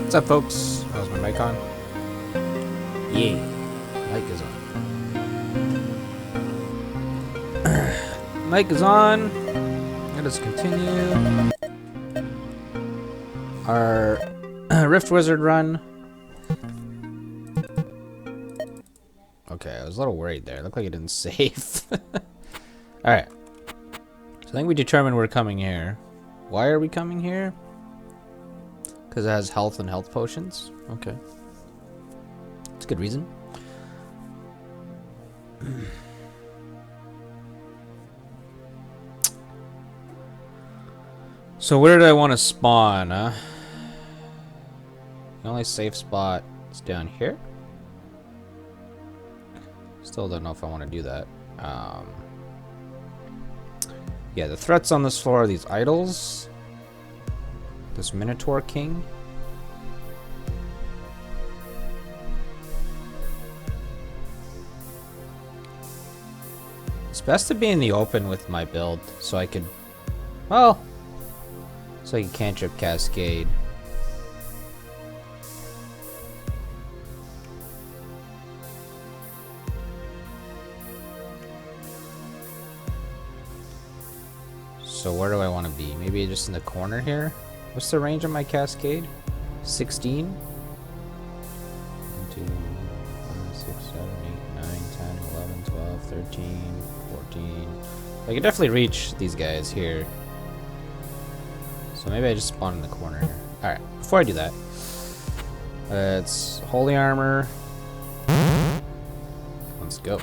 What's up, folks? How's my mic on? Yeah, mic is on. Mic is on. Let us continue our Rift Wizard run. Okay, I was a little worried there. It looked like it didn't save. Alright. So I think we determined we're coming here. Why are we coming here? Because it has health and health potions. Okay. It's a good reason. So where did I want to spawn, huh? The only safe spot is down here. Still don't know if I want to do that. Yeah, the threats on this floor are these idols. This Minotaur King. It's best to be in the open with my build, so I could, well, so I can cantrip Cascade. So where do I want to be? Maybe just in the corner here? What's the range of my Cascade? 16? 1, 2, 5, 6, 7, 8, 9, 10, 11, 12, 13, 14. I can definitely reach these guys here. So maybe I just spawn in the corner here. Alright, before I do that, it's Holy Armor. Let's go.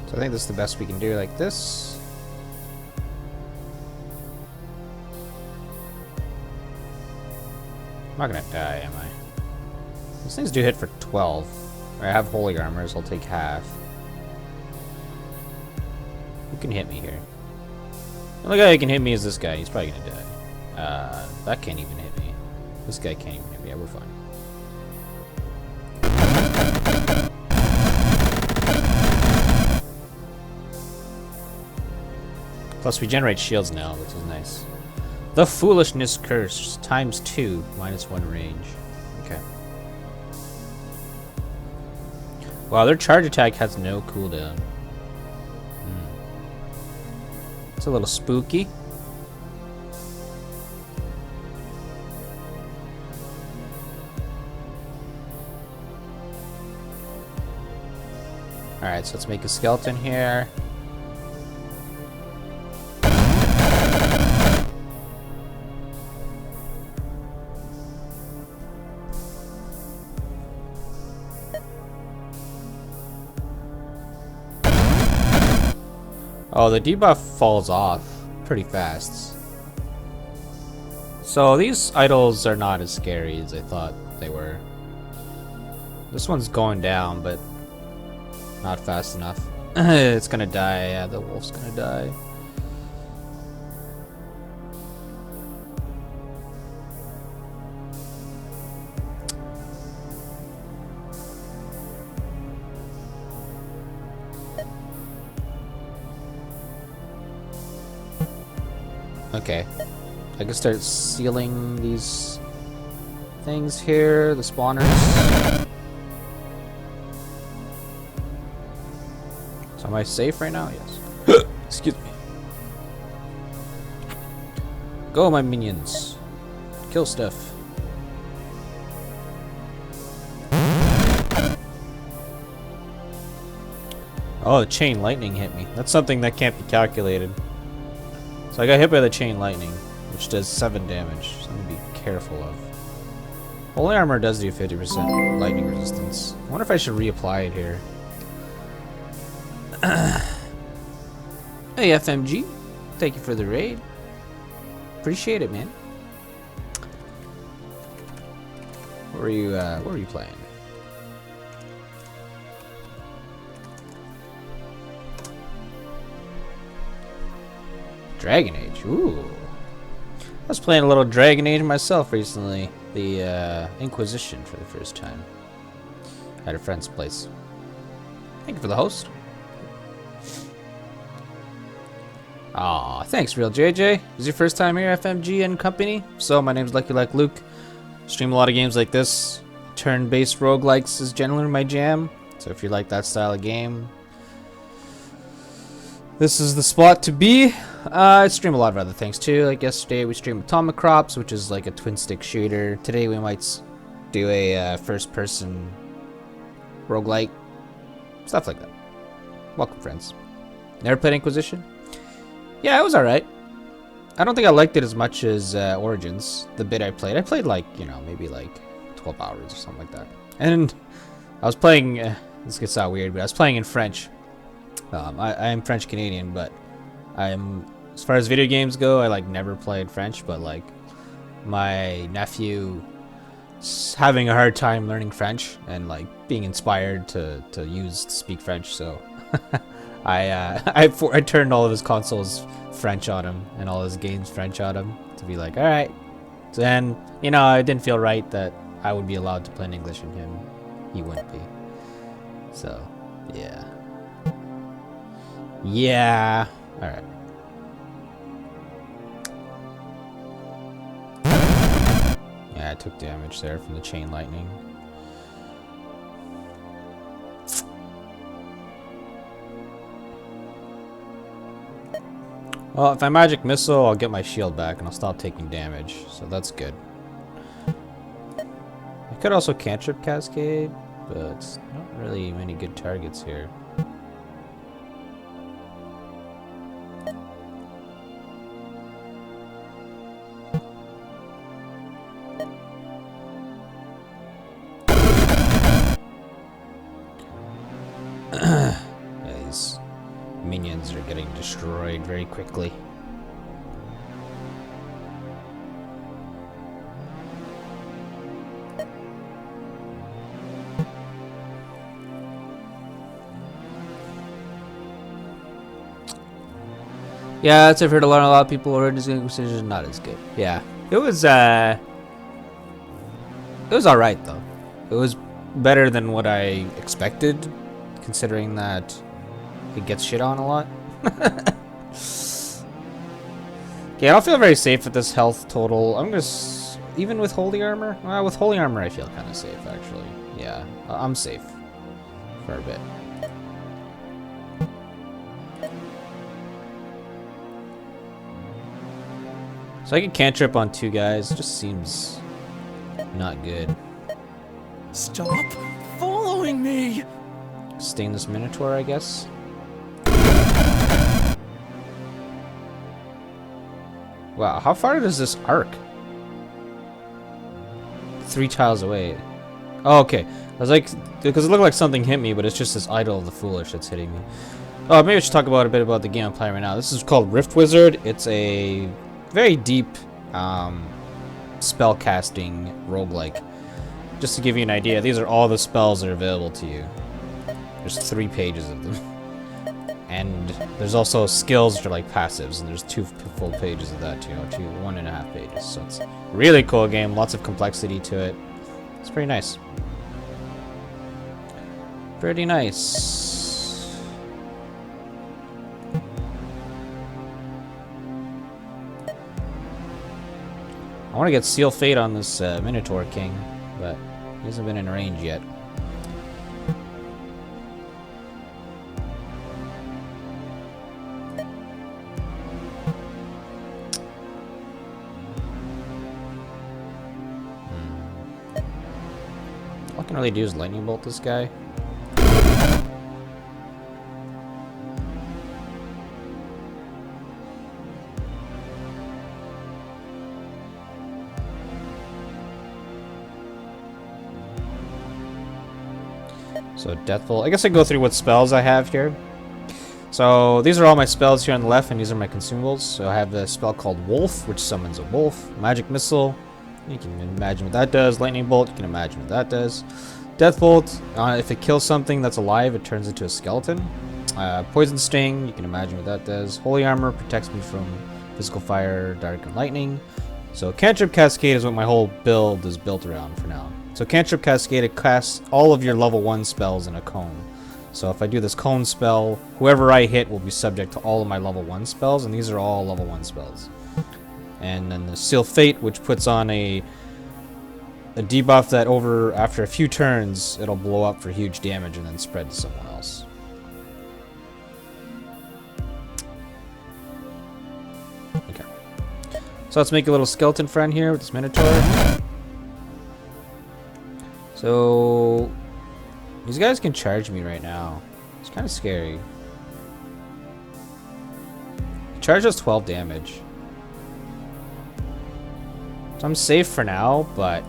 So I think this is the best we can do, like this. I'm not gonna die, am I? These things do hit for 12. I have holy armor, so I'll take half. Who can hit me here? The only guy who can hit me is this guy. He's probably gonna die. That can't even hit me. This guy can't even hit me. Yeah, we're fine. Plus, we generate shields now, which is nice. The Foolishness Curse, times 2, -1 range. Okay. Wow, their charge attack has no cooldown. It's a little spooky. Alright, so let's make a skeleton here. Oh, the debuff falls off pretty fast. So these idols are not as scary as I thought they were. This one's going down, but not fast enough. It's gonna die. Yeah, the wolf's gonna die. Okay, I can start sealing these things here, the spawners. So am I safe right now? Yes. Excuse me. Go, my minions. Kill stuff. Oh, the chain lightning hit me. That's something that can't be calculated. So I got hit by the chain lightning, which does 7 damage. So I'm gonna be careful of. Holy armor does do 50% lightning resistance. I wonder if I should reapply it here. Hey FMG, thank you for the raid. Appreciate it, man. What were you playing? Dragon Age, ooh. I was playing a little Dragon Age myself recently. The Inquisition for the first time. At a friend's place. Thank you for the host. Aw, thanks, Real JJ. This is your first time here, FMG and company. So, my name's Lucky Like Luke. Stream a lot of games like this. Turn-based roguelikes is generally my jam. So, if you like that style of game, this is the spot to be. I stream a lot of other things too. Like yesterday, we streamed Atomic Crops, which is like a twin-stick shooter. Today, we might do a first-person roguelike. Stuff like that. Welcome, friends. Never played Inquisition? Yeah, it was alright. I don't think I liked it as much as Origins, the bit I played like, you know, maybe like 12 hours or something like that. And I was playing, this gets out weird, but I was playing in French. I am French Canadian, but as far as video games go, I like never played French, but like my nephew is having a hard time learning French and like being inspired to speak French, so I turned all of his consoles French on him and all his games French on him to be like, all right. So then, you know, it didn't feel right that I would be allowed to play in English and he wouldn't be. So, yeah. Yeah. All right. Yeah, I took damage there from the chain lightning. Well, if I magic missile, I'll get my shield back and I'll stop taking damage, so that's good. I could also cantrip cascade, but it's not really many good targets here. Yeah, these minions are getting destroyed very quickly. Yeah, that's I've heard a lot of people already saying Inquisition is not as good. Yeah. It was alright though. It was better than what I expected, considering that it gets shit on a lot. Okay, I don't feel very safe with this health total. I'm just... Even with holy armor? Well, with holy armor I feel kind of safe, actually. Yeah, I'm safe. For a bit. So I can cantrip on 2 guys. Just seems... not good. Stop following me! Stainless Minotaur, I guess. Wow, how far does this arc? 3 tiles away. Oh, okay. I was like, because it looked like something hit me, but it's just this Idol of the Foolish that's hitting me. Oh, maybe I should talk a bit about the game I'm playing right now. This is called Rift Wizard. It's a very deep spell casting roguelike. Just to give you an idea, these are all the spells that are available to you. There's 3 pages of them. And there's also skills which are like passives, and there's 2 full pages of that too, 1.5 pages. So it's a really cool game, lots of complexity to it. It's pretty nice. Pretty nice. I want to get Seal Fate on this Minotaur King, but he hasn't been in range yet. All I can really do is lightning bolt this guy. So Deathful. I guess I go through what spells I have here. So these are all my spells here on the left, and these are my consumables. So I have the spell called Wolf, which summons a wolf. Magic Missile. You can imagine what that does. Lightning Bolt, you can imagine what that does. Deathbolt, if it kills something that's alive, it turns into a skeleton. Poison Sting, you can imagine what that does. Holy Armor protects me from physical fire, dark, and lightning. So Cantrip Cascade is what my whole build is built around for now. So Cantrip Cascade, it casts all of your level 1 spells in a cone. So if I do this cone spell, whoever I hit will be subject to all of my level 1 spells, and these are all level 1 spells. And then the Seal Fate, which puts on a debuff that after a few turns, it'll blow up for huge damage and then spread to someone else. Okay. So let's make a little skeleton friend here with this Minotaur. So these guys can charge me right now. It's kind of scary. Charge us 12 damage. So I'm safe for now, but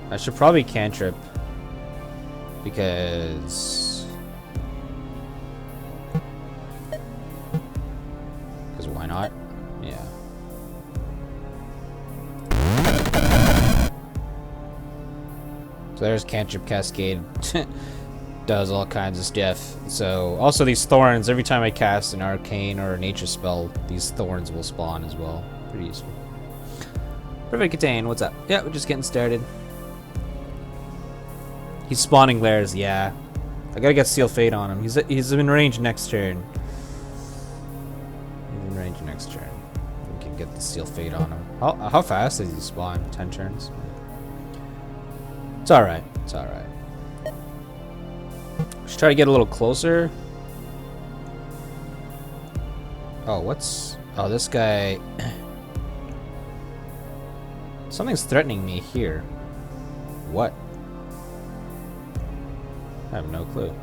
I should probably cantrip because why not? Yeah. So there's Cantrip Cascade. Does all kinds of stuff. So also these thorns, every time I cast an arcane or a nature spell, these thorns will spawn as well. Pretty useful. Perfect Contain, what's up? Yeah, we're just getting started. He's spawning lairs, yeah. I gotta get Seal Fate on him. He's in range next turn. He's in range next turn. We can get the Seal Fate on him. How fast does he spawn? 10 turns? It's alright. It's alright. Let's try to get a little closer. Oh, what's... Oh, this guy... Something's threatening me here. What? I have no clue.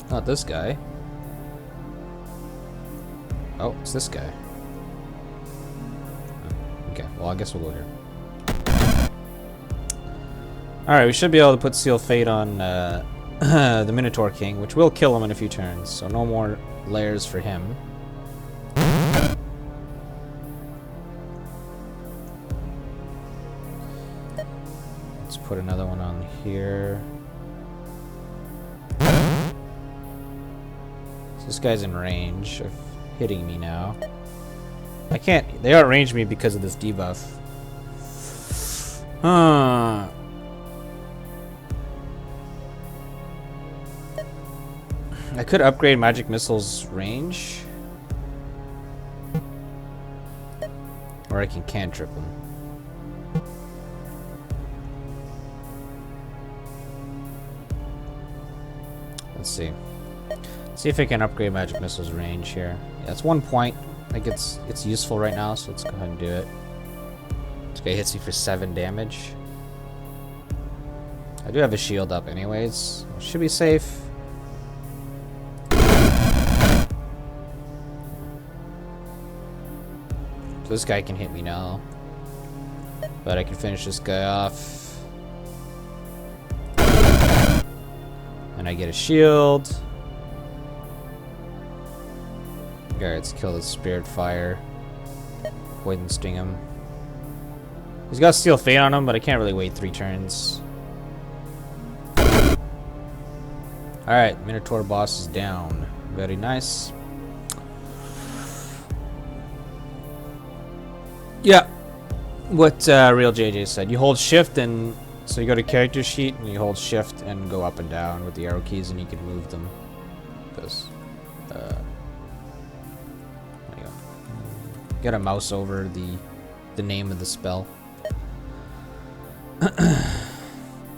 Not this guy. Oh, it's this guy. Okay, well, I guess we'll go here. Alright, we should be able to put Seal Fate on the Minotaur King, which will kill him in a few turns, so no more lairs for him. Let's put another one on here. So this guy's in range of hitting me now. I can't. They outrange me because of this debuff. Huh. I could upgrade Magic Missile's range. Or I can cantrip him. Let's see. See if I can upgrade Magic Missile's range here. Yeah, it's 1 point. Like it's useful right now, so let's go ahead and do it. This guy hits me for 7 damage. I do have a shield up anyways. Should be safe. So this guy can hit me now. But I can finish this guy off. And I get a shield. Alright, let's kill the Spirit Fire. Poison Sting him. He's got Steel Fate on him, but I can't really wait 3 turns. Alright, Minotaur boss is down. Very nice. Yeah. What Real JJ said. You hold shift and... So you go to character sheet and you hold shift and go up and down with the arrow keys and you can move them. Because... there you go. Get a mouse over the name of the spell.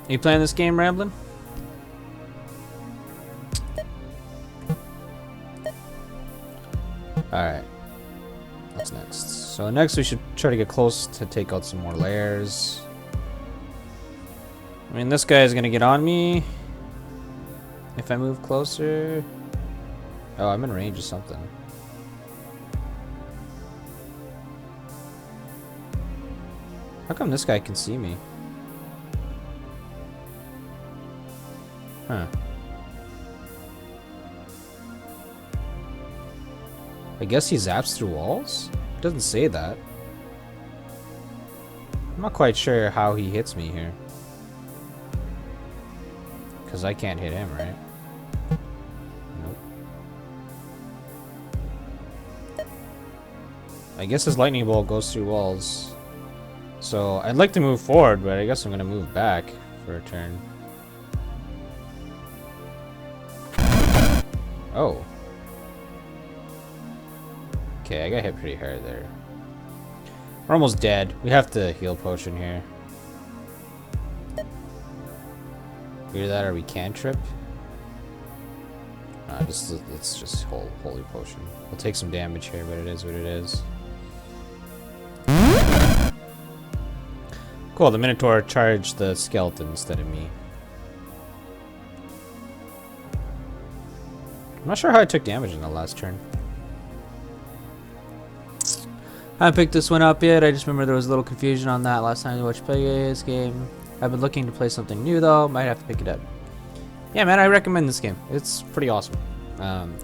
You playing this game, Ramblin'? Alright. What's next? So next we should try to get close to take out some more layers. I mean, this guy is gonna get on me if I move closer. Oh, I'm in range of something. How come this guy can see me? Huh. I guess he zaps through walls? It doesn't say that. I'm not quite sure how he hits me here. Because I can't hit him, right? Nope. I guess his lightning bolt goes through walls. So, I'd like to move forward, but I guess I'm going to move back for a turn. Oh. Okay, I got hit pretty hard there. We're almost dead. We have to heal potion here. Either that or we cantrip. It's just holy potion. We'll take some damage here, but it is what it is. Cool, the Minotaur charged the skeleton instead of me. I'm not sure how I took damage in the last turn. I haven't picked this one up yet. I just remember there was a little confusion on that last time I watched play this game. I've been looking to play something new though. Might have to pick it up. Yeah, man, I recommend this game. It's pretty awesome.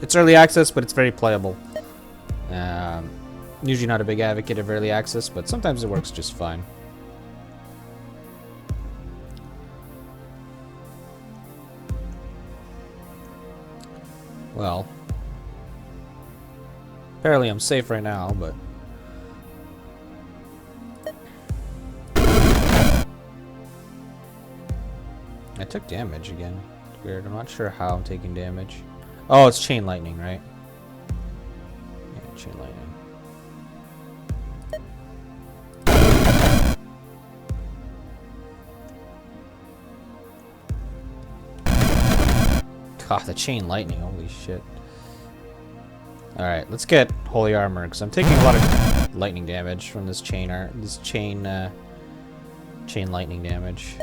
It's early access, but it's very playable. Usually not a big advocate of early access, but sometimes it works just fine. Well, apparently I'm safe right now, but... I took damage again. Weird. I'm not sure how I'm taking damage. Oh, it's chain lightning, right? Yeah, chain lightning. God, the chain lightning. Holy shit. Alright, let's get holy armor, because I'm taking a lot of lightning damage from this chain lightning damage.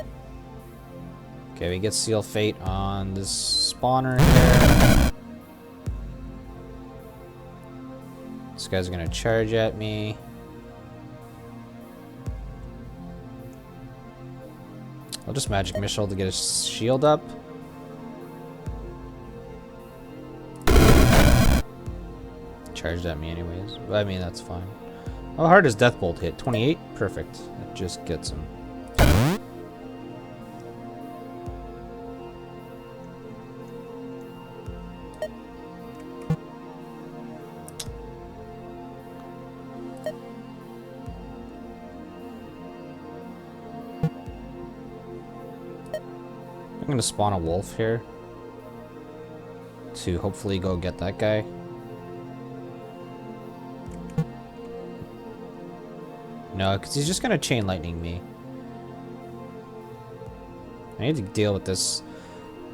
Okay, we get Seal Fate on this spawner here. This guy's gonna charge at me. I'll just Magic Missile to get his shield up. Charged at me anyways. But I mean, that's fine. How hard does Death Bolt hit? 28? Perfect. It just gets him. I'm gonna spawn a wolf here to hopefully go get that guy. No, because he's just gonna chain lightning me. I need to deal with this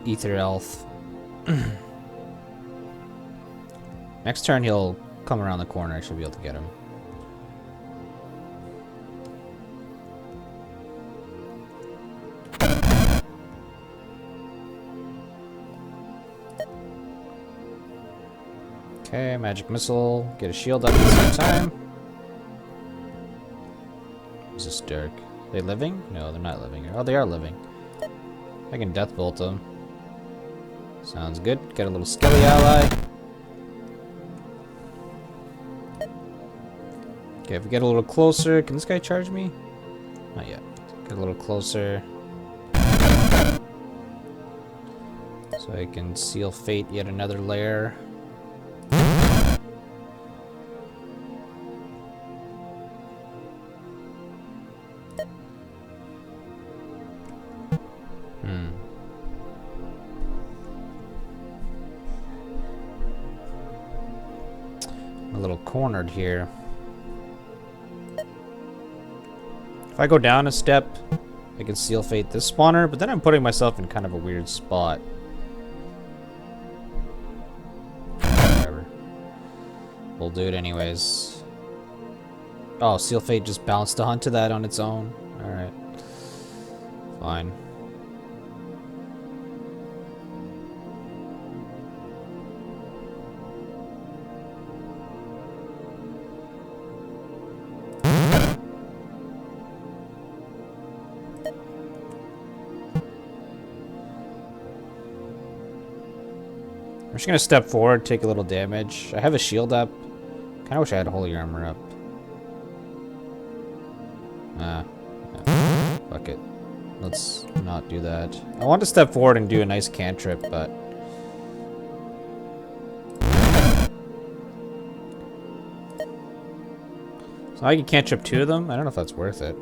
ether elf. Next turn he'll come around the corner. I should be able to get him. Okay, magic missile. Get a shield up at the same time. Is this Dirk? Are they living? No, they're not living. Oh, they are living. I can death bolt them. Sounds good. Get a little skelly ally. Okay, if we get a little closer, can this guy charge me? Not yet. Get a little closer. So I can seal fate yet another layer. A little cornered here. If I go down a step, I can seal fate this spawner, but then I'm putting myself in kind of a weird spot. Whatever. We'll do it anyways. Oh, seal fate just bounced onto that on its own. Alright. Fine. I'm just gonna step forward, take a little damage. I have a shield up. Kinda wish I had holy armor up. Fuck it. Let's not do that. I want to step forward and do a nice cantrip, but... So I can cantrip 2 of them? I don't know if that's worth it.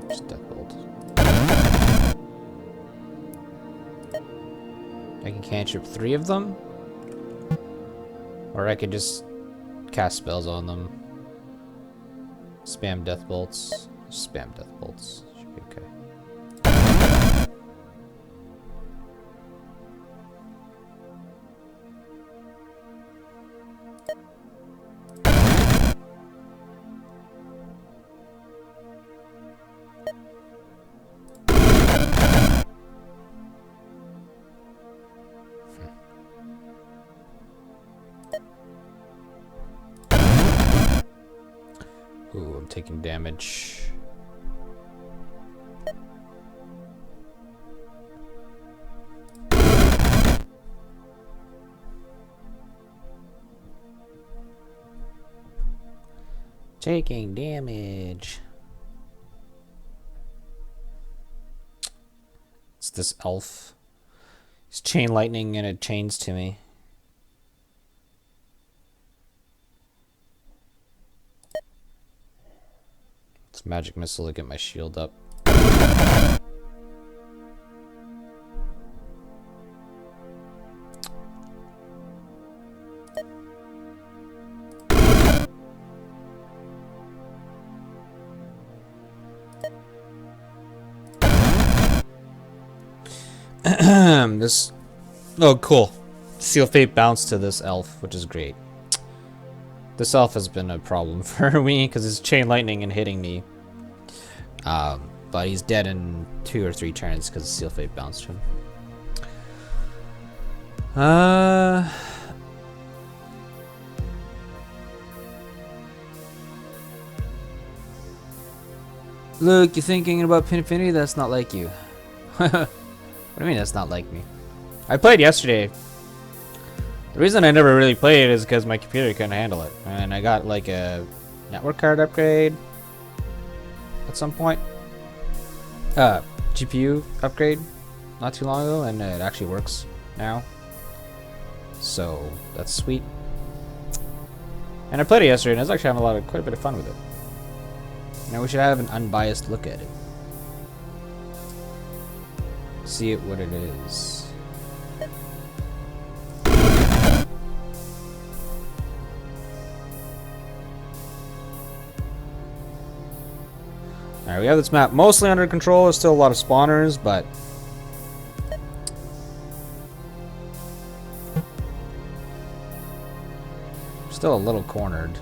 Just death bolt. I can cantrip 3 of them, or I could just cast spells on them. Spam death bolts. Spam death bolts. Should be okay. Ooh, I'm taking damage. Taking damage. It's this elf. He's chain lightning and it chains to me. It's magic missile to get my shield up. This... Oh, cool. Seal Fate bounced to this elf, which is great. This elf has been a problem for me, because it's chain lightning and hitting me. But he's dead in 2 or 3 turns, because Seal Fate bounced him. Look, you're thinking about Pinfinity? That's not like you. What do you mean that's not like me? I played yesterday. The reason I never really played is because my computer couldn't handle it. And I got like a network card upgrade at some point. GPU upgrade not too long ago, and it actually works now. So that's sweet. And I played it yesterday, and I was actually having quite a bit of fun with it. Now we should have an unbiased look at it. See it what it is. Alright, we have this map mostly under control. There's still a lot of spawners, but still a little cornered.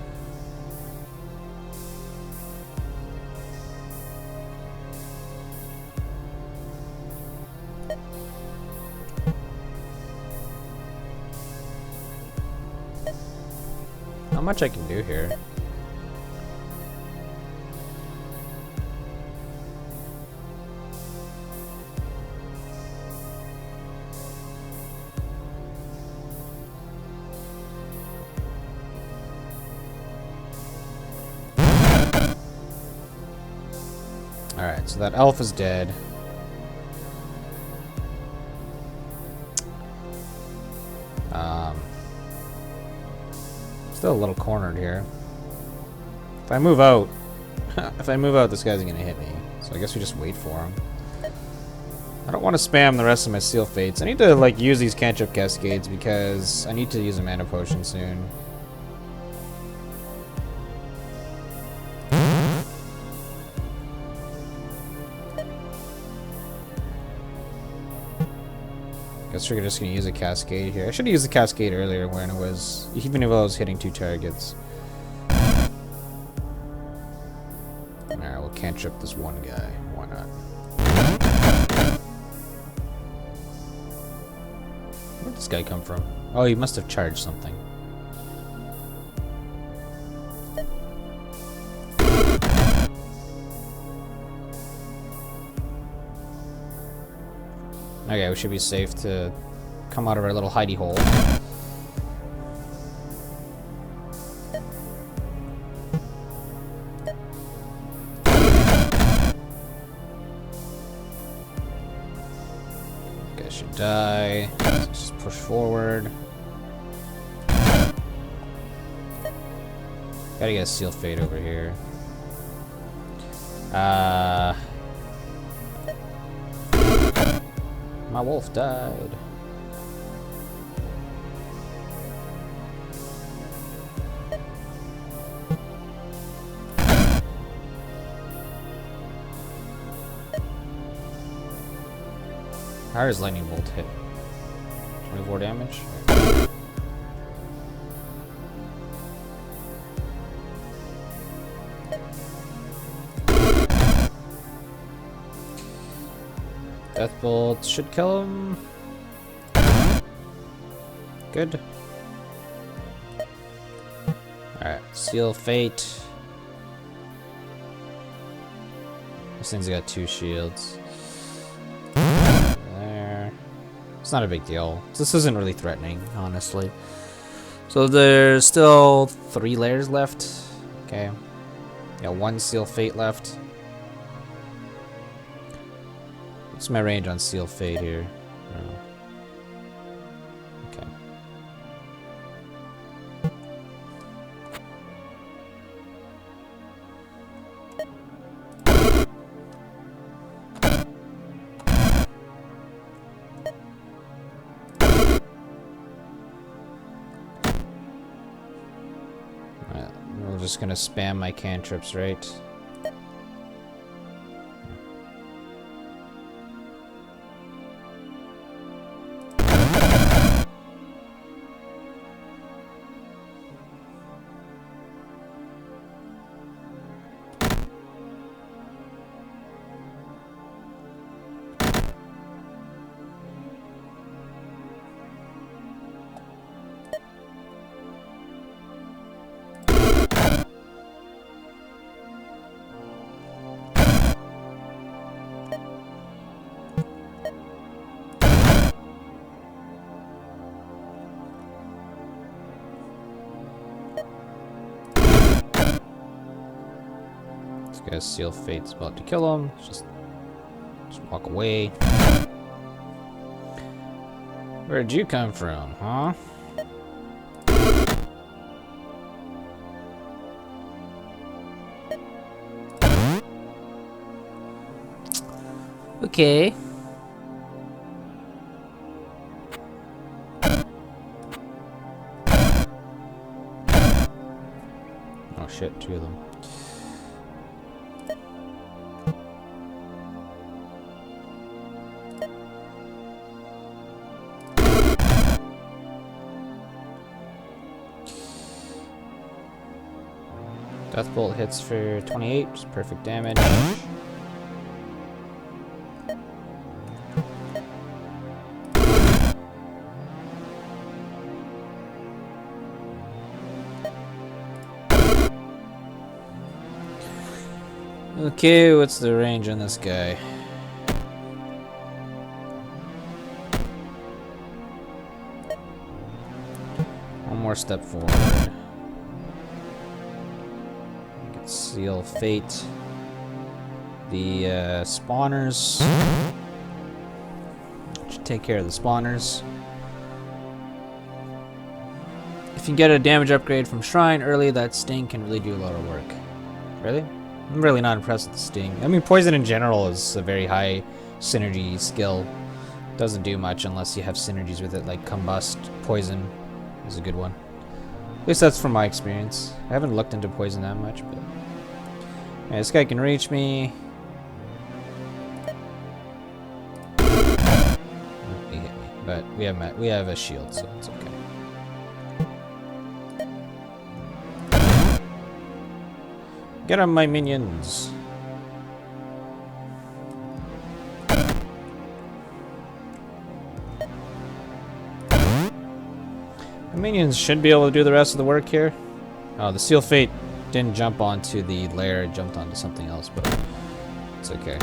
Not much I can do here. Alright, so that elf is dead. Still a little cornered here. If I move out, this guy's gonna hit me. So I guess we just wait for him. I don't want to spam the rest of my seal fates. I need to like use these cantrip cascades because I need to use a mana potion soon. Guess we're just gonna use a cascade here. I should have used the cascade earlier when it was, even if I was hitting 2 targets. Alright, we'll cantrip this one guy. Why not? Where'd this guy come from? Oh, he must have charged something. Okay, we should be safe to come out of our little hidey hole. Okay, should die. Let's just push forward. Gotta get a seal fade over here. My wolf died. How does lightning bolt hit? 24 damage? Death bolt should kill him. Good. Alright, seal fate. This thing's got 2 shields. There. It's not a big deal. This isn't really threatening, honestly. So there's still 3 layers left. Okay. Got 1 seal fate left. What's my range on seal fate here? Okay. Alright, we're just gonna spam my cantrips, right? This guy's seal fate's about to kill him. Just Just walk away. Where'd you come from, huh? Okay. Oh shit, two of them. Death Bolt hits for 28, just perfect damage. Okay, what's the range on this guy? One more step forward. Get Seal Fate. The spawners. Should take care of the spawners. If you can get a damage upgrade from Shrine early, that Sting can really do a lot of work. Really? I'm really not impressed with the Sting. I mean, Poison in general is a very high synergy skill. Doesn't do much unless you have synergies with it, like Combust. Poison is a good one. At least that's from my experience. I haven't looked into Poison that much, but... Yeah, this guy can reach me. Oh, he hit me, but we have a shield, so it's okay. Get on my minions. The minions should be able to do the rest of the work here. Oh, the Seal Fate didn't jump onto the lair, it jumped onto something else, but it's okay.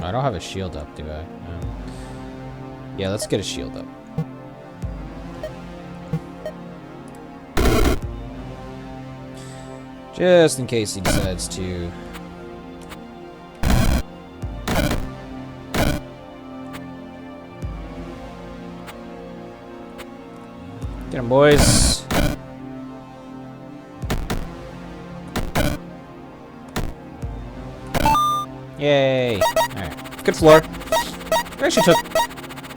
I don't have a shield up, do I? Yeah, let's get a shield up. Just in case he decides to... Get him, boys. Yay. Alright. Good floor. We actually took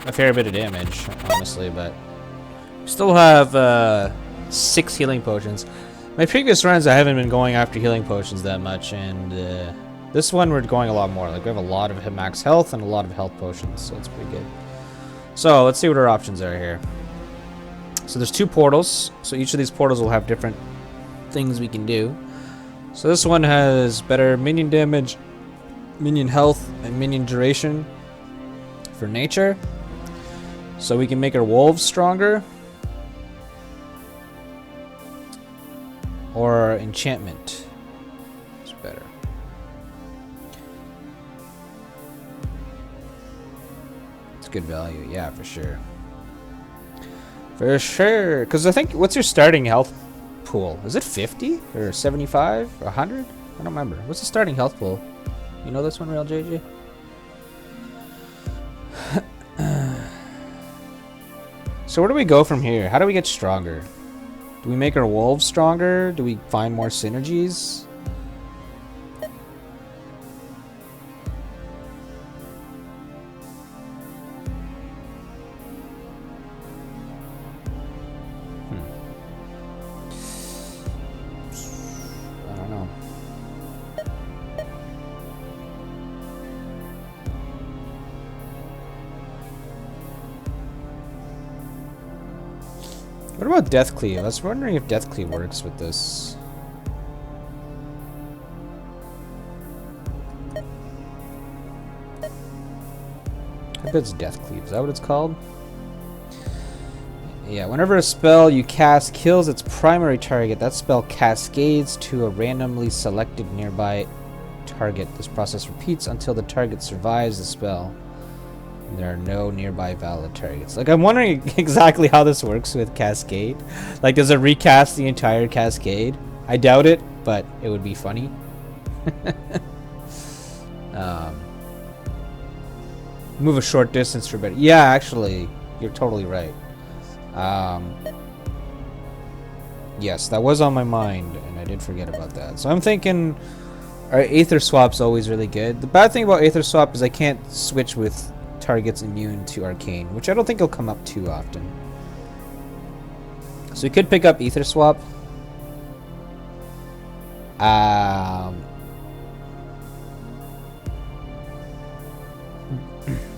a fair bit of damage, honestly, but... Still have 6 healing potions. My previous runs, I haven't been going after healing potions that much, and this one we're going a lot more. Like, we have a lot of max health and a lot of health potions, so it's pretty good. So, let's see what our options are here. So there's 2 portals, so each of these portals will have different things we can do. So this one has better minion damage, minion health, and minion duration for nature. So we can make our wolves stronger. Or enchantment. It's better. It's good value, yeah, for sure. For sure. Because I think, what's your starting health pool? Is it 50? Or 75? Or 100? I don't remember. What's the starting health pool? You know this one, Real JJ? So where do we go from here? How do we get stronger? Do we make our wolves stronger? Do we find more synergies? I don't know. What about Death Cleave? I was wondering if Death Cleave works with this. I bet it's Death Cleave. Is that what it's called? Yeah, whenever a spell you cast kills its primary target, that spell cascades to a randomly selected nearby target. This process repeats until the target survives the spell. There are no nearby valid targets. Like, I'm wondering exactly how this works with Cascade. Like, does it recast the entire Cascade? I doubt it, but it would be funny. Move a short distance for better. Yeah, actually, you're totally right. Yes, that was on my mind, and I did forget about that. So I'm thinking, our Aether Swap's always really good. The bad thing about Aether Swap is I can't switch with targets immune to Arcane, which I don't think will come up too often. So we could pick up Aether Swap.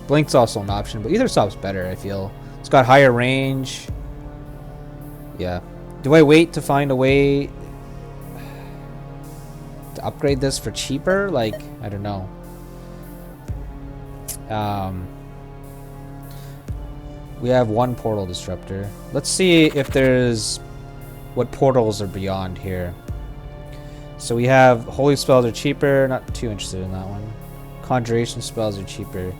Blink's also an option, but Aether Swap's better, I feel. It's got higher range. Yeah. Do I wait to find a way to upgrade this for cheaper? Like, I don't know. We have one portal disruptor. Let's see if there's what portals are beyond here. So we have holy spells are cheaper. Not too interested in that one. Conjuration spells are cheaper.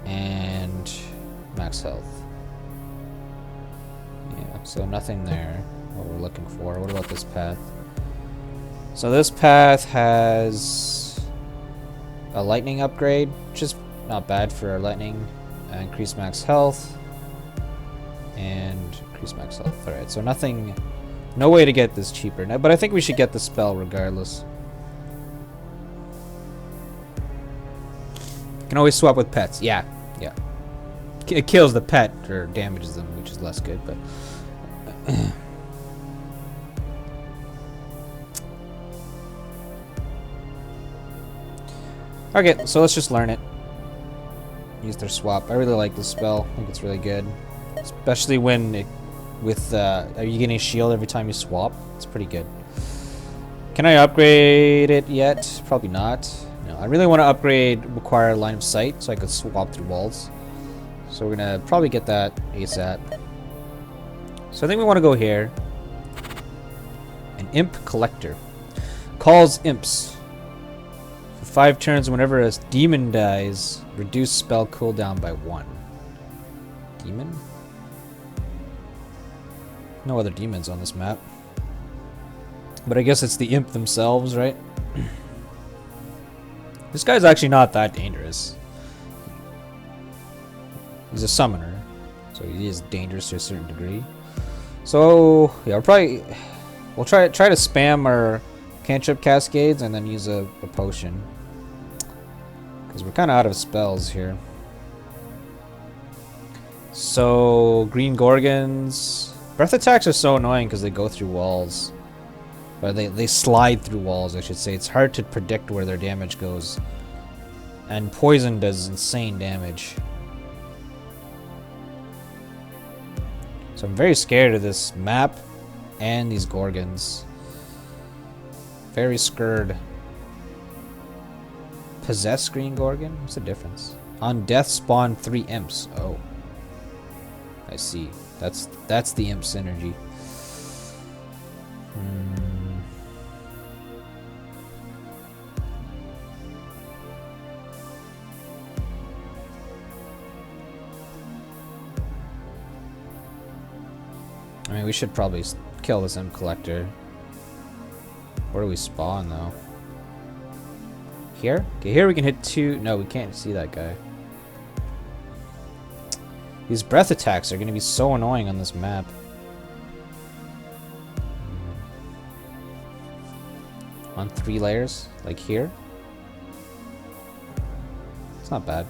And max health. Yeah, so nothing there. What we're looking for. What about this path? So this path has a lightning upgrade, which is not bad for our lightning. Increase max health and increase max health. Alright, so nothing, no way to get this cheaper now, but I think we should get the spell regardless. Can always swap with pets. Yeah. It kills the pet or damages them, which is less good, but okay, so let's just learn it. Use their swap. I really like this spell. I think it's really good, especially when it with are you getting a shield every time you swap? It's pretty good. Can I upgrade it yet? Probably not. No, I really want to upgrade require line of sight so I could swap through walls. So we're gonna probably get that ASAP. So I think we want to go here. An imp collector calls imps. 5 turns whenever a demon dies, reduce spell cooldown by 1. Demon? No other demons on this map. But I guess it's the imp themselves, right? This guy's actually not that dangerous. He's a summoner, so he is dangerous to a certain degree. So yeah, we'll try to spam our cantrip cascades and then use a potion. Because we're kind of out of spells here. So, green gorgons. Breath attacks are so annoying because they go through walls. Or they slide through walls, I should say. It's hard to predict where their damage goes. And poison does insane damage. So I'm very scared of this map and these gorgons. Very scared. Possess green gorgon? What's the difference? On death spawn 3 imps. Oh. I see. That's the imp synergy. I mean, we should probably kill this imp collector. Where do we spawn, though? Here? Okay, here we can hit 2. No, we can't see that guy. These breath attacks are going to be so annoying on this map. On 3 layers, like here. It's not bad.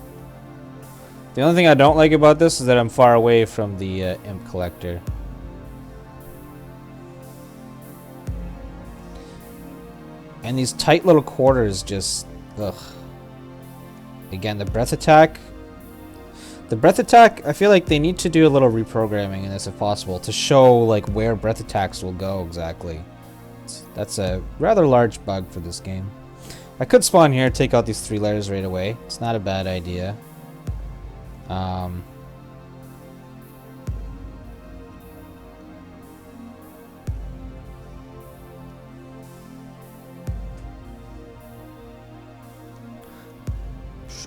The only thing I don't like about this is that I'm far away from the imp collector. And these tight little quarters just... ugh. Again, the breath attack. The breath attack, I feel like they need to do a little reprogramming in this if possible to show like where breath attacks will go exactly. That's a rather large bug for this game. I could spawn here, take out these 3 layers right away. It's not a bad idea.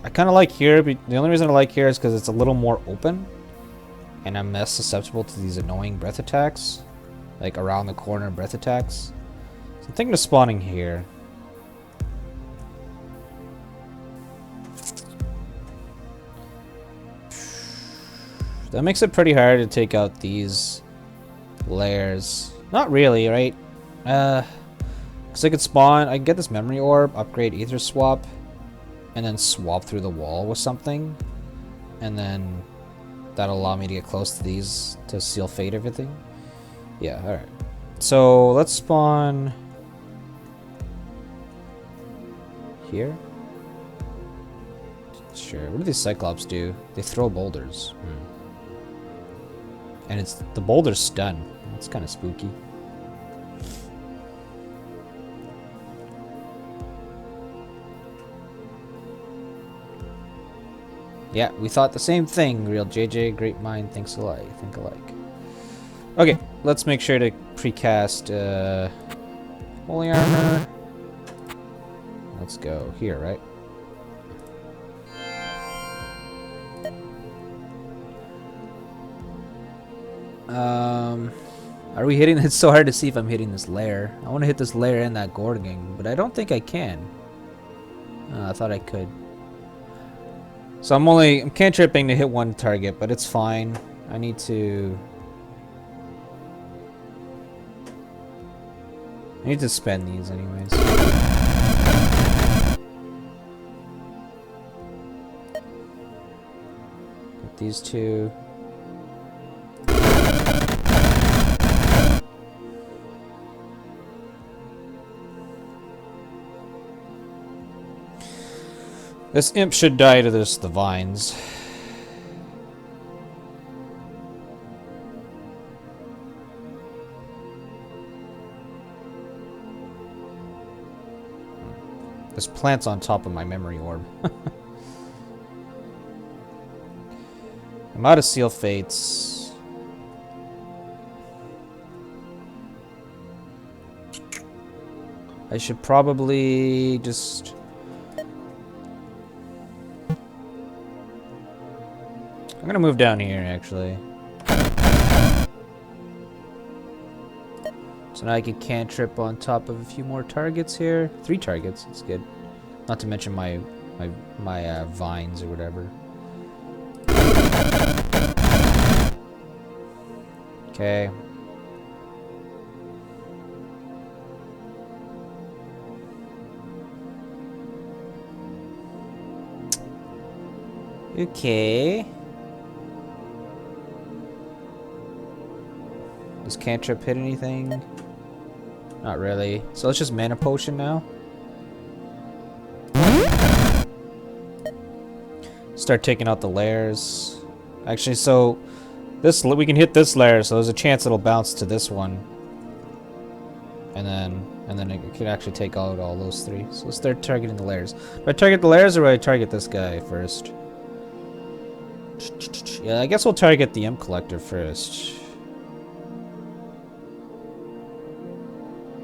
I kind of like here, but the only reason I like here is because it's a little more open. And I'm less susceptible to these annoying breath attacks. Like around the corner breath attacks. So I'm thinking of spawning here. That makes it pretty hard to take out these layers. Not really, right? Because I could spawn, I can get this memory orb, upgrade ether swap, and then swap through the wall with something. And then that'll allow me to get close to these to seal fade everything. Yeah, alright. So let's spawn here. Sure. What do these Cyclops do? They throw boulders. And it's the boulder's stun. That's kind of spooky. Yeah, we thought the same thing, real JJ. Great mind thinks alike. Think alike. Okay, let's make sure to precast holy armor. Let's go here, right? Are we hitting? It's so hard to see if I'm hitting this layer. I want to hit this layer and that Gorgang, but I don't think I can. I thought I could. So I'm cantripping to hit one target, but it's fine. I need to spend these anyways. Put these two. This imp should die to the vines. This plant's on top of my memory orb. I'm out of seal fates. I should probably just... I'm gonna move down here, actually. So now I can cantrip on top of a few more targets here. 3 targets, that's good. Not to mention my vines or whatever. Okay. Okay. Does cantrip hit anything? Not really. So let's just mana potion now. Start taking out the layers. Actually, so this we can hit this layer, so there's a chance it'll bounce to this one. And then it can actually take out all those 3. So let's start targeting the layers. Do I target the layers or do I target this guy first? Yeah, I guess we'll target the Imp Collector first.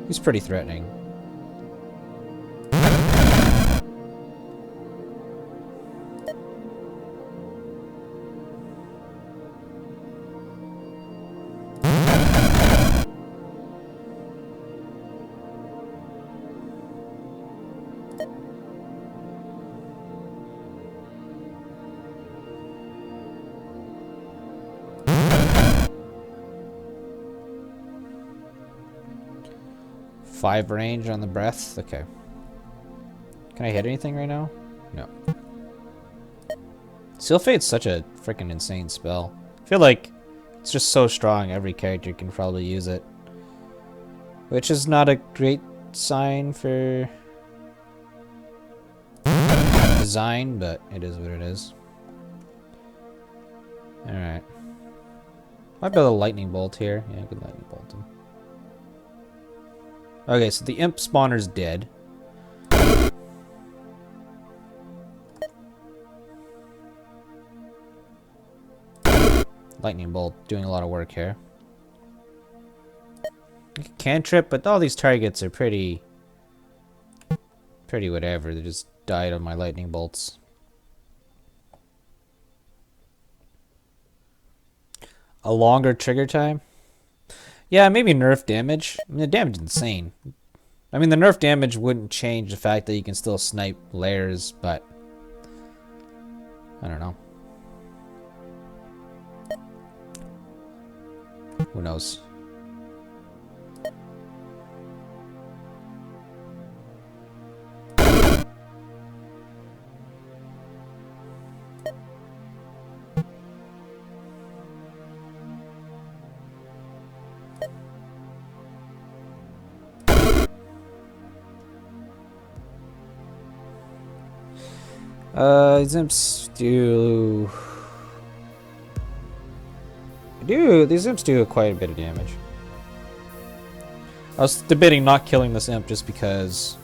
He's pretty threatening. Five range on the breath. Okay. Can I hit anything right now? No. Seal Fate's such a freaking insane spell. I feel like it's just so strong, every character can probably use it. Which is not a great sign for design, but it is what it is. Alright. Might be a lightning bolt here. Yeah, I could lightning bolt him. Okay, so the imp spawner's dead. Lightning bolt doing a lot of work here. Cantrip, but all these targets are pretty whatever. They just died on my lightning bolts. A longer trigger time? Yeah, maybe nerf damage. I mean, the damage is insane. I mean, the nerf damage wouldn't change the fact that you can still snipe layers, but I don't know. Who knows? These imps do... These imps do quite a bit of damage. I was debating not killing this imp just because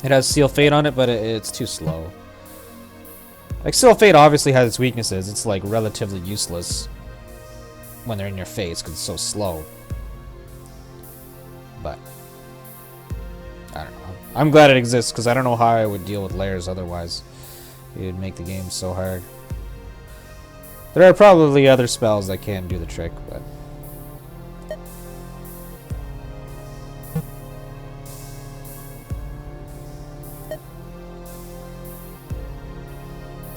it has Seal Fate on it, but it's too slow. Like, Seal Fate obviously has its weaknesses. It's, like, relatively useless when they're in your face because it's so slow. But I don't know. I'm glad it exists because I don't know how I would deal with layers otherwise. It would make the game so hard. There are probably other spells that can do the trick, but...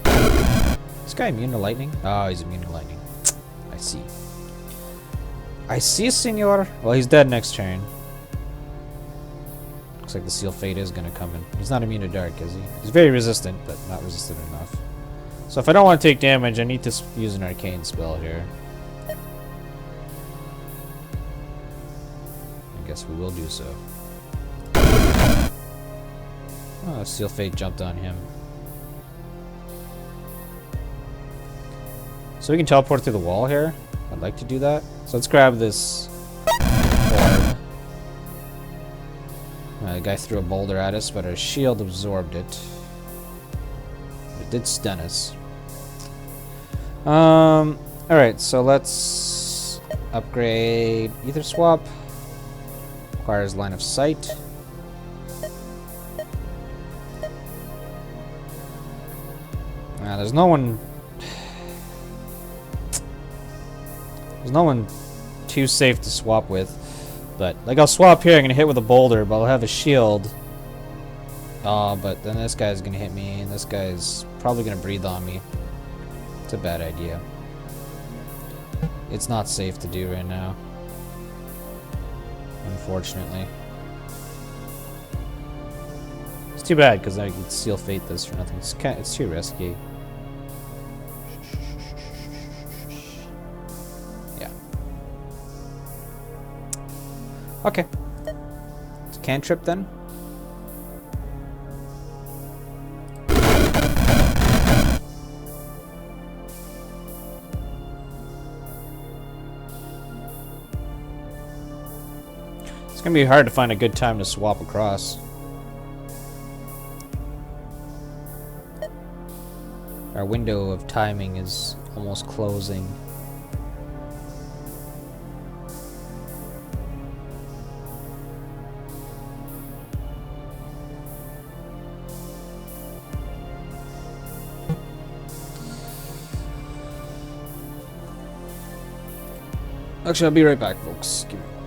Is this guy immune to lightning? Oh, he's immune to lightning. I see. I see, senor. Well, he's dead next turn. Looks like the Seal Fate is going to come in. He's not immune to dark, is he? He's very resistant, but not resistant enough. So if I don't want to take damage, I need to use an arcane spell here. I guess we will do so. Oh, Seal Fate jumped on him. So we can teleport through the wall here. I'd like to do that. So let's grab this orb. The guy threw a boulder at us, but our shield absorbed it. It did stun us. Alright, so let's upgrade Ether Swap. Requires line of sight. There's no one too safe to swap with. But, like, I'll swap here, I'm gonna hit with a boulder, but I'll have a shield. Oh, but then this guy's gonna hit me, and this guy's probably gonna breathe on me. It's a bad idea. It's not safe to do right now. Unfortunately. It's too bad, because I could Seal Fate this for nothing. It's too risky. Yeah. Okay. It's a cantrip then. It's gonna be hard to find a good time to swap across. Our window of timing is almost closing. Actually, I'll be right back, folks. Give me a moment.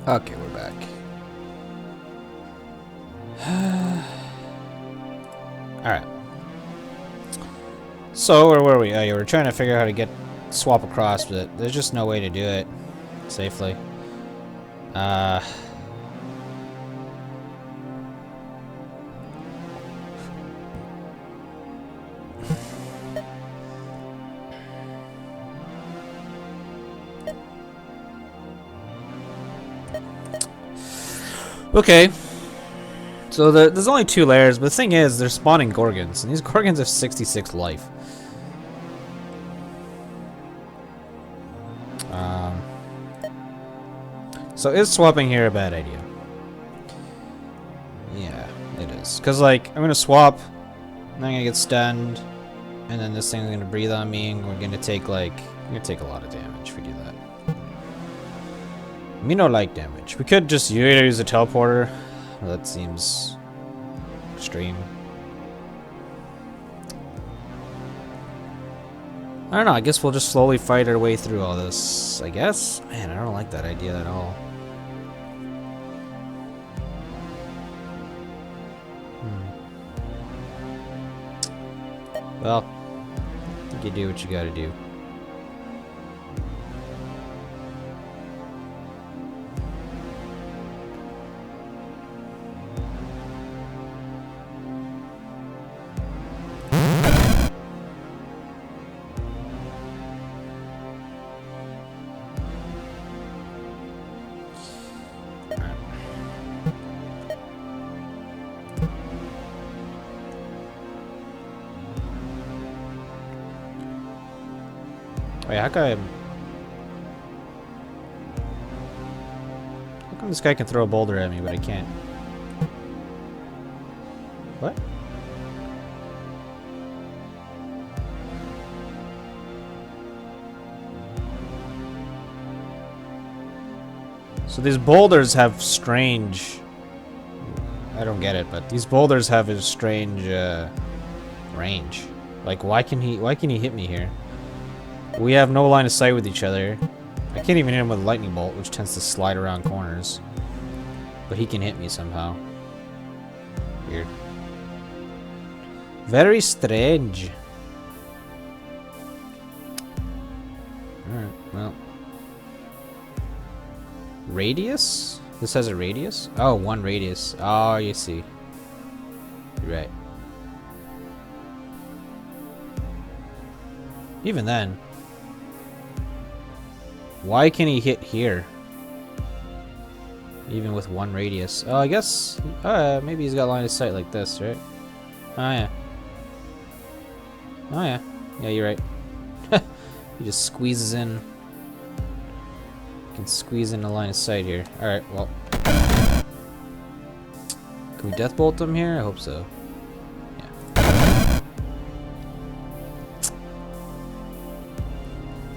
Okay, we're back. Alright. So, where were we? Oh, yeah, we're trying to figure out how to swap across, but there's just no way to do it safely. Okay. So there's only 2 layers, but the thing is, they're spawning Gorgons, and these Gorgons have 66 life. So is swapping here a bad idea? Yeah, it is. Cause like, I'm gonna swap, and I'm gonna get stunned, and then this thing's gonna breathe on me, and we're gonna take like, a lot of damage if we do that. Me no like damage. We could just use a teleporter. Well, that seems extreme. I don't know, I guess we'll just slowly fight our way through all this, I guess? Man, I don't like that idea at all. Well, I think you do what you gotta do. Wait, how come this guy can throw a boulder at me, but I can't? What? So these boulders have strange... I don't get it, but these boulders have a strange range. Like, why can he hit me here? We have no line of sight with each other. I can't even hit him with a lightning bolt, which tends to slide around corners. But he can hit me somehow. Weird. Very strange. Alright, well. Radius? This has a radius? Oh, 1 radius. Oh, you see. You're right. Even then. Why can he hit here? Even with 1 radius. Oh, I guess... maybe he's got line of sight like this, right? Oh, yeah. Oh, yeah. Yeah, you're right. He just squeezes in. You can squeeze in a line of sight here. Alright, well. Can we death bolt him here? I hope so. Yeah.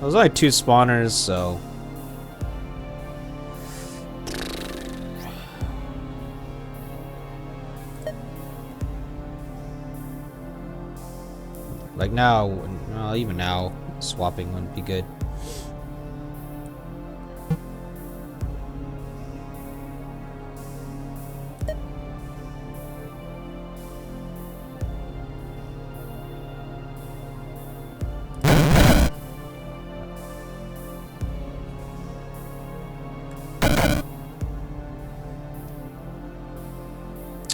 There's only 2 spawners, so... Like now, well, even now, swapping wouldn't be good.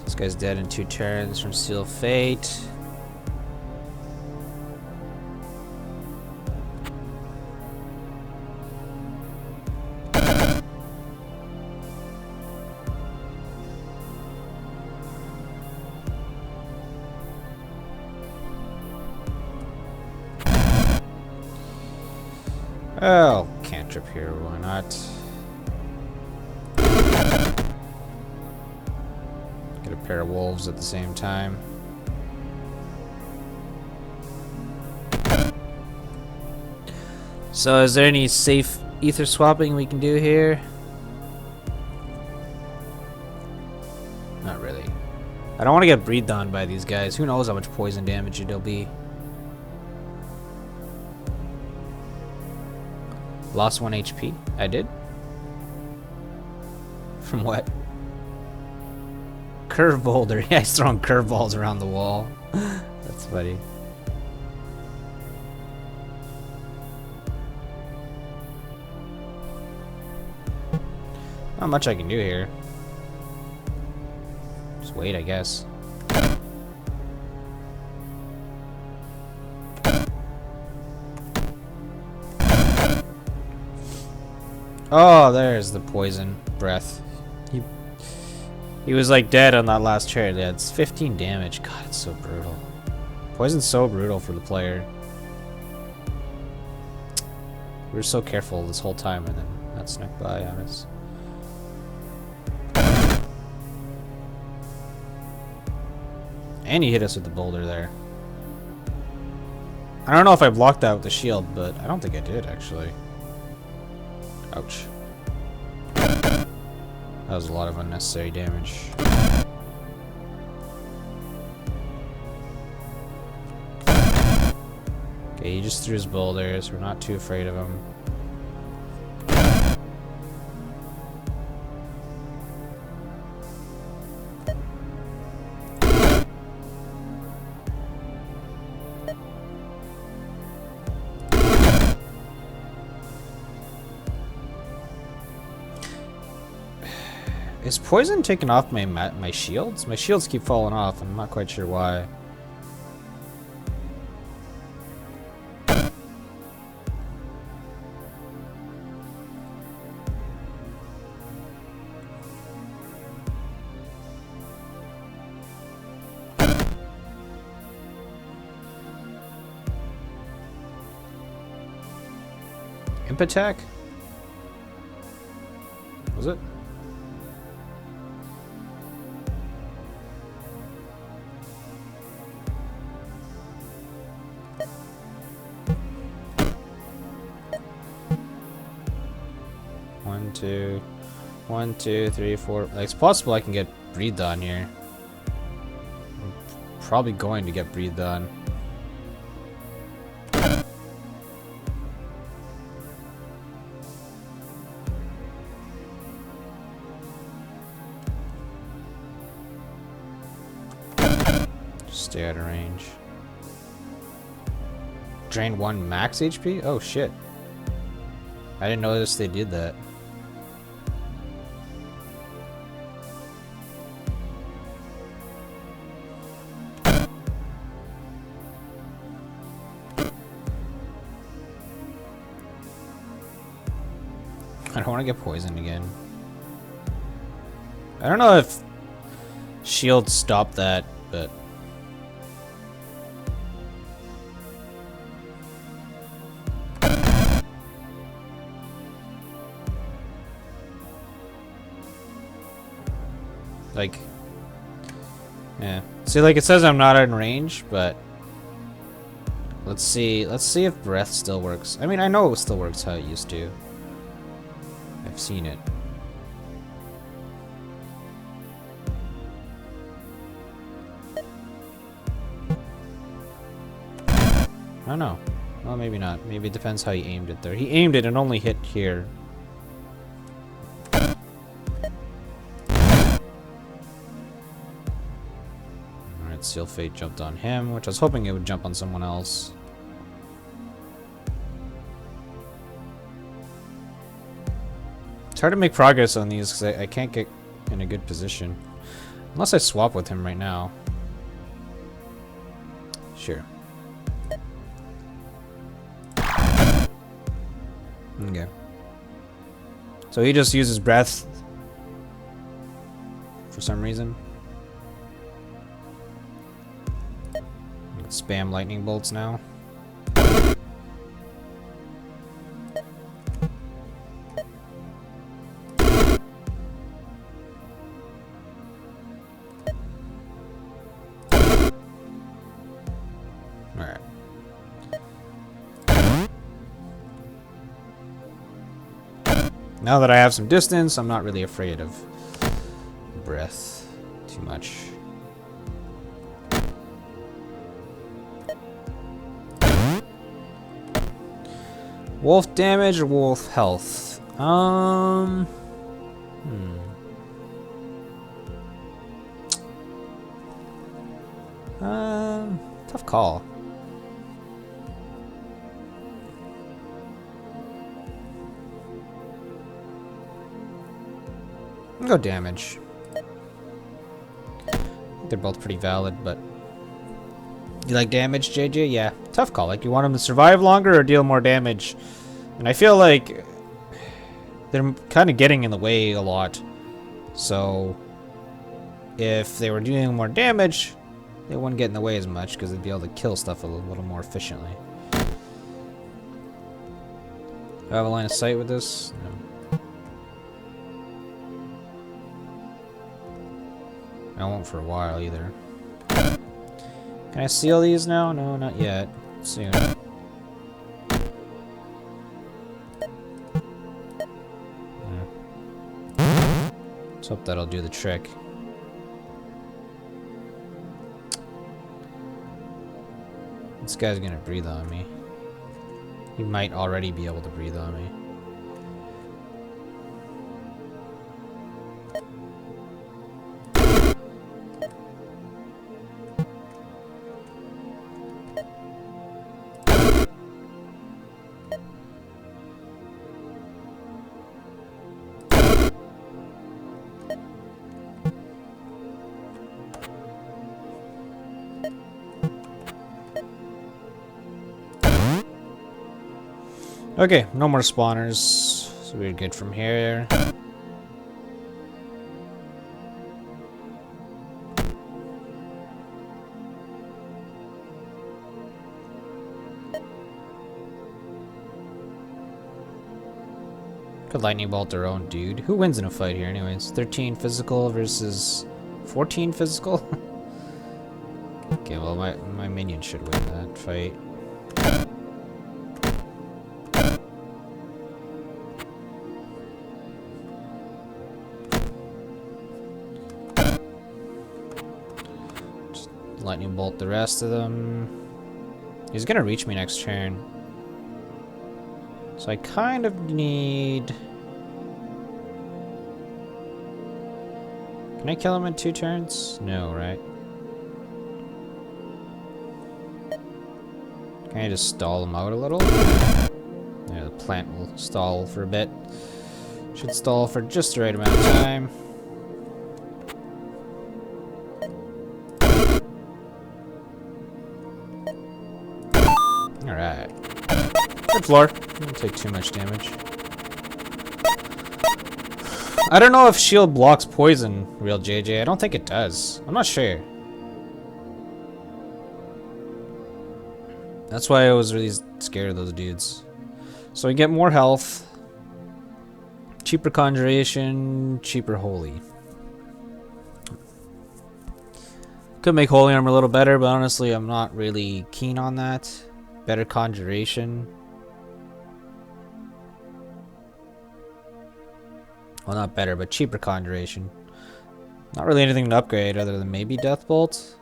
This guy's dead in 2 turns from Seal Fate. Oh, cantrip here, why not? Get a pair of wolves at the same time. So is there any safe ether swapping we can do here? Not really. I don't want to get breathed on by these guys. Who knows how much poison damage it'll be. Lost 1 HP. I did. From what? Curve boulder. Yeah, he's throwing curveballs around the wall. That's funny. Not much I can do here. Just wait, I guess. Oh, there's the poison breath. He was like dead on that last chair. Yeah, it's 15 damage. God, it's so brutal. Poison's so brutal for the player. We were so careful this whole time, and then that snuck by on us. And he hit us with the boulder there. I don't know if I blocked that with the shield, but I don't think I did, actually. Ouch. That was a lot of unnecessary damage. Okay, he just threw his boulders. We're not too afraid of him. Is poison taking off my shields? My shields keep falling off. I'm not quite sure why. Imp attack? Was it? One, two, three, four. Like, it's possible I can get breathed on here. I'm probably going to get breathed on. Just stay out of range. Drain 1 max HP? Oh shit. I didn't notice they did that. I don't want to get poisoned again. I don't know if shields stop that, but like, yeah. See, like, it says I'm not in range, but let's see if breath still works. I mean, I know it still works how it used to. I've seen it. I don't know. Well, maybe not. Maybe it depends how he aimed it there. He aimed it and only hit here. Alright, Seal Fate jumped on him, which I was hoping it would jump on someone else. It's hard to make progress on these because I can't get in a good position. Unless I swap with him right now. Sure. Okay. So he just uses breath for some reason. Spam lightning bolts now. Alright. Now that I have some distance, I'm not really afraid of breath too much. Wolf damage or wolf health? Tough call. I'll go damage. I think they're both pretty valid, but... You like damage, JJ? Yeah. Tough call. Like, you want him to survive longer or deal more damage? And I feel like... they're kind of getting in the way a lot. So... if they were doing more damage, they wouldn't get in the way as much, because they'd be able to kill stuff a little more efficiently. Do I have a line of sight with this? No. I won't for a while either. Can I seal these now? No, not yet. Soon. Let's hope that'll do the trick. This guy's gonna breathe on me. He might already be able to breathe on me. Okay, no more spawners, so we're good from here. Could lightning bolt their own dude. Who wins in a fight here anyways? 13 physical versus 14 physical? Okay, well my minion should win that fight. Lightning bolt the rest of them. He's gonna reach me next turn. So I kind of need... Can I kill him in 2 turns? No, right? Can I just stall him out a little? Yeah, the plant will stall for a bit. Should stall for just the right amount of time. Alright. Good floor. Didn't take too much damage. I don't know if shield blocks poison, real JJ. I don't think it does. I'm not sure. That's why I was really scared of those dudes. So we get more health. Cheaper conjuration, cheaper holy. Could make holy armor a little better, but honestly I'm not really keen on that. Better conjuration. Well, not better, but cheaper conjuration. Not really anything to upgrade other than maybe Death Bolt.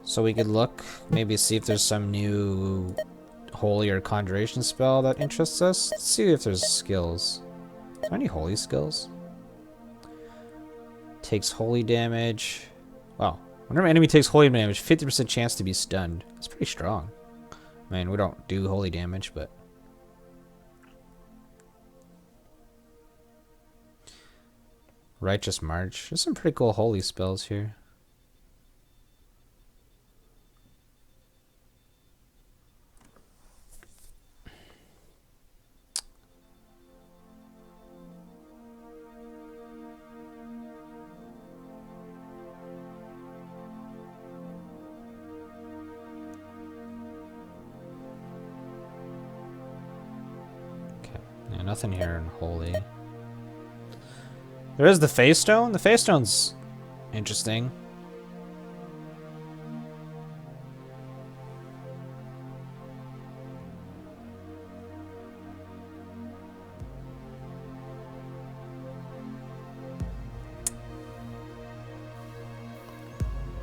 So we could look, maybe see if there's some new holy or conjuration spell that interests us. Let's see if there's skills. Are there any holy skills? Takes holy damage. Wow. Whenever enemy takes holy damage, 50% chance to be stunned. That's pretty strong. I mean, we don't do holy damage, but... Righteous March. There's some pretty cool holy spells here. Yeah, nothing here in holy. There is the Face Stone. The Face Stone's interesting.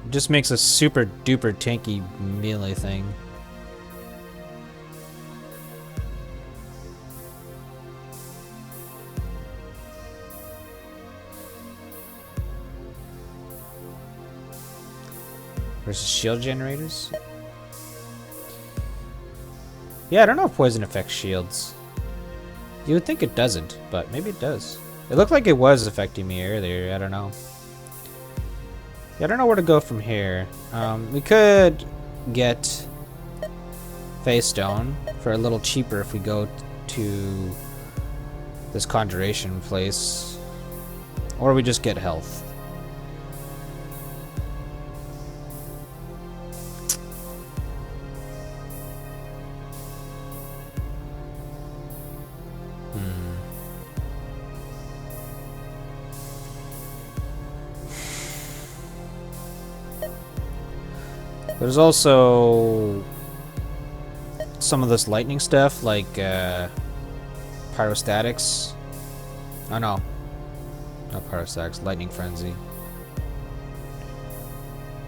It just makes a super duper tanky melee thing. Versus shield generators. Yeah, I don't know if poison affects shields. You would think it doesn't, but maybe it does. It looked like it was affecting me earlier. I don't know. Yeah, I don't know where to go from here. We could get Face Stone for a little cheaper if we go to this conjuration place. Or we just get health. There's also some of this lightning stuff, like pyrostatics. Oh no, not pyrostatics, lightning frenzy.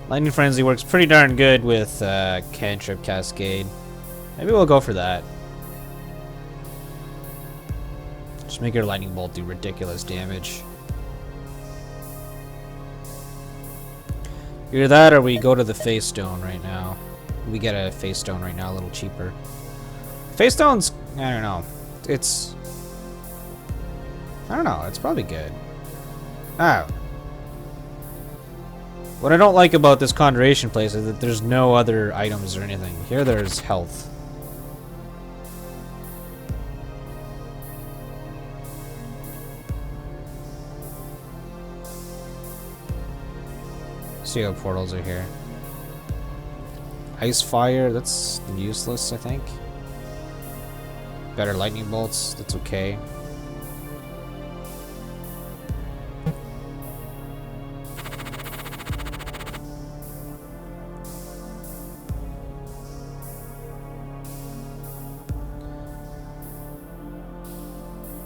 Lightning frenzy works pretty darn good with cantrip cascade. Maybe we'll go for that. Just make your lightning bolt do ridiculous damage. Either that or we go to the face stone right now. We get a face stone right now, a little cheaper. Face stone's, I don't know. It's probably good. Oh. What I don't like about this conjuration place is that there's no other items or anything. Here there's health. See how portals are here. Ice fire, that's useless, I think. Better lightning bolts, that's okay.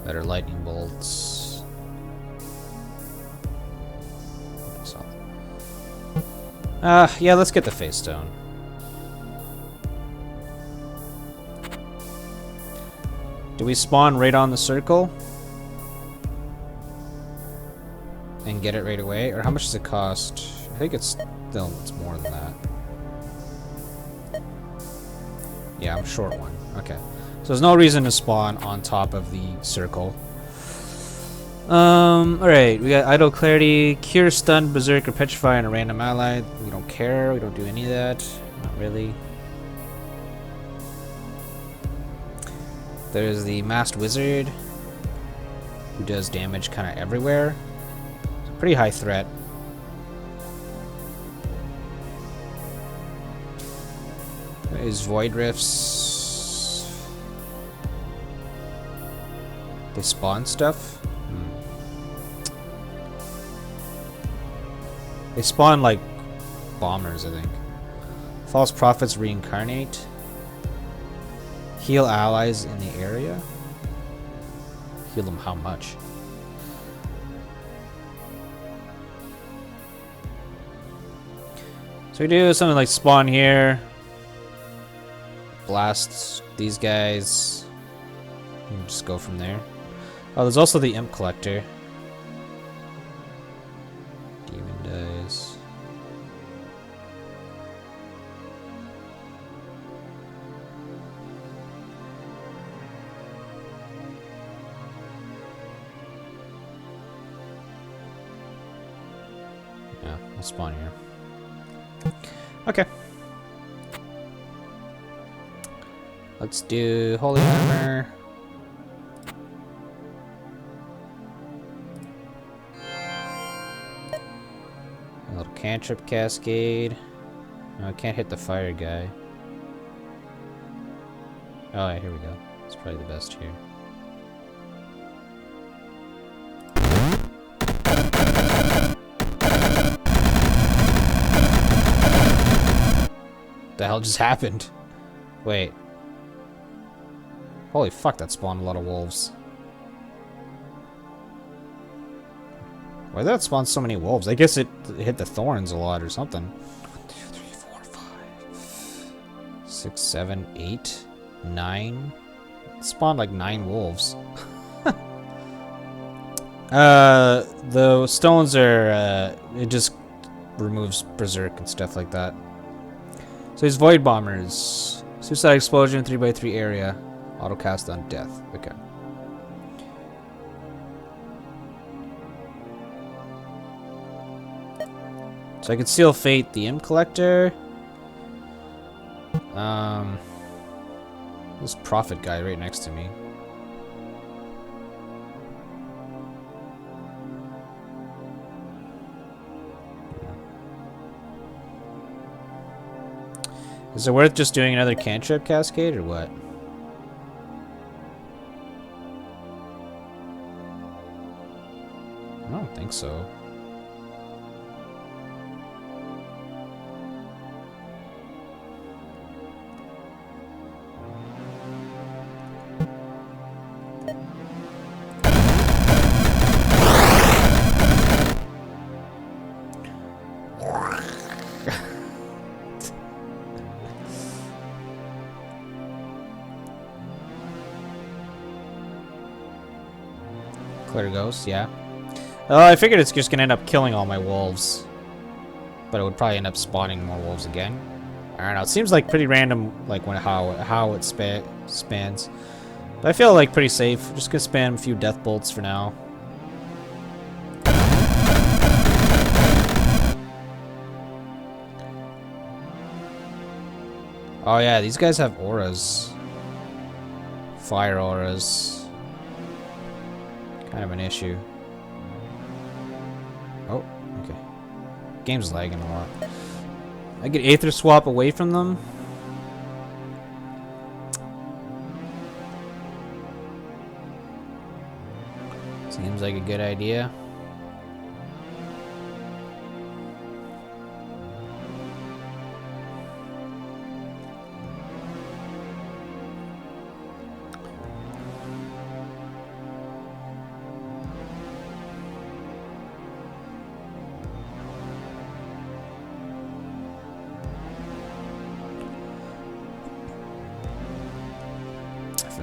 Better lightning bolts. Yeah, let's get the face stone. Do we spawn right on the circle? And get it right away? Or how much does it cost? I think it's more than that. Yeah, I'm short one. Okay. So there's no reason to spawn on top of the circle. Alright, we got Idle Clarity, Cure, Stun, Berserker, Petrify, and a random ally. We don't care, we don't do any of that. Not really. There's the Masked Wizard, who does damage kind of everywhere. It's a pretty high threat. There's Void Rifts. They spawn stuff? They spawn like bombers, I think. False Prophets reincarnate. Heal allies in the area. Heal them how much? So we do something like spawn here. Blast these guys. And just go from there. Oh, there's also the Imp Collector. Dies. Yeah, we'll spawn here. Okay. Let's do Holy Hammer. A little cantrip cascade. No, I can't hit the fire guy. Oh, yeah, here we go. It's probably the best here. What the hell just happened? Wait. Holy fuck, that spawned a lot of wolves. Why did that spawn so many wolves? I guess it hit the thorns a lot or something. 1, 2, 3, 4, 5, 6, 7, 8, 9. It spawned like 9 wolves. The stones are it just removes berserk and stuff like that. So these void bombers. Suicide explosion, 3x3 area. Auto cast on death. Okay. So I could seal fate the imp collector. This prophet guy right next to me. Is it worth just doing another cantrip cascade or what? I don't think so. Clear ghosts, yeah. I figured it's just gonna end up killing all my wolves. But it would probably end up spawning more wolves again. I don't know, it seems like pretty random, like when how it spans. But I feel like pretty safe. Just gonna spam a few death bolts for now. Oh yeah, these guys have auras. Fire auras. Kind of an issue. Oh, okay. Game's lagging a lot. I get Aether Swap away from them. Seems like a good idea.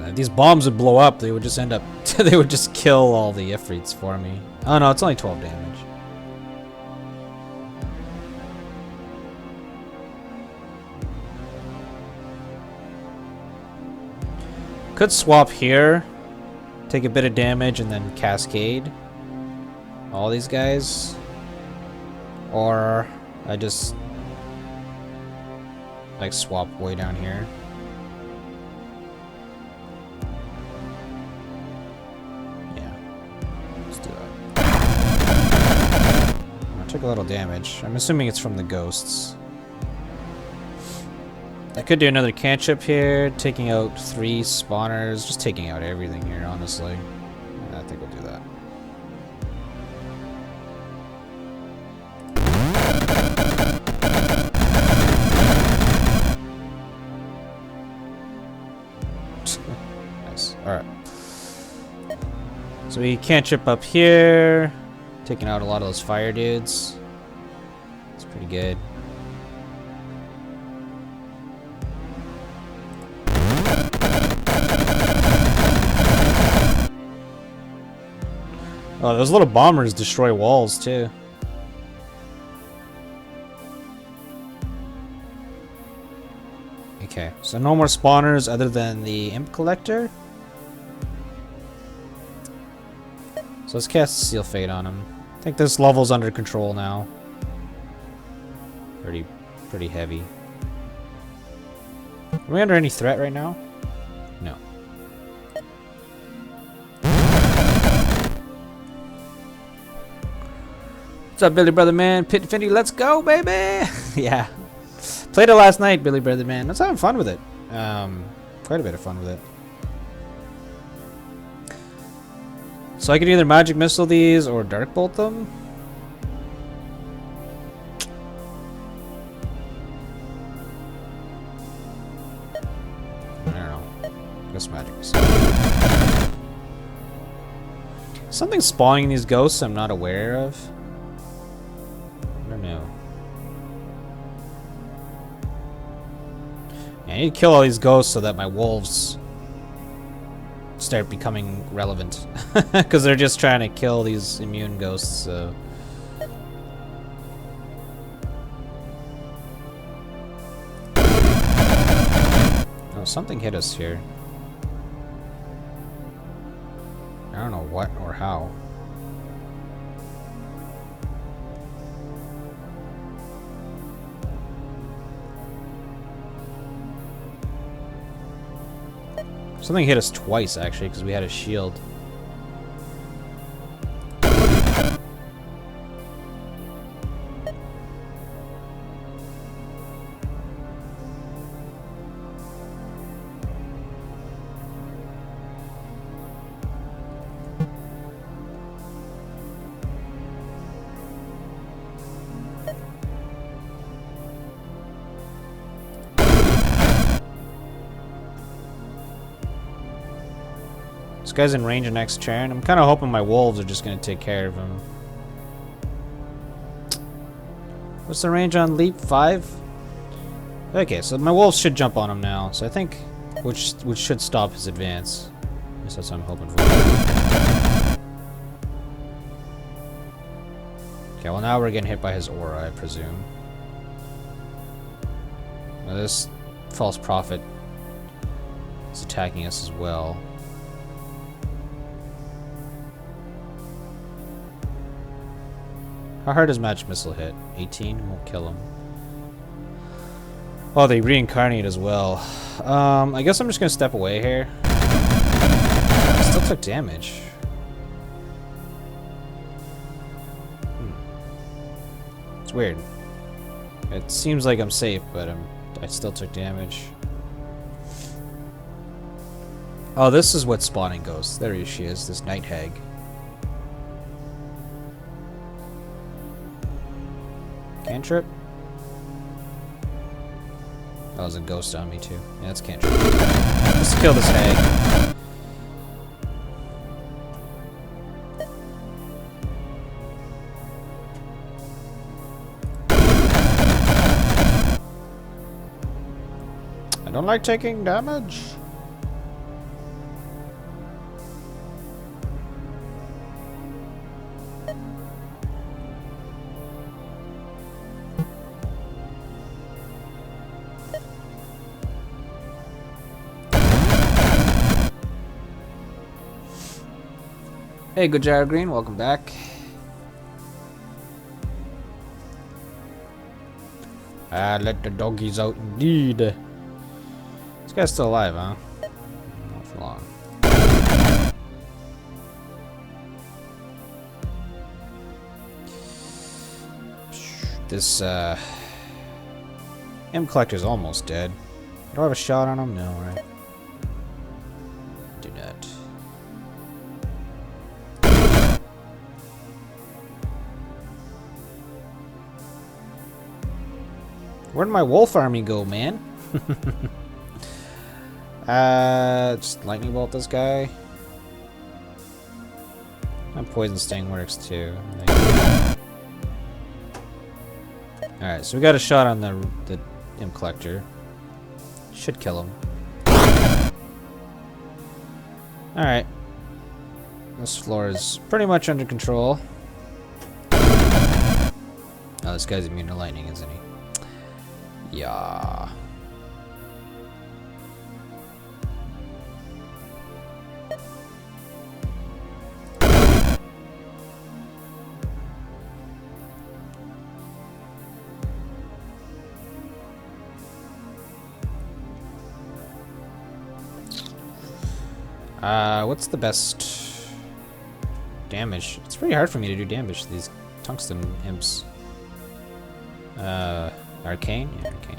If these bombs would blow up, they would just end up they would just kill all the Ifrits for me. Oh no, it's only 12 damage. Could swap here, take a bit of damage, and then cascade all these guys. Or I just like swap way down here. Took a little damage. I'm assuming it's from the ghosts. I could do another cantrip here, taking out 3 spawners, just taking out everything here, honestly. Yeah, I think we'll do that. Nice. Alright. So we cantrip up here. Taking out a lot of those fire dudes. It's pretty good. Oh, those little bombers destroy walls too. Okay, so no more spawners other than the imp collector. So let's cast Seal Fate on him. I think this level's under control now. Pretty heavy. Are we under any threat right now? No. What's up, Billy Brother Man? Pit Infinity, let's go, baby! Yeah. Played it last night, Billy Brother Man. I was having fun with it. Quite a bit of fun with it. So I could either Magic Missile these or Dark Bolt them. I don't know. I guess Magic Missile. Something spawning these ghosts I'm not aware of. I don't know. Yeah, I need to kill all these ghosts so that my wolves start becoming relevant. Because they're just trying to kill these immune ghosts, so... Something hit us here. I don't know what or how. Something hit us twice, actually, because we had a shield. This guy's in range of next turn. I'm kind of hoping my wolves are just going to take care of him. What's the range on leap? 5? Okay, so my wolves should jump on him now. So I think, which should stop his advance. At least that's what I'm hoping for. Okay, well now we're getting hit by his aura, I presume. Now this false prophet is attacking us as well. How hard does Magic Missile hit? 18? Won't kill him. Oh, they reincarnate as well. I guess I'm just gonna step away here. Still took damage. It's weird. It seems like I'm safe, but I still took damage. Oh, this is what spawning goes. There she is, this Night Hag. Cantrip? Oh, there's a ghost on me too. Yeah, that's cantrip. Let's kill this hag. I don't like taking damage. Hey, good Gyro Green, welcome back. Let the doggies out indeed. This guy's still alive, huh? Not for long. This, M Collector's almost dead. Do I have a shot on him? No, right? Do not. Where'd my wolf army go, man? Just lightning bolt this guy. And poison sting works too. Alright, so we got a shot on the Imp Collector. Should kill him. Alright. This floor is pretty much under control. Oh, this guy's immune to lightning, isn't he? Yeah. What's the best damage? It's pretty hard for me to do damage to these tungsten imps. Arcane? Yeah, arcane.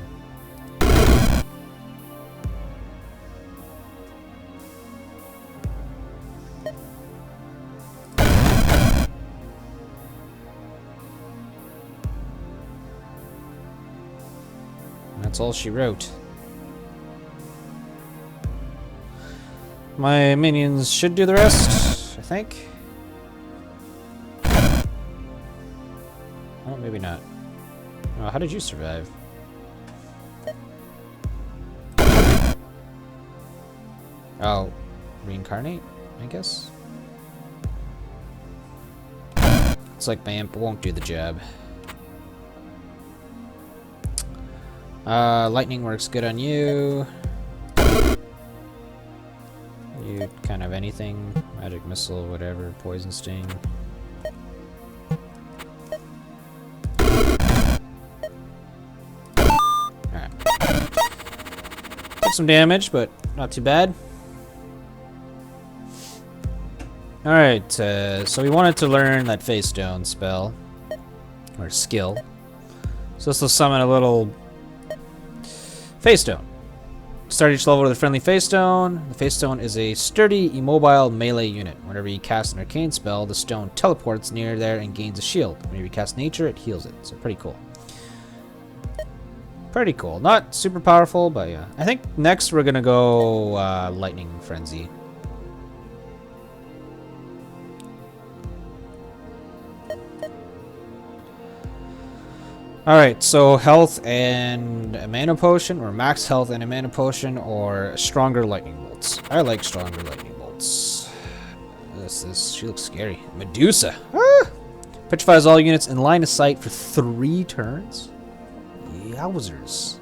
That's all she wrote. My minions should do the rest, I think. Oh, maybe not. Oh, how did you survive? Oh, reincarnate, I guess? It's like my imp won't do the job. Lightning works good on you. kind of anything. Magic missile, whatever. Poison sting. Alright. Took some damage, but not too bad. Alright, so we wanted to learn that Face Stone spell. Or skill. So this will summon a little Face Stone. Start each level with a friendly Face Stone. The Face Stone is a sturdy, immobile melee unit. Whenever you cast an arcane spell, the stone teleports near there and gains a shield. Whenever you cast nature, it heals it. So pretty cool. Pretty cool. Not super powerful, but yeah. I think next we're gonna go Lightning Frenzy. Alright, so health and a mana potion, or max health and a mana potion, or stronger lightning bolts. I like stronger lightning bolts. She looks scary. Medusa! Ah! Petrifies all units in line of sight for 3 turns? Yowzers.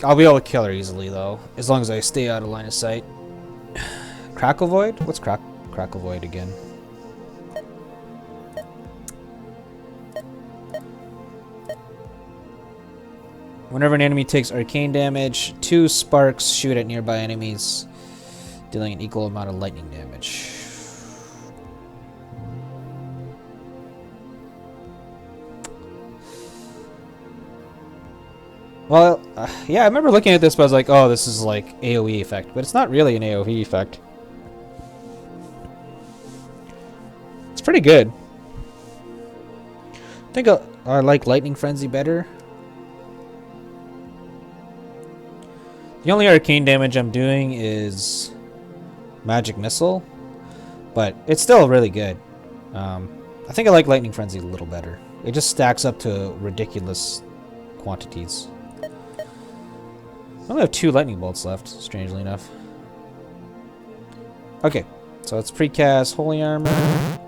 I'll be able to kill her easily, though, as long as I stay out of line of sight. Crackle Void? What's Crackle Void again? Whenever an enemy takes arcane damage, 2 sparks shoot at nearby enemies, dealing an equal amount of lightning damage. Well, yeah, I remember looking at this, but I was like, oh, this is like AoE effect. But it's not really an AoE effect. It's pretty good. I think I like Lightning Frenzy better. The only arcane damage I'm doing is Magic Missile, but it's still really good. I think I like Lightning Frenzy a little better. It just stacks up to ridiculous quantities. I only have 2 lightning bolts left, strangely enough. Okay, so it's precast Holy Armor.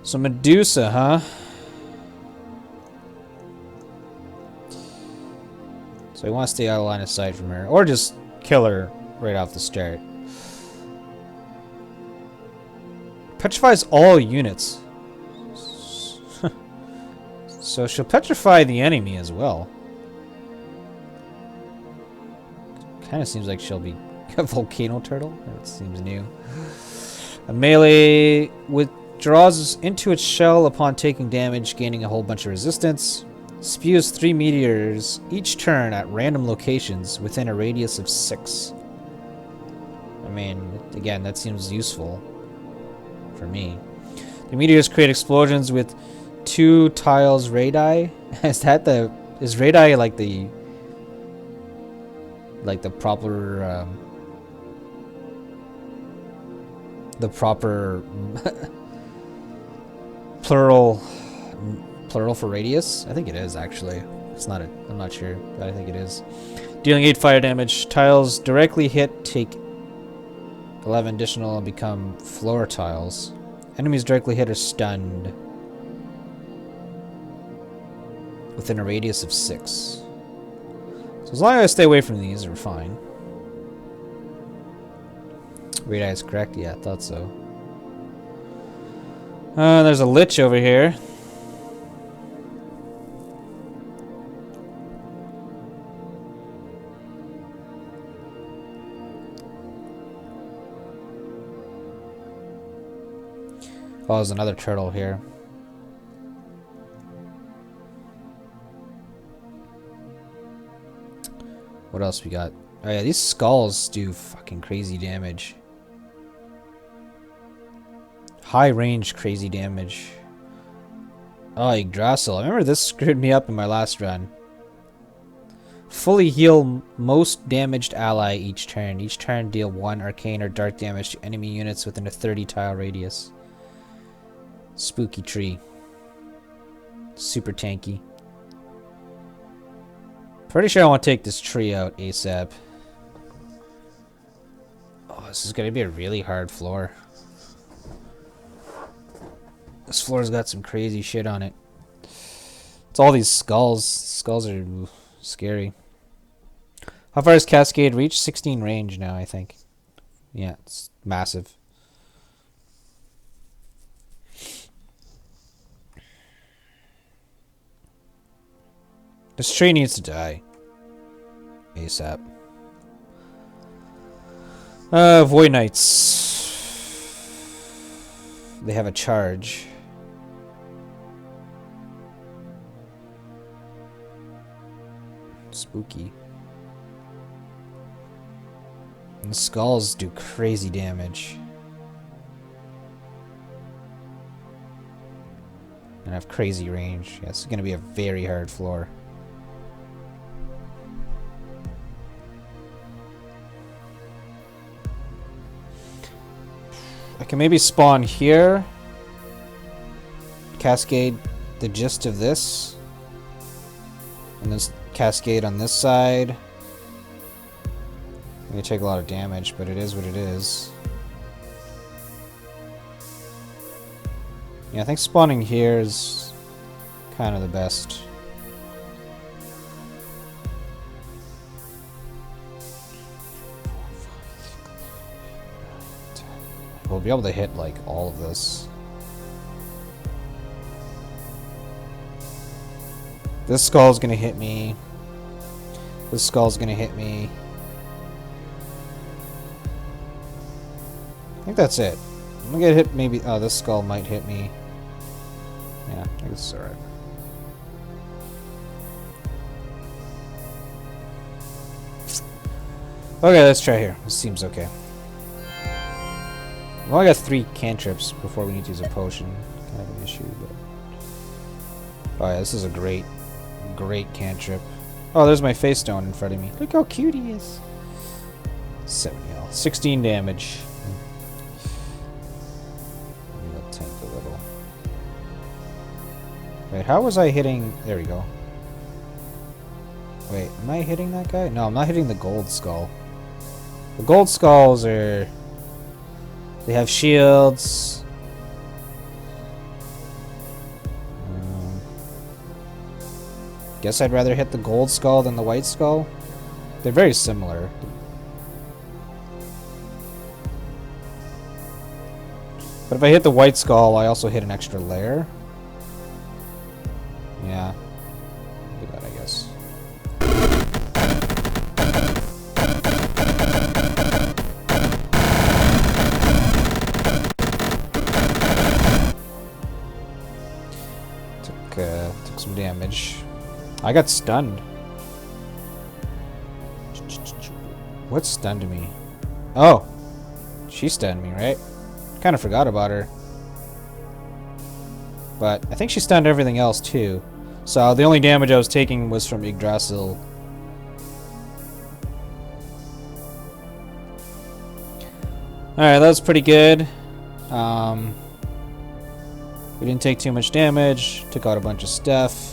So Medusa, huh? So I want to stay out of line of sight from her, or just kill her right off the start. Petrifies all units. So she'll petrify the enemy as well. Kind of seems like she'll be a volcano turtle. That seems new. A melee withdraws into its shell upon taking damage, gaining a whole bunch of resistance. Spews 3 meteors each turn at random locations within a radius of 6. I mean, again, that seems useful for me. The meteors create explosions with 2 tiles radii. Is radii like the proper plural for radius? I think it is, actually. It's not I'm not sure, but I think it is. Dealing 8 fire damage. Tiles directly hit take 11 additional and become floor tiles. Enemies directly hit are stunned within a radius of 6. So as long as I stay away from these, we're fine. Radii is correct? Yeah, I thought so. There's a lich over here. Oh, there's another turtle here. What else we got? Oh yeah, these skulls do fucking crazy damage. High range crazy damage. Oh, Yggdrasil. I remember this screwed me up in my last run. Fully heal most damaged ally each turn. Each turn deal 1 arcane or dark damage to enemy units within a 30 tile radius. Spooky tree. Super tanky. Pretty sure I want to take this tree out ASAP. Oh, this is going to be a really hard floor. This floor's got some crazy shit on it. It's all these skulls. Skulls are scary. How far has Cascade reached? 16 range now, I think. Yeah, it's massive. This tree needs to die. ASAP. Void Knights. They have a charge. Spooky. And the skulls do crazy damage. And have crazy range. Yeah, this is going to be a very hard floor. I can maybe spawn here. Cascade the gist of this. And then cascade on this side. I'm gonna take a lot of damage, but it is what it is. Yeah, I think spawning here is kind of the best. We'll be able to hit like all of this. This skull's gonna hit me. This skull's gonna hit me. I think that's it. I'm gonna get hit maybe. Oh, this skull might hit me. Yeah, I think this is alright. Okay, let's try here. This seems okay. Well, I got 3 cantrips before we need to use a potion. Kind of an issue, but. Oh yeah, this is a great cantrip. Oh, there's my face stone in front of me. Look how cute he is. 70 health. 16 damage. Maybe I'll tank a little. Wait, how was I hitting... There we go. Wait, am I hitting that guy? No, I'm not hitting the gold skull. The gold skulls are... They have shields. Guess I'd rather hit the gold skull than the white skull. They're very similar. But if I hit the white skull, I also hit an extra layer. Yeah. Do that, I guess. Took some damage. I got stunned. What stunned me? Oh. She stunned me, right? Kind of forgot about her. But I think she stunned everything else too. So the only damage I was taking was from Yggdrasil. Alright, that was pretty good. We didn't take too much damage. Took out a bunch of stuff.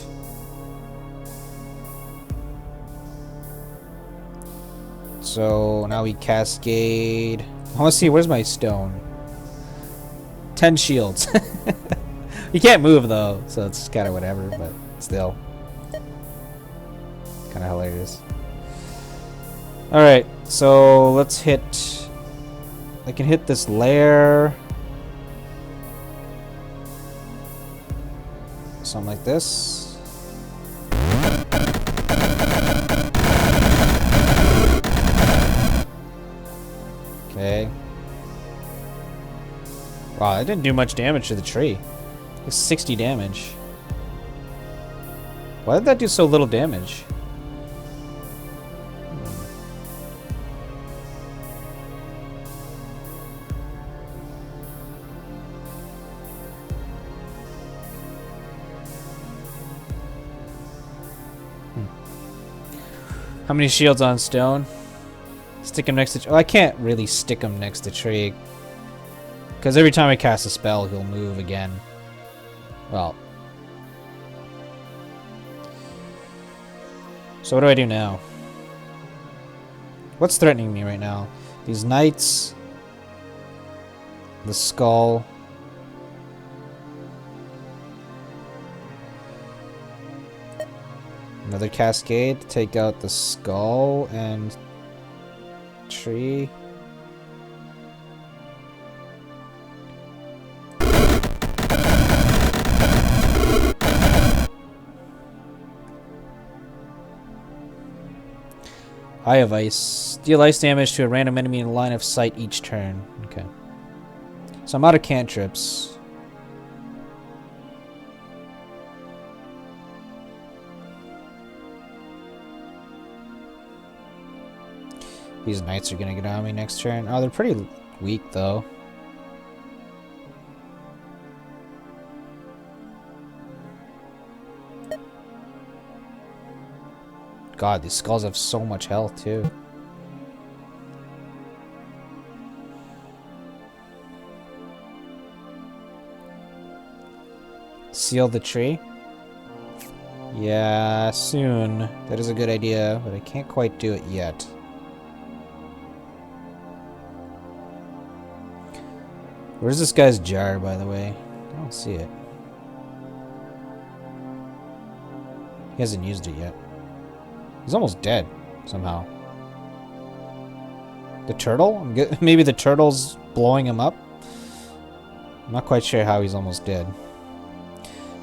So now we cascade. I want to see, where's my stone? 10 shields. You can't move though, so it's kind of whatever, but still. Kind of hilarious. Alright, so let's hit... I can hit this layer. Something like this. Okay. Wow, that didn't do much damage to the tree. It's 60 damage. Why did that do so little damage? How many shields on stone? Stick him next to... Oh, I can't really stick him next to tree. Because every time I cast a spell, he'll move again. Well. So what do I do now? What's threatening me right now? These knights. The skull. Another cascade to take out the skull and tree. Eye of Ice. Deal ice damage to a random enemy in line of sight each turn. Okay. So I'm out of cantrips. These knights are gonna get on me next turn. Oh, they're pretty weak though. God, these skulls have so much health too. Seal the tree? Yeah, soon. That is a good idea, but I can't quite do it yet. Where's this guy's jar, by the way? I don't see it. He hasn't used it yet. He's almost dead, somehow. The turtle? Maybe the turtle's blowing him up? I'm not quite sure how he's almost dead.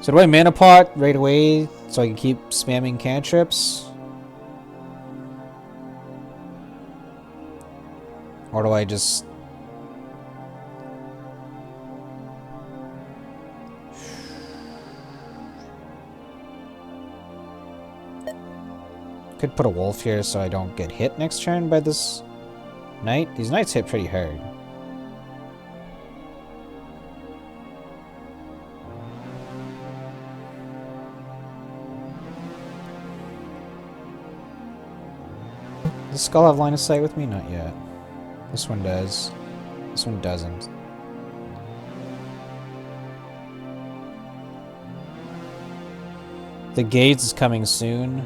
So do I mana pot right away so I can keep spamming cantrips? Or do I just... Could put a wolf here so I don't get hit next turn by this knight. These knights hit pretty hard. Does the skull have line of sight with me? Not yet. This one does. This one doesn't. The gates is coming soon.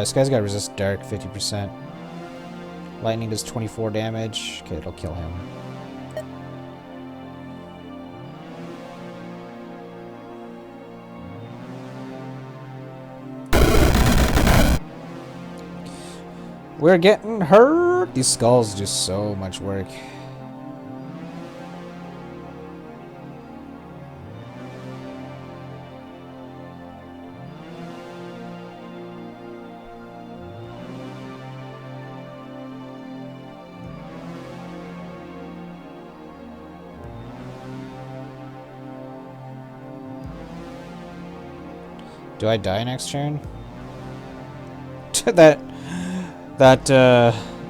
This guy's got resist dark 50%. Lightning does 24 damage. Okay, it'll kill him. We're getting hurt! These skulls do so much work. Do I die next turn? that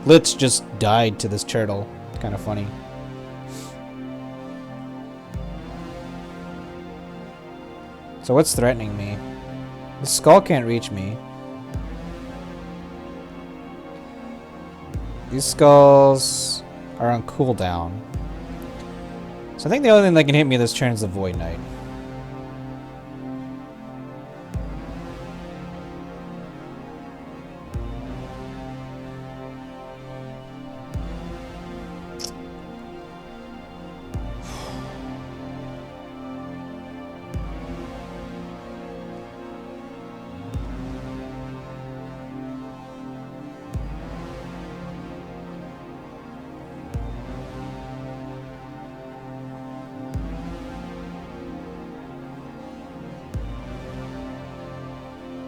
Lich just died to this turtle. Kind of funny. So what's threatening me? The skull can't reach me. These skulls are on cooldown. So I think the only thing that can hit me this turn is the Void Knight.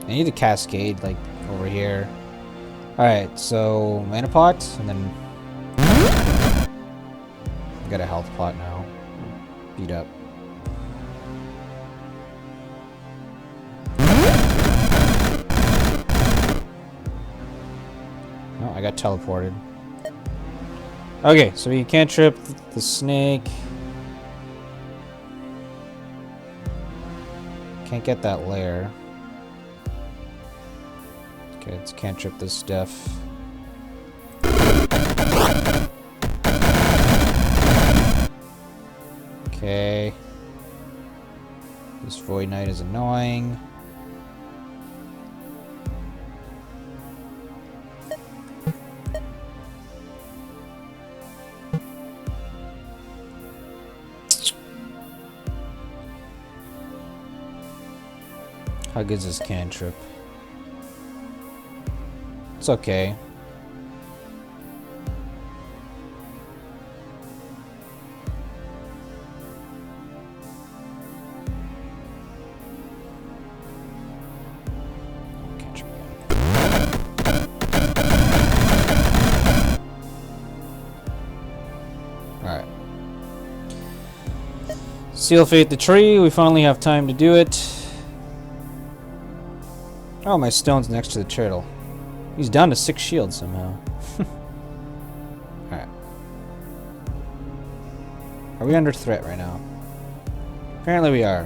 I need a cascade, like, over here. Alright, so mana pot, and then... I got a health pot now. Beat up. Oh, I got teleported. Okay, so we can't trip the snake. Can't get that lair. Okay, let's cantrip this stuff. Okay. This Void Knight is annoying. How good is this cantrip? It's okay. Cantrip again. Alright. Seal Fate the tree. We finally have time to do it. Oh, my stone's next to the turtle. He's down to 6 shields somehow. Alright. Are we under threat right now? Apparently we are.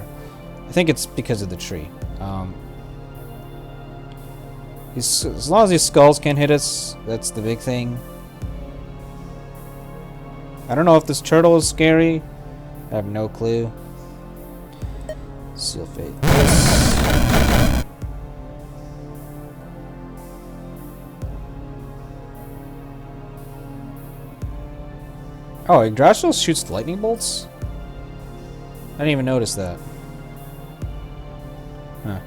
I think it's because of the tree. As long as these skulls can't hit us, that's the big thing. I don't know if this turtle is scary. I have no clue. Seal Fate. Oh, Yggdrasil shoots lightning bolts? I didn't even notice that. Huh.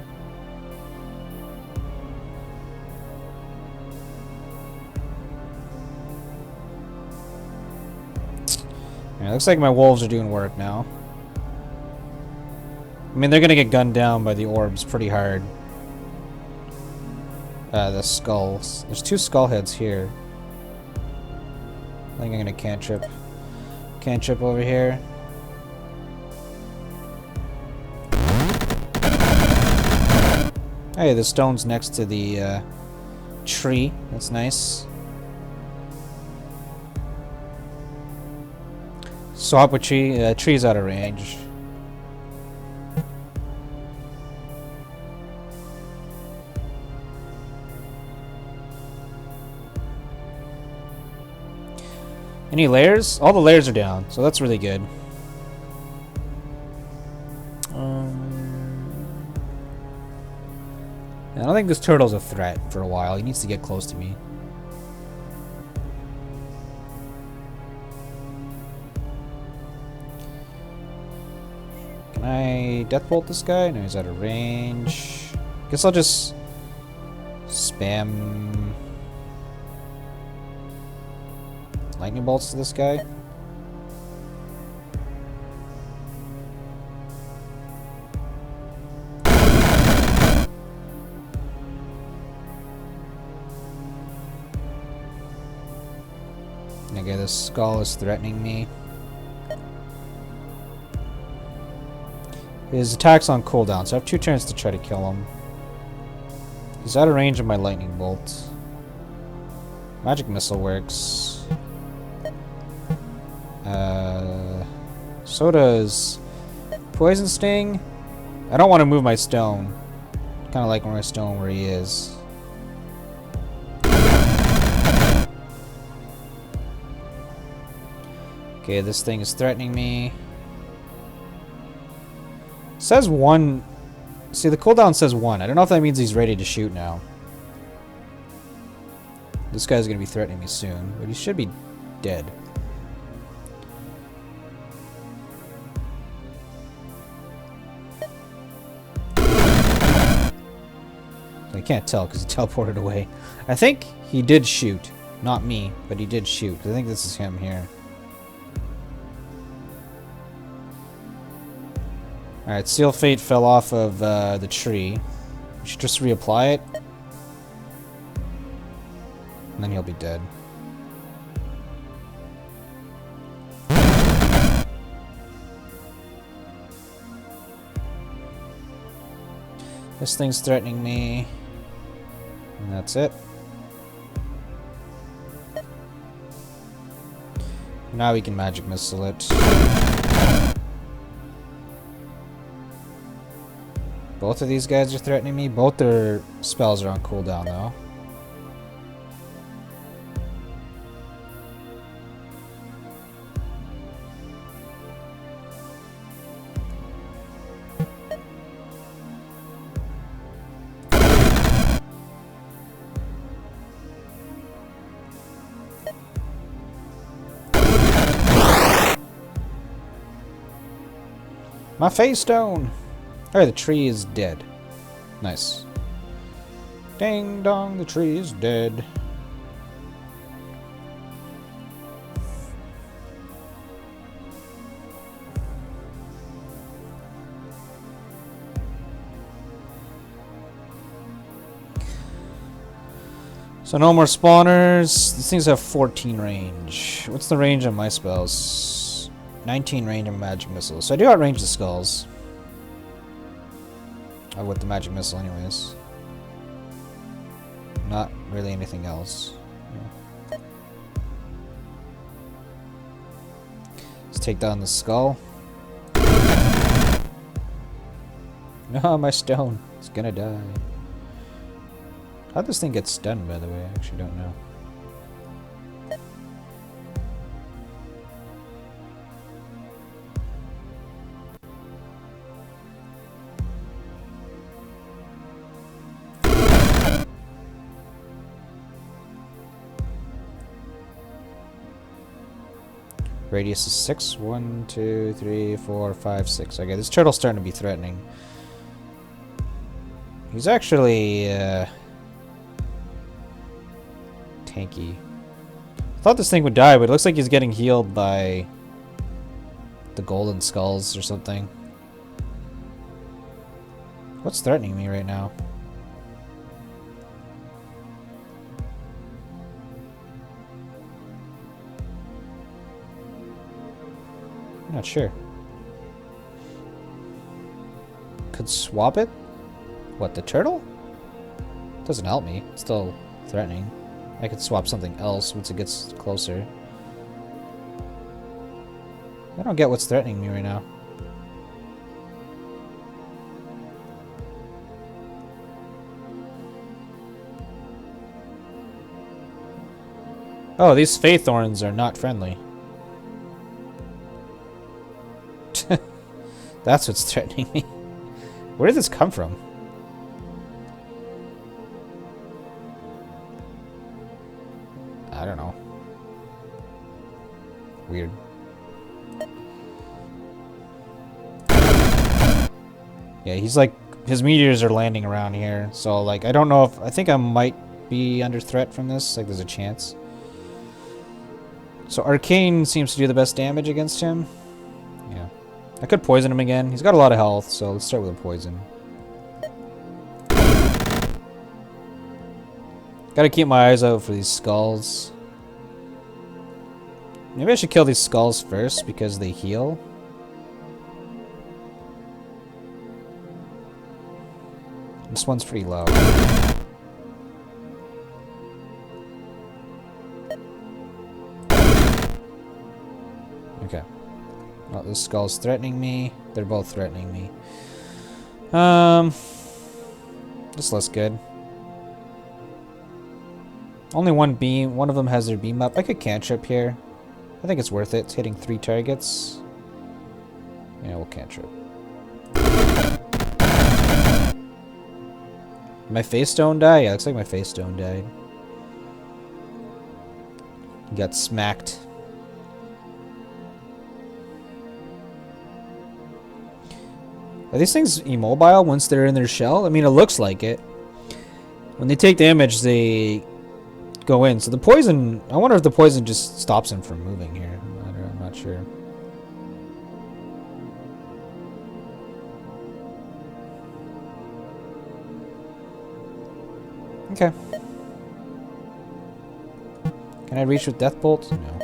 Yeah, looks like my wolves are doing work now. I mean, they're gonna get gunned down by the orbs pretty hard. The skulls. There's 2 skull heads here. I think I'm gonna cantrip. Cantrip over here. Hey, the stone's next to the tree. That's nice. Swap with tree. Tree's out of range. Any layers? All the layers are down, so that's really good. I don't think this turtle's a threat for a while. He needs to get close to me. Can I deathbolt this guy? No, he's out of range. Guess I'll just spam lightning bolts to this guy. Okay, this skull is threatening me. His attack's on cooldown, so I have 2 turns to try to kill him. He's out of range of my lightning bolt. Magic missile works. So does poison sting. I don't want to move my stone. Kind of like my stone where he is. Okay, this thing is threatening me. It says 1. See, the cooldown says 1. I don't know if that means he's ready to shoot now. This guy's gonna be threatening me soon, but he should be dead. I can't tell because he teleported away. I think he did shoot. Not me, but he did shoot. I think this is him here. Alright, Seal Fate fell off of the tree. We should just reapply it. And then he'll be dead. This thing's threatening me. And that's it. Now we can magic missile it. Both of these guys are threatening me. Both their spells are on cooldown though. My face stone! Alright, the tree is dead. Nice. Ding dong, the tree is dead. So no more spawners. These things have 14 range. What's the range of my spells? 19 range of magic missiles. So I do outrange the skulls. With the magic missile anyways. Not really anything else. Yeah. Let's take down the skull. No, my stone. It's gonna die. How'd this thing get stunned, by the way? I actually don't know. Radius is 6. 1, 2, 3, 4, 5, 6. Okay, this turtle's starting to be threatening. He's actually, tanky. I thought this thing would die, but it looks like he's getting healed by the golden skulls or something. What's threatening me right now? I'm not sure. Could swap it? What, the turtle? Doesn't help me. It's still threatening. I could swap something else once it gets closer. I don't get what's threatening me right now. Oh, these faith thorns are not friendly. That's what's threatening me. Where did this come from? I don't know. Weird. Yeah, he's like, his meteors are landing around here. So, like, I don't know if, I think I might be under threat from this. Like, there's a chance. So, Arcane seems to do the best damage against him. Yeah. I could poison him again. He's got a lot of health, so let's start with a poison. Gotta keep my eyes out for these skulls. Maybe I should kill these skulls first because they heal. This one's pretty low. Okay. Well, this skull's threatening me. They're both threatening me. This looks good. Only one beam. One of them has their beam up. I could cantrip here. I think it's worth it. It's hitting 3 targets. Yeah, we'll cantrip. My face stone die? Yeah, looks like my face stone died. He got smacked. Are these things immobile once they're in their shell? I mean, it looks like it. When they take damage, they go in. So the poison... I wonder if the poison just stops him from moving here. I'm not sure. Okay. Can I reach with Death Bolt? No.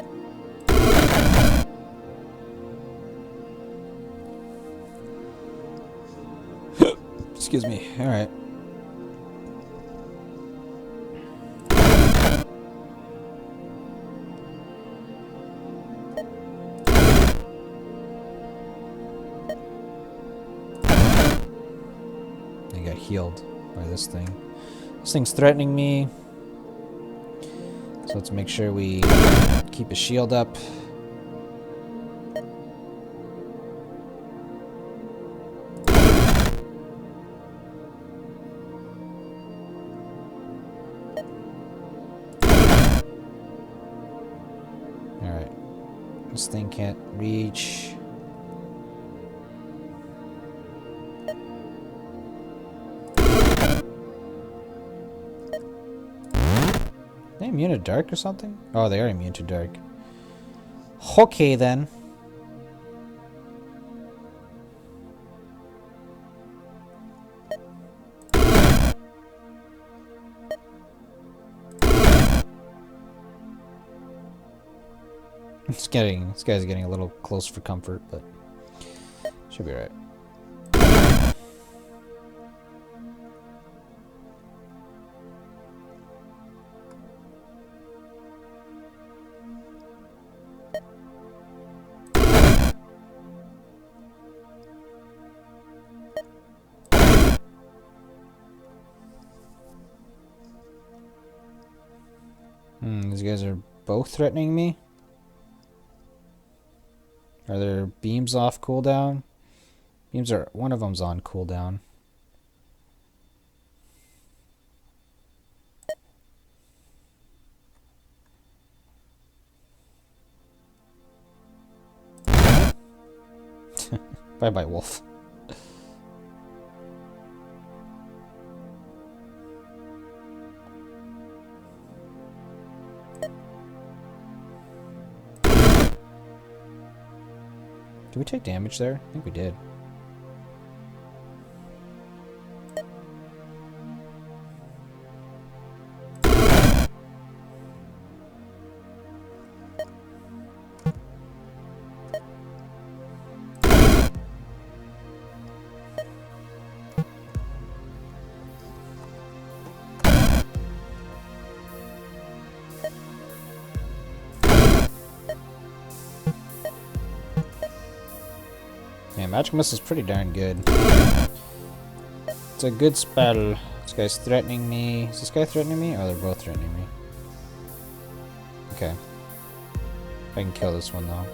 Excuse me. Alright. I got healed by this thing. This thing's threatening me. So let's make sure we keep a shield up. Alright. This thing can't reach. they immune to dark or something? Oh, they are immune to dark. Okay, then. This guy's getting a little close for comfort, but should be right. These guys are both threatening me. Are their beams off cooldown? Beams are... one of them's on cooldown. Bye-bye, wolf. Did we take damage there? I think we did. Man, Magic Missile is pretty darn good. It's a good spell. This guy's threatening me. Is this guy threatening me? Oh, they're both threatening me. Okay. I can kill this one, though.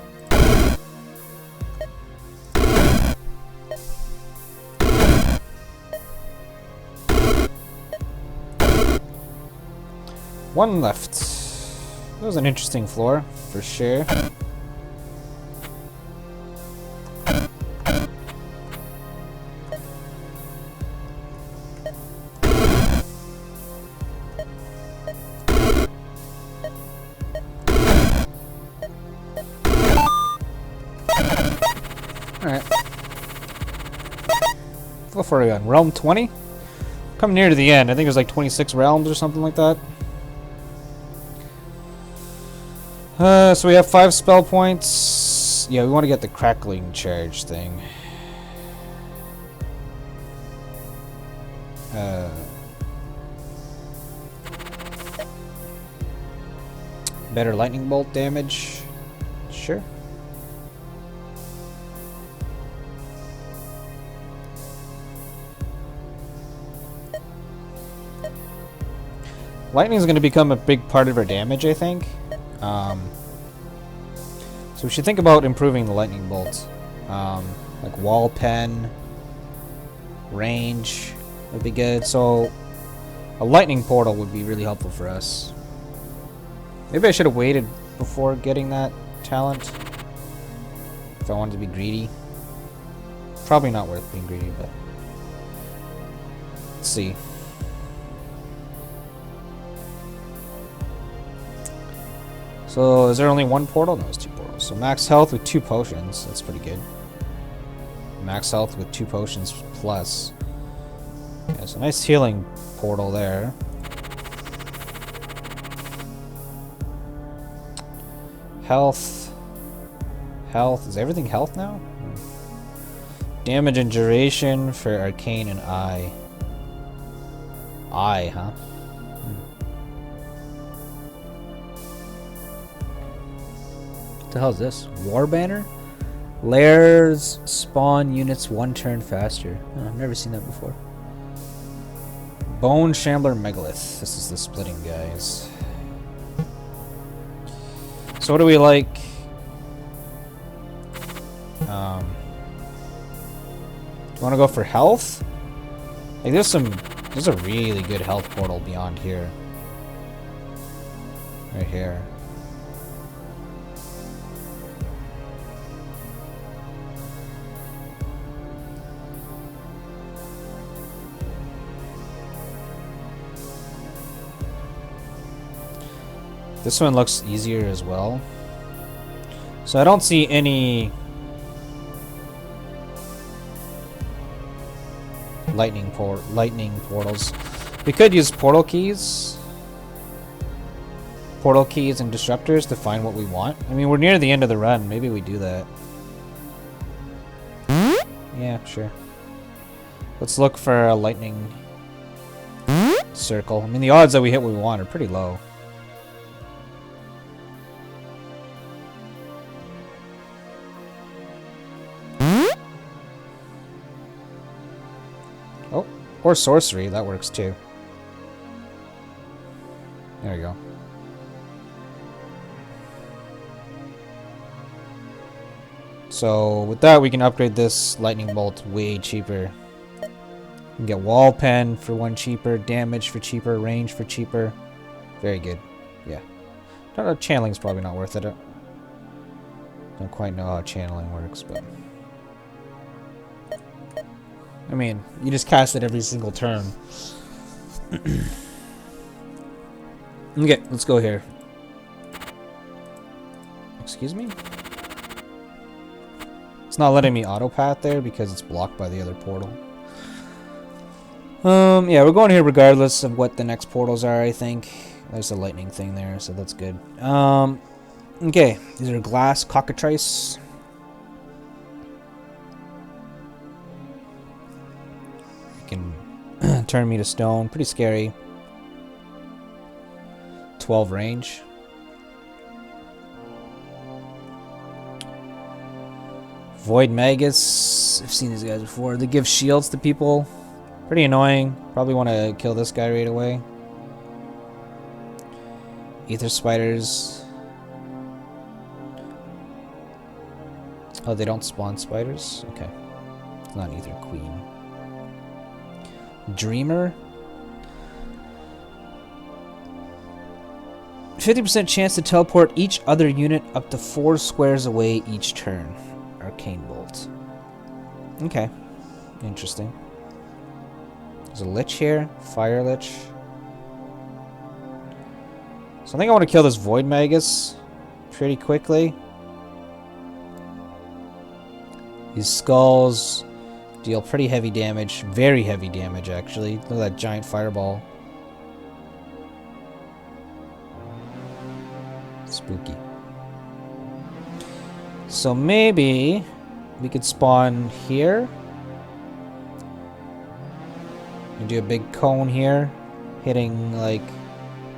One left. That was an interesting floor, for sure. Alright. How far are we on? Realm 20? Coming near to the end. I think there's like 26 realms or something like that. So we have 5 spell points. Yeah, we want to get the crackling charge thing. Better lightning bolt damage. Sure. Lightning is going to become a big part of our damage, I think. So we should think about improving the lightning bolts. Like wall pen, range would be good. So a lightning portal would be really helpful for us. Maybe I should have waited before getting that talent. If I wanted to be greedy. Probably not worth being greedy, but let's see. So, is there only one portal? No, it's 2 portals. So, max health with 2 potions. That's pretty good. Max health with 2 potions plus. Yeah, so nice healing portal there. Health. Health. Is everything health now? Damage and duration for arcane and eye. Eye, huh? What the hell is this? War banner? Lairs spawn units 1 turn faster. Oh, I've never seen that before. Bone Shambler Megalith. This is the splitting guys. So what do we like? Do you want to go for health? Like there's a really good health portal beyond here. Right here. This one looks easier as well. So I don't see any lightning portals. We could use portal keys and disruptors to find what we want. I mean, we're near the end of the run. Maybe we do that. Yeah, sure. Let's look for a lightning circle. I mean, the odds that we hit what we want are pretty low. Oh, or sorcery. That works too. There we go. So with that, we can upgrade this lightning bolt way cheaper. We can get wall pen for 1 cheaper, damage for cheaper, range for cheaper. Very good. Yeah. Channeling's probably not worth it. Don't quite know how channeling works, but I mean, you just cast it every single turn. Okay, let's go here. Excuse me? It's not letting me autopath there because it's blocked by the other portal. Yeah, we're going here regardless of what the next portals are, I think. There's a lightning thing there, so that's good. Okay, these are glass cockatrice. You can turn me to stone. Pretty scary. 12 range. Void Magus. I've seen these guys before. They give shields to people. Pretty annoying. Probably want to kill this guy right away. Ether spiders. Oh, they don't spawn spiders? Okay. It's not an Ether Queen. Dreamer. 50% chance to teleport each other unit up to 4 squares away each turn. Arcane Bolt. Okay. Interesting. There's a Lich here. Fire Lich. So I think I want to kill this Void Magus pretty quickly. These skulls deal pretty heavy damage. Very heavy damage, actually. Look at that giant fireball. Spooky. So maybe we could spawn here. And do a big cone here. Hitting, like,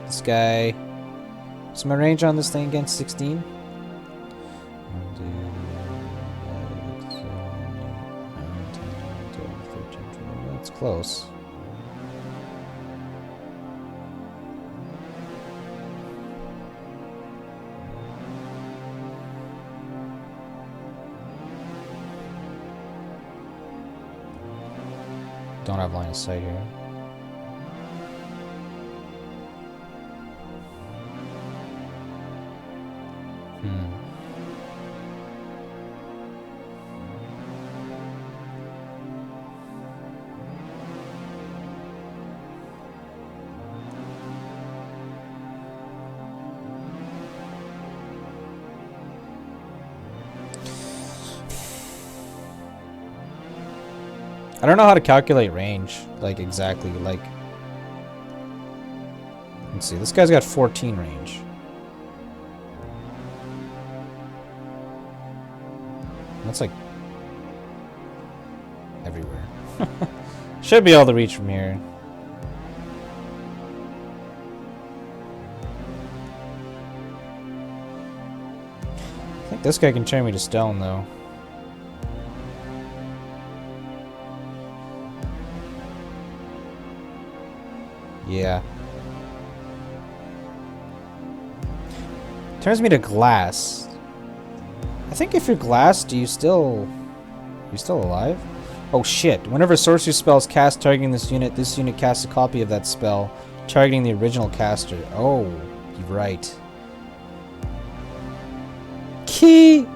this guy. What's my range on this thing again? 16? That's close. Don't have line of sight here. I don't know how to calculate range, like, exactly, like... Let's see, this guy's got 14 range. That's, like... everywhere. Should be able to reach from here. I think this guy can turn me to stone, though. Yeah. Turns me to glass. I think if you're glass, are you still alive? Oh shit. Whenever sorcery spell is cast targeting this unit casts a copy of that spell, targeting the original caster. Oh, you're right. Key!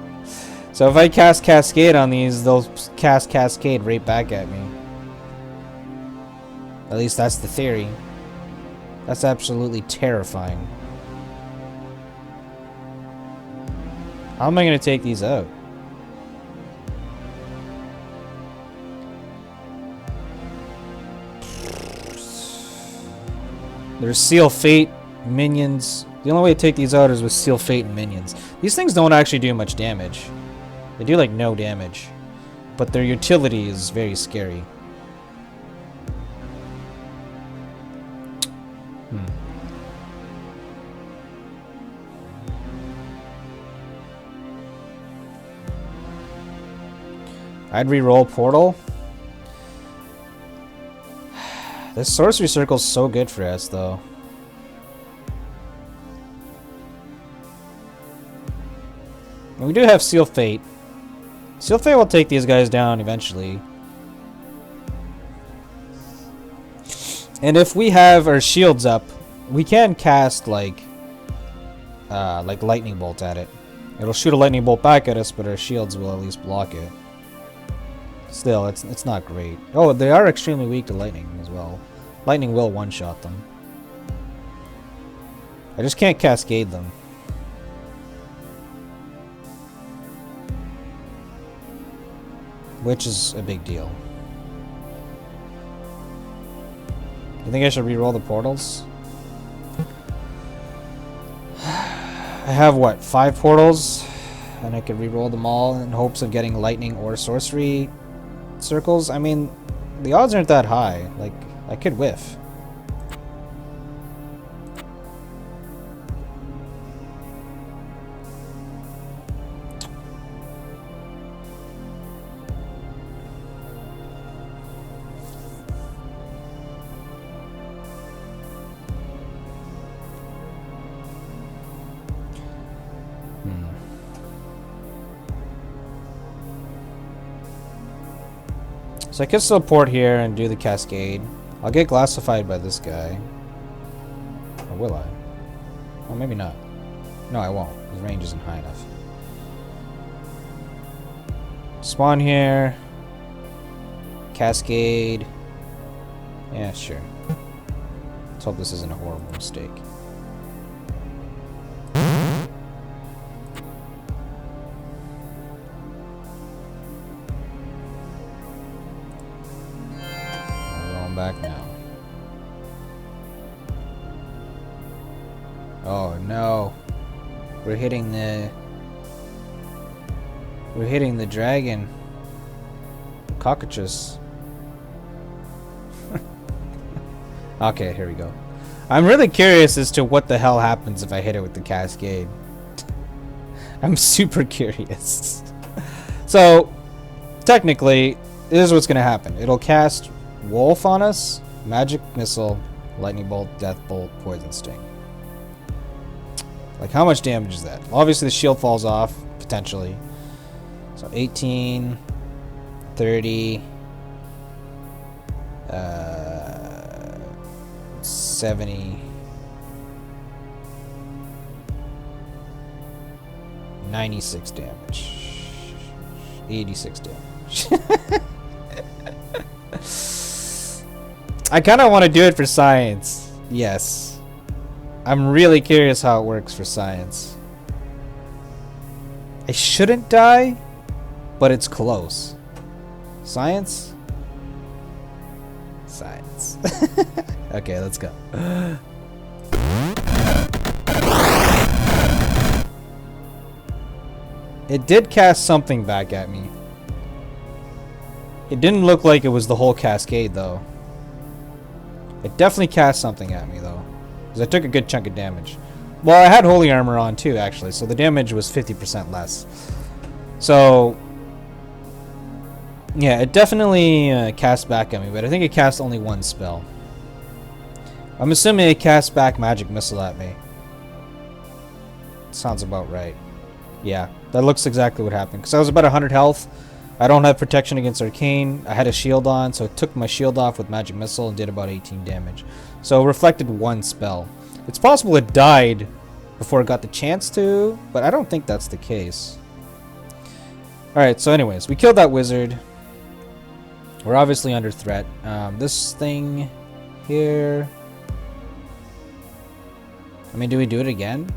So if I cast Cascade on these, they'll cast Cascade right back at me. At least that's the theory. That's absolutely terrifying. How am I going to take these out? There's Seal Fate, minions. The only way to take these out is with Seal Fate and minions. These things don't actually do much damage. They do like no damage. But their utility is very scary. I'd re-roll Portal. This Sorcery Circle's so good for us, though. And we do have Seal Fate. Seal Fate will take these guys down eventually. And if we have our shields up, we can cast like lightning bolt at it. It'll shoot a lightning bolt back at us, but our shields will at least block it. Still, it's not great. Oh, they are extremely weak to lightning as well. Lightning will one-shot them. I just can't cascade them. Which is a big deal. You think I should re-roll the portals? I have, what, 5 portals? And I could re-roll them all in hopes of getting lightning or sorcery circles. I mean, the odds aren't that high. Like, I could whiff. So I can still port here and do the cascade. I'll get glassified by this guy. Or will I? Well, maybe not. No, I won't. His range isn't high enough. Spawn here. Cascade. Yeah, sure. Let's hope this isn't a horrible mistake. Back now. Oh no. We're hitting the dragon. Cockatrice. Okay, here we go. I'm really curious as to what the hell happens if I hit it with the cascade. I'm super curious. So, technically, this is what's gonna happen. It'll cast Wolf on us, Magic Missile, Lightning Bolt, Death Bolt, Poison Sting. Like, how much damage is that? Obviously, the shield falls off, potentially. So, 18, 30, 70, 96 damage, 86 damage. I kind of want to do it for science. Yes. I'm really curious how it works for science. I shouldn't die, but it's close. Science? Science. Okay, let's go. It did cast something back at me. It didn't look like it was the whole cascade, though. It definitely cast something at me, though. Because I took a good chunk of damage. Well, I had Holy Armor on, too, actually. So the damage was 50% less. So, yeah, it definitely cast back at me. But I think it cast only one spell. I'm assuming it cast back Magic Missile at me. Sounds about right. Yeah, that looks exactly what happened. Because I was about 100 health. I don't have protection against Arcane. I had a shield on, so it took my shield off with Magic Missile and did about 18 damage. So it reflected one spell. It's possible it died before it got the chance to, but I don't think that's the case. Alright, so anyways, we killed that wizard. We're obviously under threat. This thing here... I mean, do we do it again?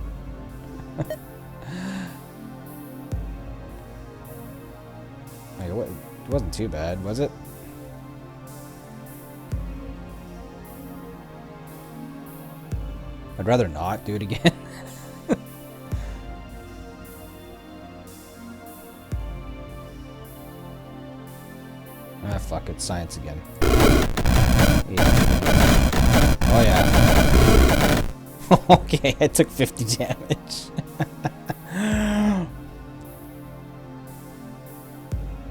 Like, it wasn't too bad, was it? I'd rather not do it again. Ah, fuck it. Science again. Yeah. Oh, yeah. Okay, I took 50 damage.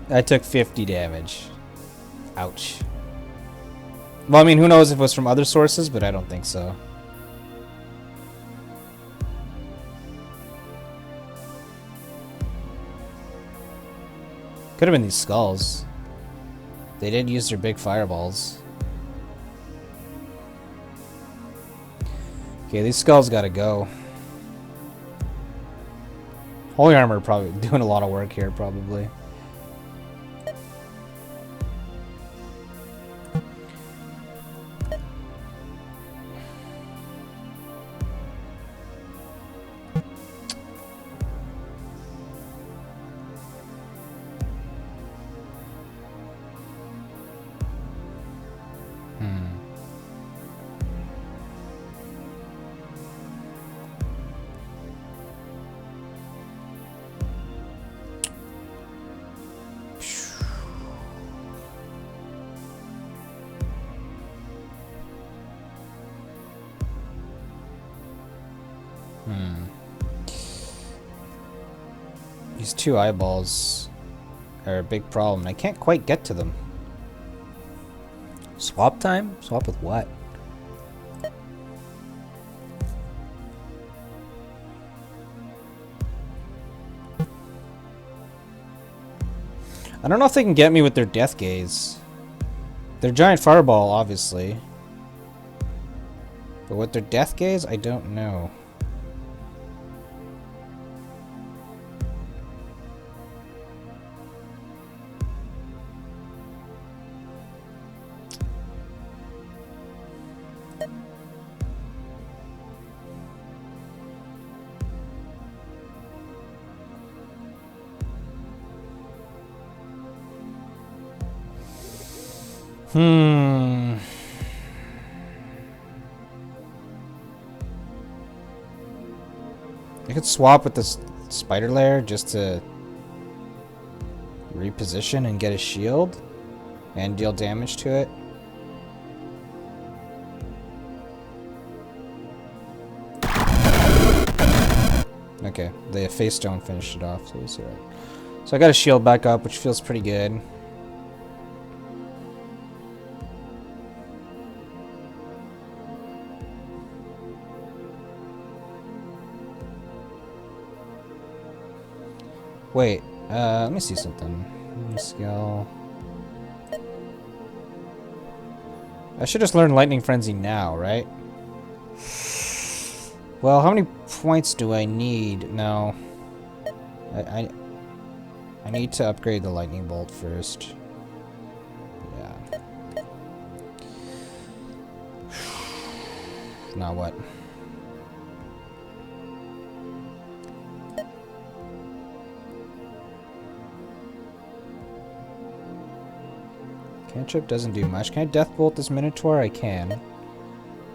I took 50 damage. Ouch. Well, I mean, who knows if it was from other sources, but I don't think so. Could have been these skulls. They did use their big fireballs. Okay, these skulls gotta go. Holy armor probably doing a lot of work here, probably. These two eyeballs are a big problem. I can't quite get to them. Swap time? Swap with what? I don't know if they can get me with their death gaze. Their giant fireball, obviously. But with their death gaze, I don't know. I could swap with this spider lair just to reposition and get a shield and deal damage to it. Okay, the face stone finished it off, so it's alright. So I got a shield back up, which feels pretty good. Wait, let me see something. Skill. I should just learn Lightning Frenzy now, right? Well, how many points do I need? No. I need to upgrade the Lightning Bolt first. Yeah. Now what? Cantrip doesn't do much. Can I Death Bolt this Minotaur? I can.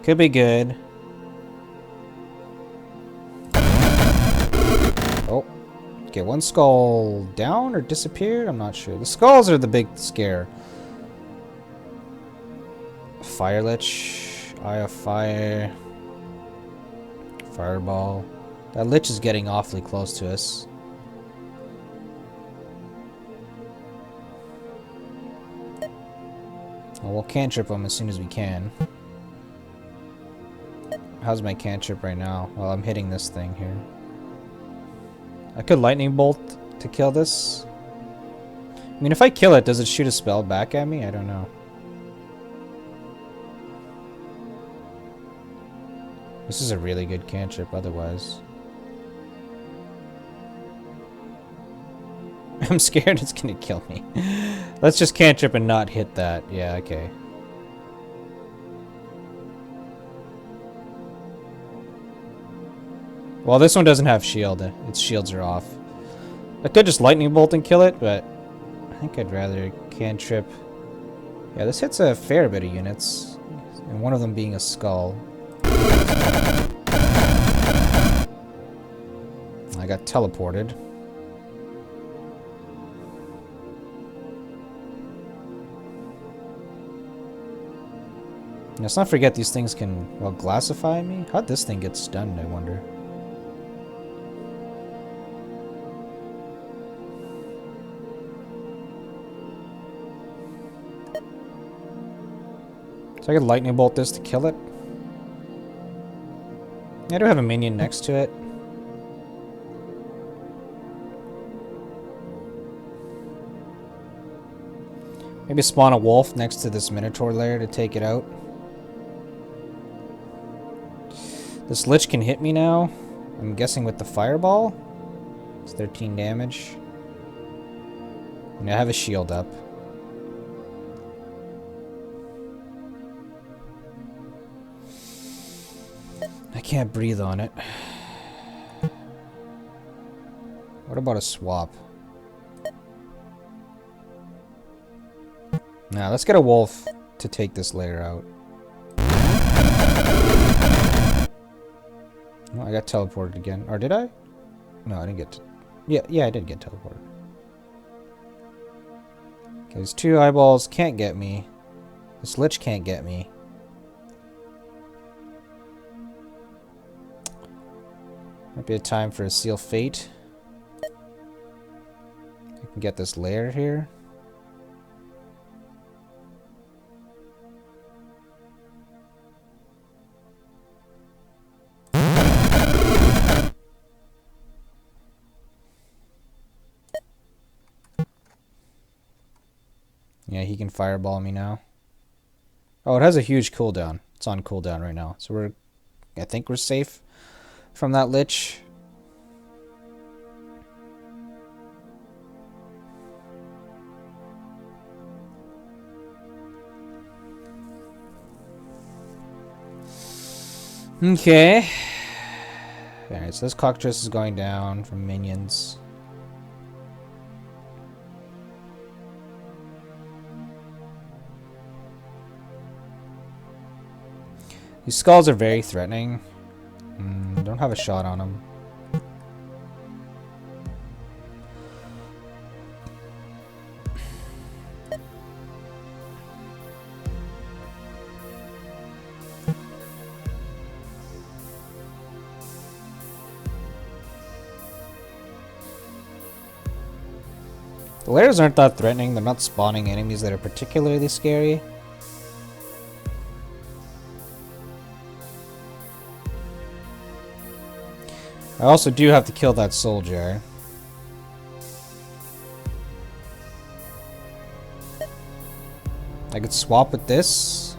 Could be good. Oh. Okay, one skull down or disappeared? I'm not sure. The skulls are the big scare. Fire Lich. Eye of Fire. Fireball. That Lich is getting awfully close to us. Well, we'll cantrip him as soon as we can. How's my cantrip right now? Well, I'm hitting this thing here. I could lightning bolt to kill this. I mean, if I kill it, does it shoot a spell back at me? I don't know. This is a really good cantrip otherwise. I'm scared it's gonna kill me. Let's just cantrip and not hit that. Yeah, okay. Well, this one doesn't have shield. Its shields are off. I could just lightning bolt and kill it, but think I'd rather cantrip. Yeah, this hits a fair bit of units, and one of them being a skull. I got teleported. Let's not forget these things can, well, glassify me? How'd this thing get stunned, I wonder? So I could lightning bolt this to kill it? I do have a minion next to it. Maybe spawn a wolf next to this minotaur lair to take it out. This lich can hit me now. I'm guessing with the fireball. It's 13 damage. And I have a shield up. I can't breathe on it. What about a swap? Now, let's get a wolf to take this layer out. Oh, I got teleported again. Or did I? No, I didn't get... Yeah, I did get teleported. Okay, these two eyeballs can't get me. This lich can't get me. Might be a time for a seal fate. I can get this layer here. Yeah, he can fireball me now. Oh, it has a huge cooldown. It's on cooldown right now. So I think we're safe from that lich. Okay. Alright, so this cockatrice is going down from minions. These skulls are very threatening. Don't have a shot on them. The lairs aren't that threatening. They're not spawning enemies that are particularly scary. I also do have to kill that soldier. I could swap with this.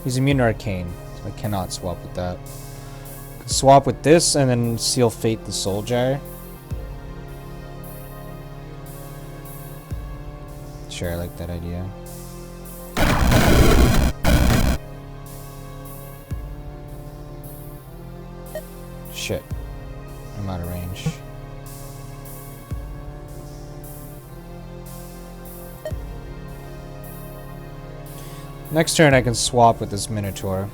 He's immune to arcane, so I cannot swap with that. I could swap with this and then seal fate the soldier. Sure, I like that idea. Shit. I'm out of range. Next turn I can swap with this minotaur.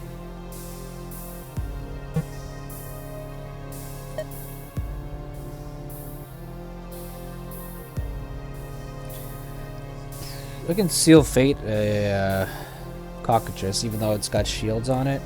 I can seal fate a cockatrice even though it's got shields on it.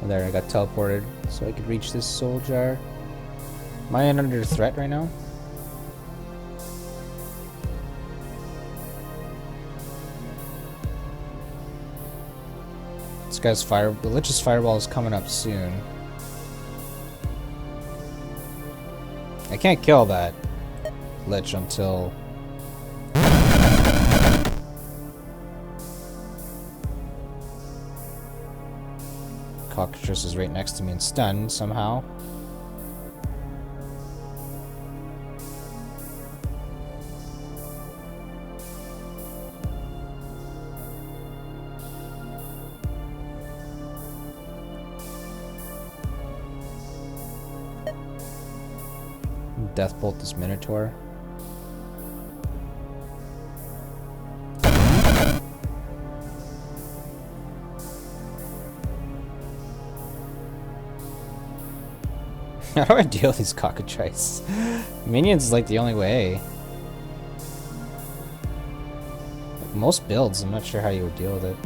There, I got teleported so I could reach this soul jar. Am I under threat right now? This guy's the Lich's fireball is coming up soon. I can't kill that Lich until... Cockatrice is right next to me and stunned somehow. Deathbolt this Minotaur. How do I deal with these cockatrices? Minions is like the only way. Like most builds, I'm not sure how you would deal with it.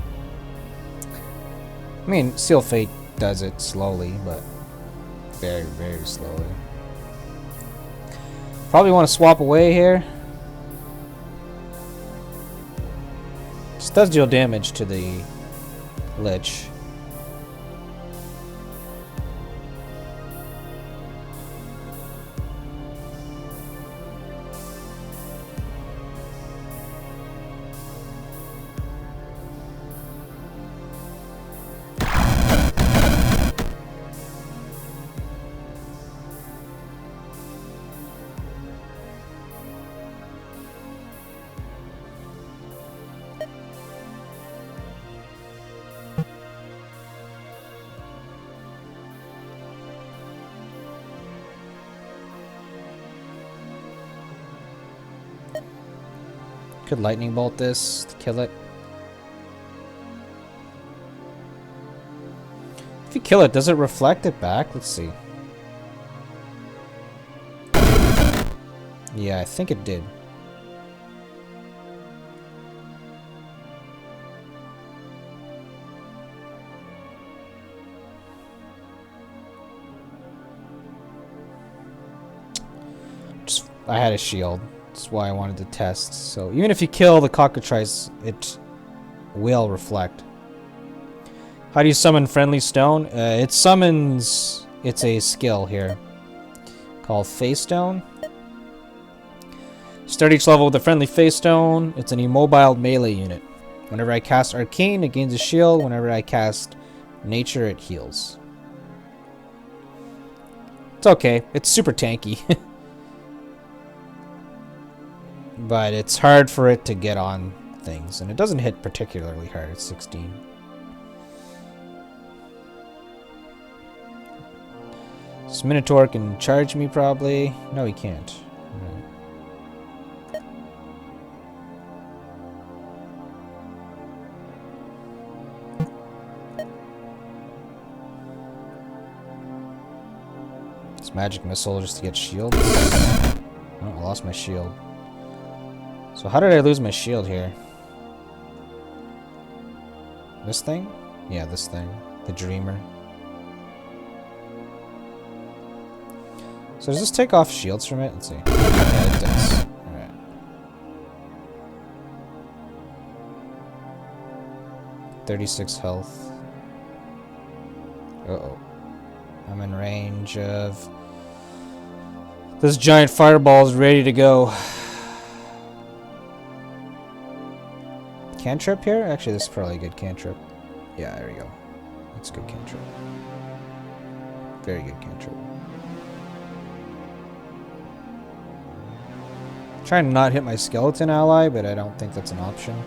I mean, Seal Fate does it slowly, but very, very slowly. Probably want to swap away here. This does deal damage to the Lich. Could lightning bolt this to kill it. If you kill it, does it reflect it back? Let's see. Yeah, I think it did. I had a shield. That's why I wanted to test. So even if you kill the cockatrice, it will reflect. How do you summon friendly stone? It summons... It's a skill here called Face Stone. Start each level with a friendly Face Stone. It's an immobile melee unit. Whenever I cast Arcane, it gains a shield. Whenever I cast Nature, it heals. It's okay. It's super tanky. But it's hard for it to get on things. And it doesn't hit particularly hard. It's 16. This Minotaur can charge me probably. No, he can't. Right. This magic missile just to get shields. Oh, I lost my shield. So how did I lose my shield here? This thing? Yeah, this thing. The Dreamer. So does this take off shields from it? Let's see. Yeah, it does. Alright. .36 health. Uh-oh. I'm in range of... This giant fireball is ready to go. Cantrip here? Actually, this is probably a good cantrip. Yeah, there we go. That's a good cantrip. Very good cantrip. Trying to not hit my skeleton ally, but I don't think that's an option.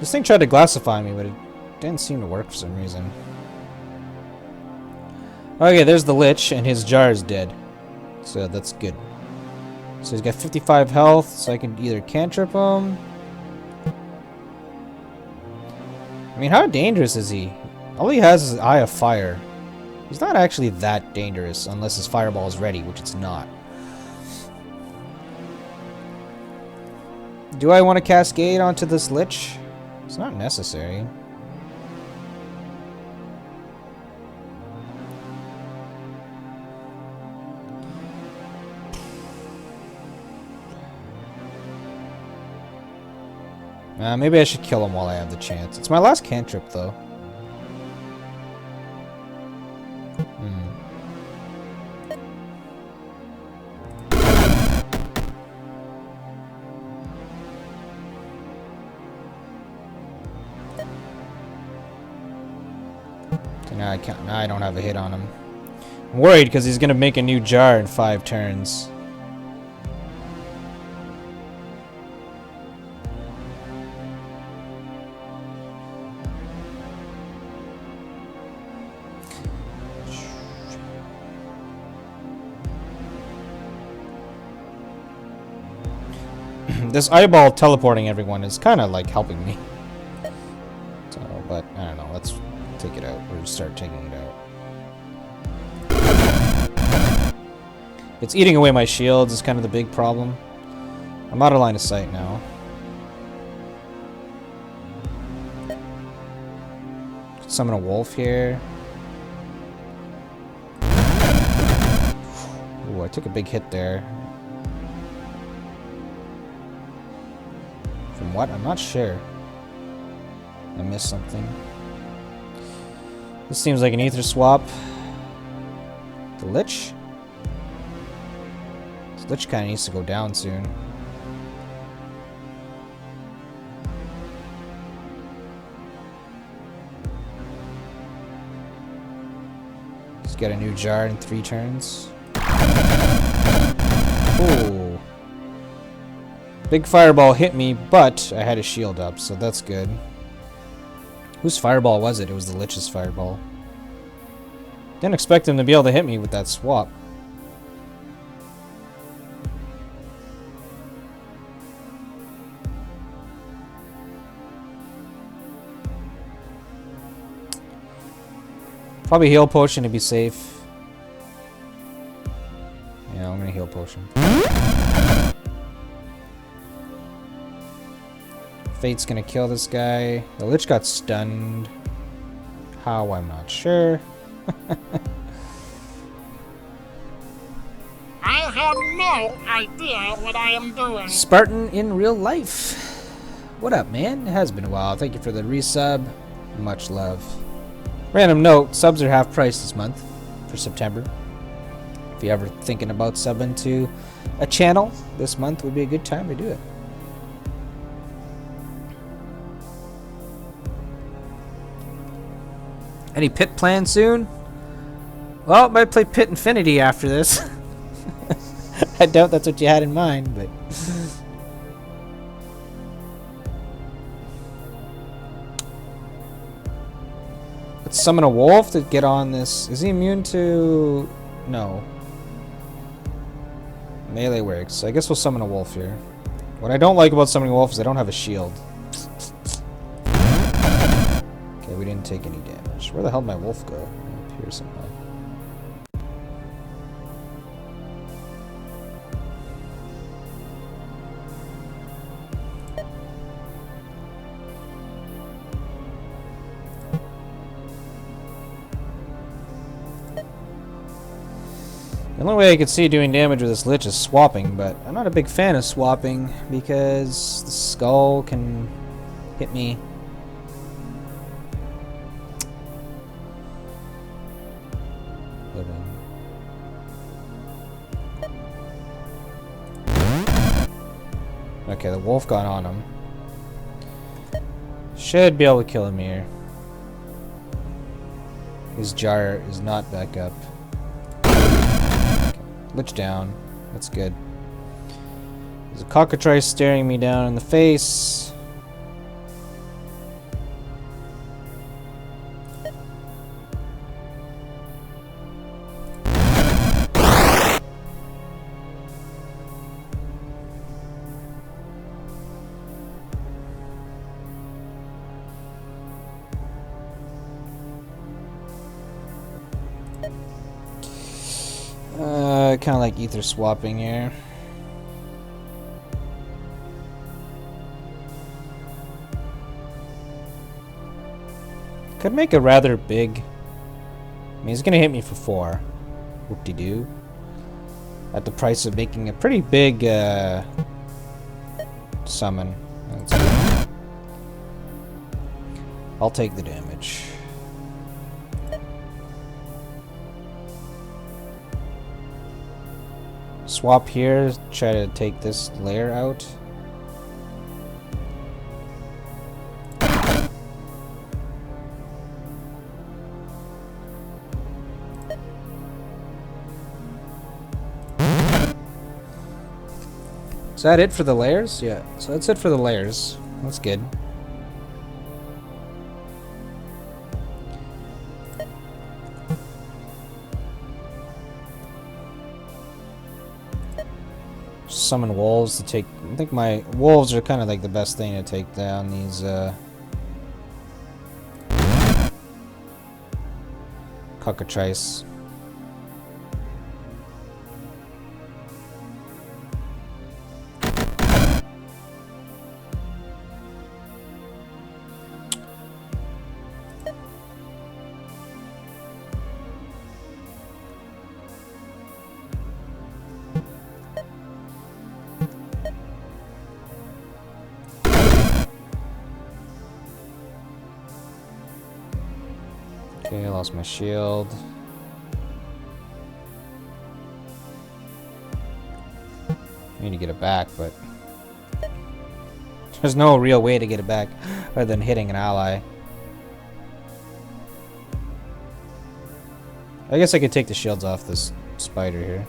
This thing tried to glassify me, but it didn't seem to work for some reason. Okay, there's the Lich, and his jar is dead. So that's good. So he's got 55 health, so I can either cantrip him. I mean, how dangerous is he? All he has is Eye of Fire. He's not actually that dangerous, unless his fireball is ready, which it's not. Do I want to cascade onto this Lich? It's not necessary. Maybe I should kill him while I have the chance. It's my last cantrip, though. So now I can't. Now I don't have a hit on him. I'm worried because he's gonna make a new jar in 5 turns. This eyeball teleporting everyone is kind of like helping me. So, but I don't know. Let's take it out. Or start taking it out. It's eating away my shields is kind of the big problem. I'm out of line of sight now. Could summon a wolf here. Ooh, I took a big hit there. From what? I'm not sure. I missed something. This seems like an ether swap. The Lich? This Lich kind of needs to go down soon. He's got a new jar in 3 turns. Ooh. Big fireball hit me, but I had a shield up, so that's good. Whose fireball was it? It was the Lich's fireball. Didn't expect him to be able to hit me with that swap. Probably heal potion to be safe. Yeah, I'm gonna heal potion. Fate's gonna kill this guy. The Lich got stunned. How, I'm not sure. I have no idea what I am doing. Spartan in real life. What up, man? It has been a while. Thank you for the resub. Much love. Random note, subs are half price this month for September. If you're ever thinking about subbing to a channel, this month would be a good time to do it. Any pit plans soon? Well, I might play Pit Infinity after this. I doubt that's what you had in mind, but... Let's summon a wolf to get on this. Is he immune to... No. Melee works. I guess we'll summon a wolf here. What I don't like about summoning a wolf is I don't have a shield. Okay, we didn't take any damage. Where the hell did my wolf go? Up here somehow. The only way I could see doing damage with this Lich is swapping, but I'm not a big fan of swapping because the skull can hit me. Okay, the wolf got on him. Should be able to kill him here. His jar is not back up. Okay. Lich down. That's good. There's a cockatrice staring me down in the face. Kind of like ether swapping here. Could make a rather big... I mean, he's gonna hit me for 4. Whoop-de-doo. At the price of making a pretty big, summon. I'll take the damage. Swap here, try to take this layer out. that it for the layers? Yeah, so that's it for the layers. That's good. Summon wolves to take... I think my wolves are kind of like the best thing to take down these, cockatrice. Okay, I lost my shield. I need to get it back, but there's no real way to get it back other than hitting an ally. I guess I could take the shields off this spider here.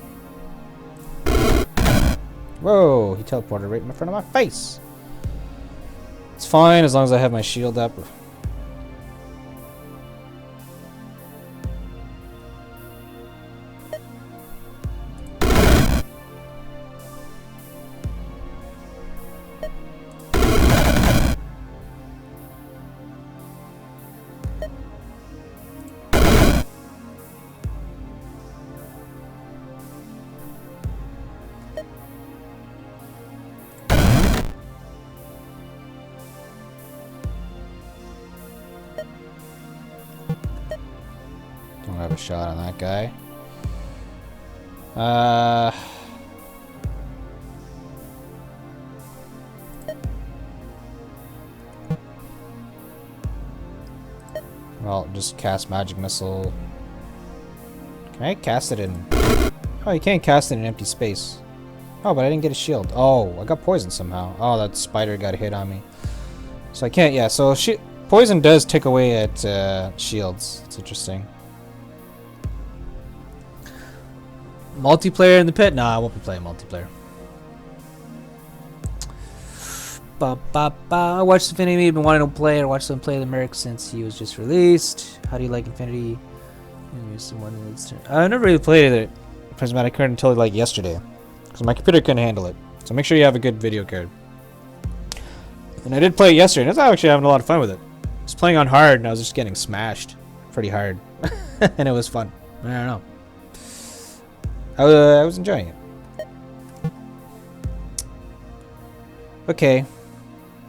Whoa, he teleported right in front of my face. It's fine as long as I have my shield up. Don't have a shot on that guy. Well, just cast magic missile. Can I cast it in? Oh, you can't cast it in empty space. Oh, but I didn't get a shield. Oh, I got poisoned somehow. Oh, that spider got a hit on me. So I can't, yeah, so poison does tick away at shields. It's interesting. Multiplayer in the pit? Nah, I won't be playing multiplayer. I watched Infinity. I've been wanting to play or watch them play the Merc since he was just released. How do you like Infinity? I never really played it Prismatic card until like yesterday, because my computer couldn't handle it. So make sure you have a good video card. And I did play it yesterday, and I was actually having a lot of fun with it. I was playing on hard, and I was just getting smashed pretty hard, and it was fun. I don't know. I was enjoying it. Okay.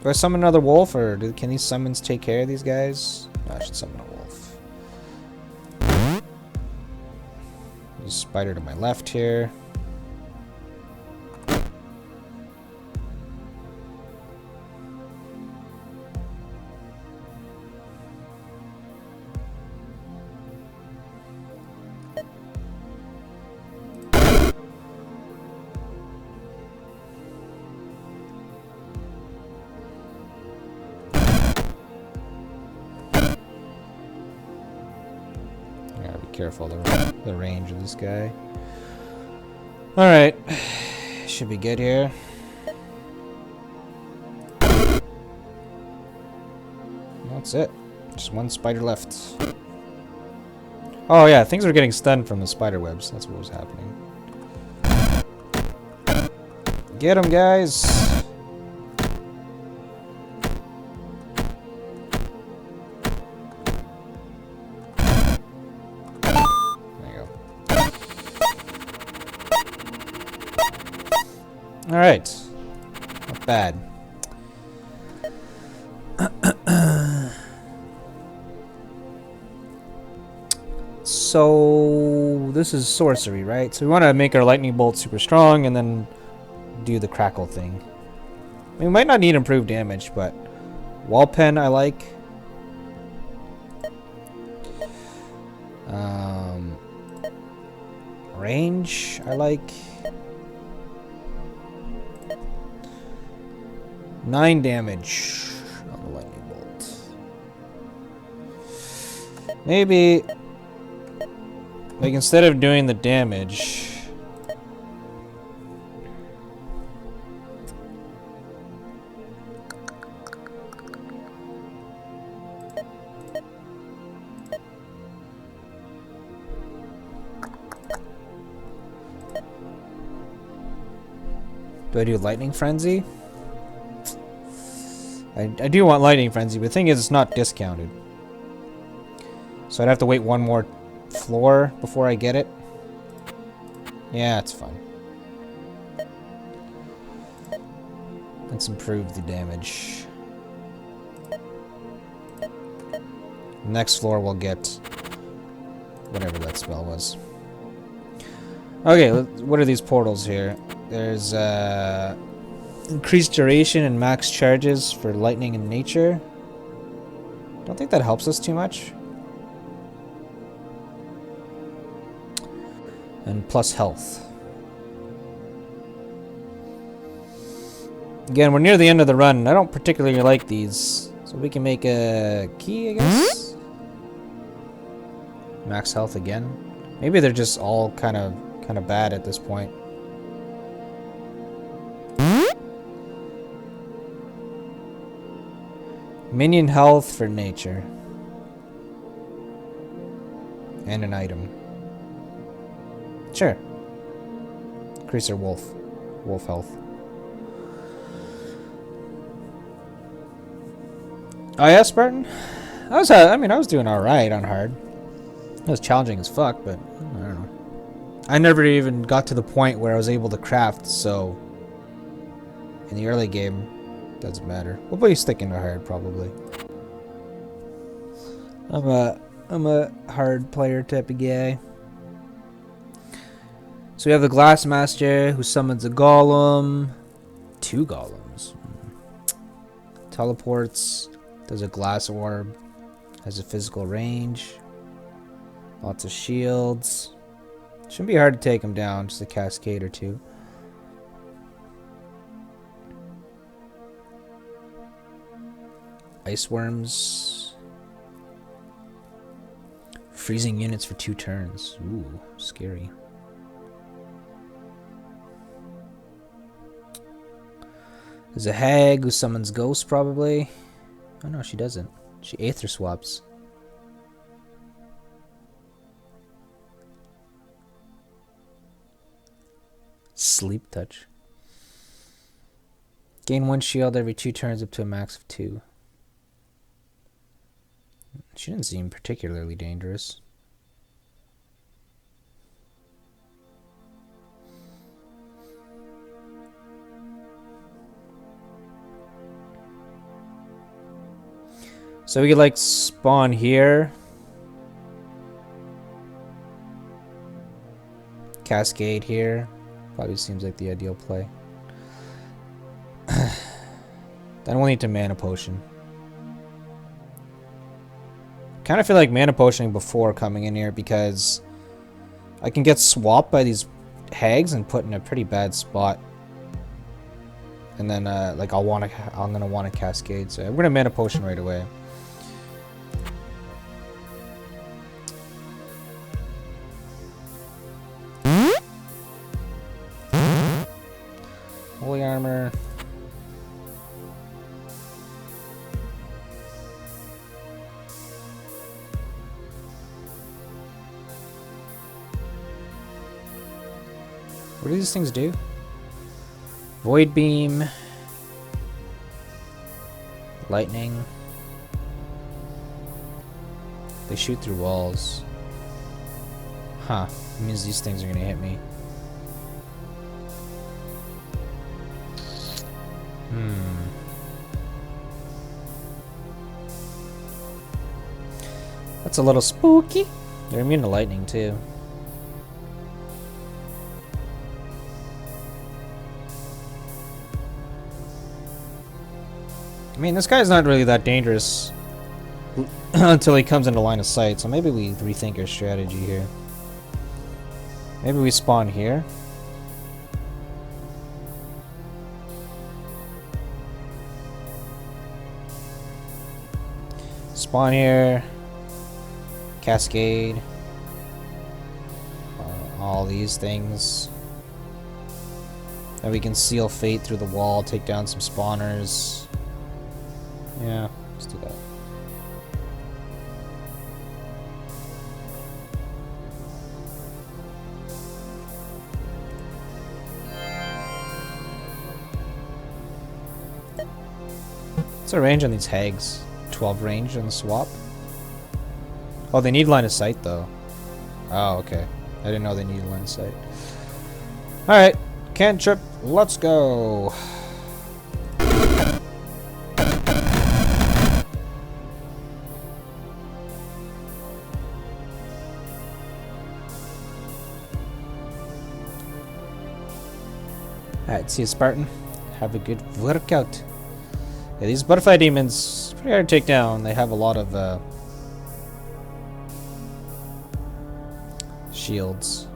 Do I summon another wolf, or can these summons take care of these guys? No, I should summon a wolf. There's a spider to my left here. Careful the range of this guy. Alright. Should be good here. That's it. Just one spider left. Oh yeah, things are getting stunned from the spider webs. That's what was happening. Get them, guys! Alright. Not bad. So this is sorcery, right? So we want to make our lightning bolt super strong and then do the crackle thing. I mean, we might not need improved damage, but wall pen I like. Range I like. 9 damage on the lightning bolt. Maybe, like, instead of doing the damage, Do I do Lightning Frenzy? I do want Lightning Frenzy, but the thing is it's not discounted. So I'd have to wait one more floor before I get it. Yeah, it's fine. Let's improve the damage. Next floor we'll get whatever that spell was. Okay, what are these portals here? There's increased duration and max charges for lightning and nature. Don't think that helps us too much. And plus health. Again, we're near the end of the run. I don't particularly like these. So we can make a key, I guess? Max health again. Maybe they're just all kind of bad at this point. Minion health for nature. And an item. Sure. Increase our wolf health. Oh yeah, Spartan? I was doing alright on hard. It was challenging as fuck, but I don't know. I never even got to the point where I was able to craft, so in the early game, doesn't matter. We'll be sticking to hard probably. I'm a hard player type of guy. So we have the Glass Master who summons a golem. 2 golems. Teleports. Does a glass orb. Has a physical range. Lots of shields. Shouldn't be hard to take him down. Just a cascade or 2. Ice worms. Freezing units for 2 turns. Ooh, scary. There's a hag who summons ghosts, probably. Oh no, she doesn't. She aether swaps. Sleep touch. Gain 1 shield every 2 turns up to a max of 2. She didn't seem particularly dangerous. So we could like spawn here. Cascade here. Probably seems like the ideal play. Then we'll need to mana potion. Kind of feel like mana potioning before coming in here because I can get swapped by these hags and put in a pretty bad spot. And then like I'm gonna want a cascade, so I'm gonna mana potion right away. Holy armor. What do these things do? Void beam. Lightning. They shoot through walls. Huh. It means these things are gonna hit me. That's a little spooky. They're immune to lightning too. I mean, this guy's not really that dangerous until he comes into line of sight, so maybe we rethink our strategy here. Maybe we spawn here. Spawn here. Cascade. All these things. Then we can seal fate through the wall, take down some spawners. Yeah, let's do that. What's the range on these hags? 12 range on the swap? Oh, they need line of sight though. Oh, okay. I didn't know they needed line of sight. Alright, cantrip, let's go. Alright, see you, Spartan. Have a good workout. Yeah, these butterfly demons, pretty hard to take down. They have a lot of shields.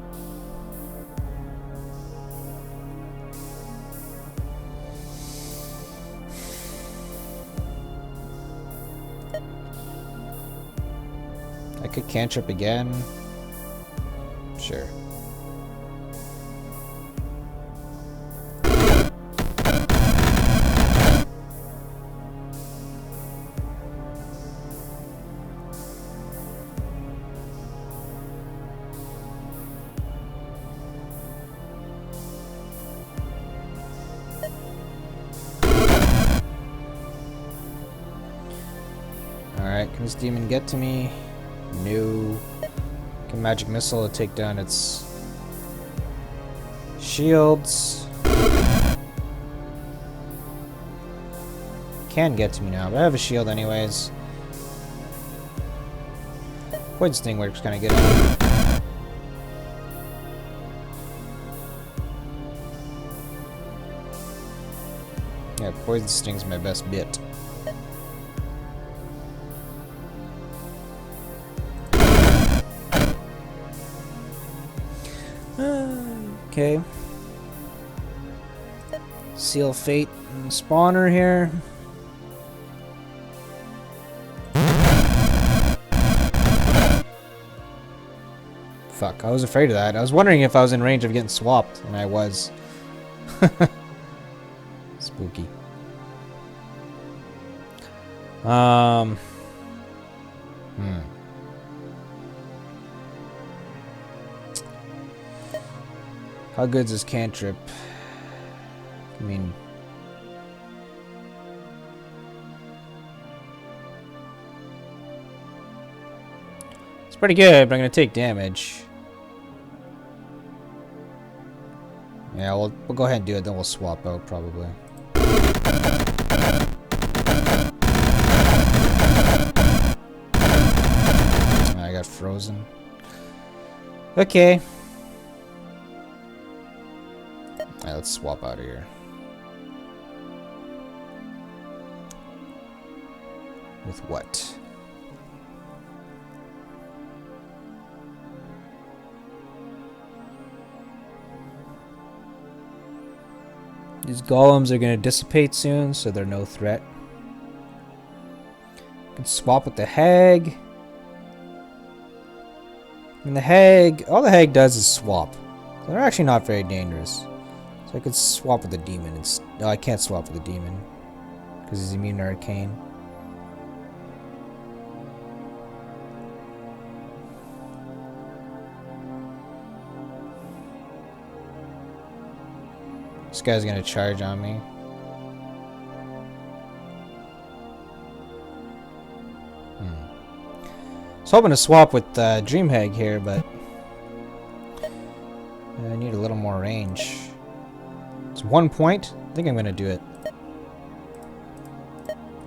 I could cantrip again. Sure. Alright, can this demon get to me? No. Can magic missile to take down its shields? Can get to me now, but I have a shield anyways. Poison sting works kind of good. Yeah, poison sting's my best bit. Okay. Seal Fate and spawner here. Fuck, I was afraid of that. I was wondering if I was in range of getting swapped, and I was. Spooky. How good's this cantrip? I mean... It's pretty good, but I'm gonna take damage. Yeah, we'll go ahead and do it, then we'll swap out, probably. I got frozen. Okay. Alright, let's swap out of here. With what? These golems are going to dissipate soon, so they're no threat. Can swap with the hag. And the hag, all the hag does is swap. They're actually not very dangerous. So I could swap with the demon. No, I can't swap with the demon. Because he's immune to arcane. This guy's gonna charge on me. I was hoping to swap with Dream Hag here, but I need a little more range. It's 1 point. I think I'm gonna do it.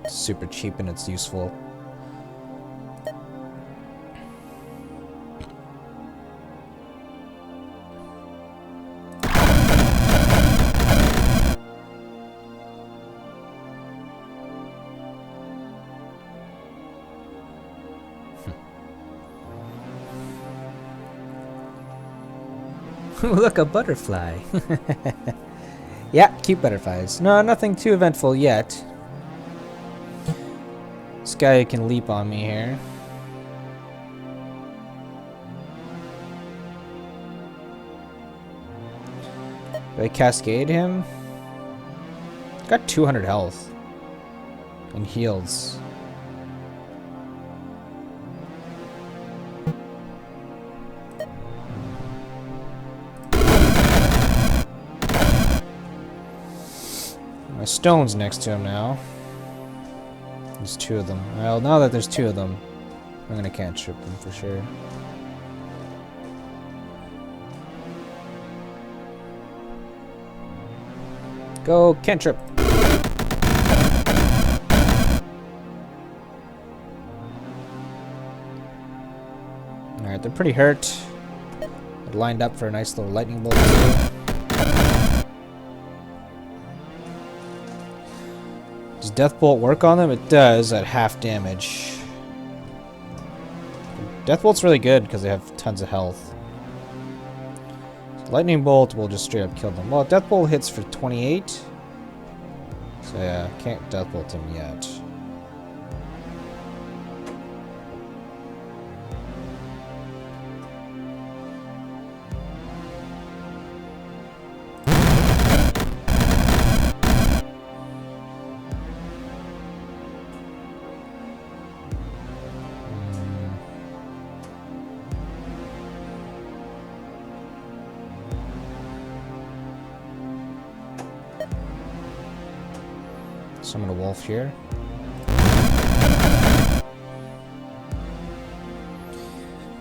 It's super cheap and it's useful. Look, a butterfly. Yeah, cute butterflies. No, nothing too eventful yet. This guy can leap on me here. Do I cascade him? Got 200 health. And heals. My stone's next to him now. There's two of them. Well, now that there's two of them, I'm gonna cantrip them for sure. Go cantrip. Alright, they're pretty hurt. They're lined up for a nice little lightning bolt. Does Death Bolt work on them? It does at half damage. Death Bolt's really good because they have tons of health. So Lightning Bolt will just straight up kill them. Well, Death Bolt hits for 28. So yeah, can't Death Bolt him yet. Summon a wolf here.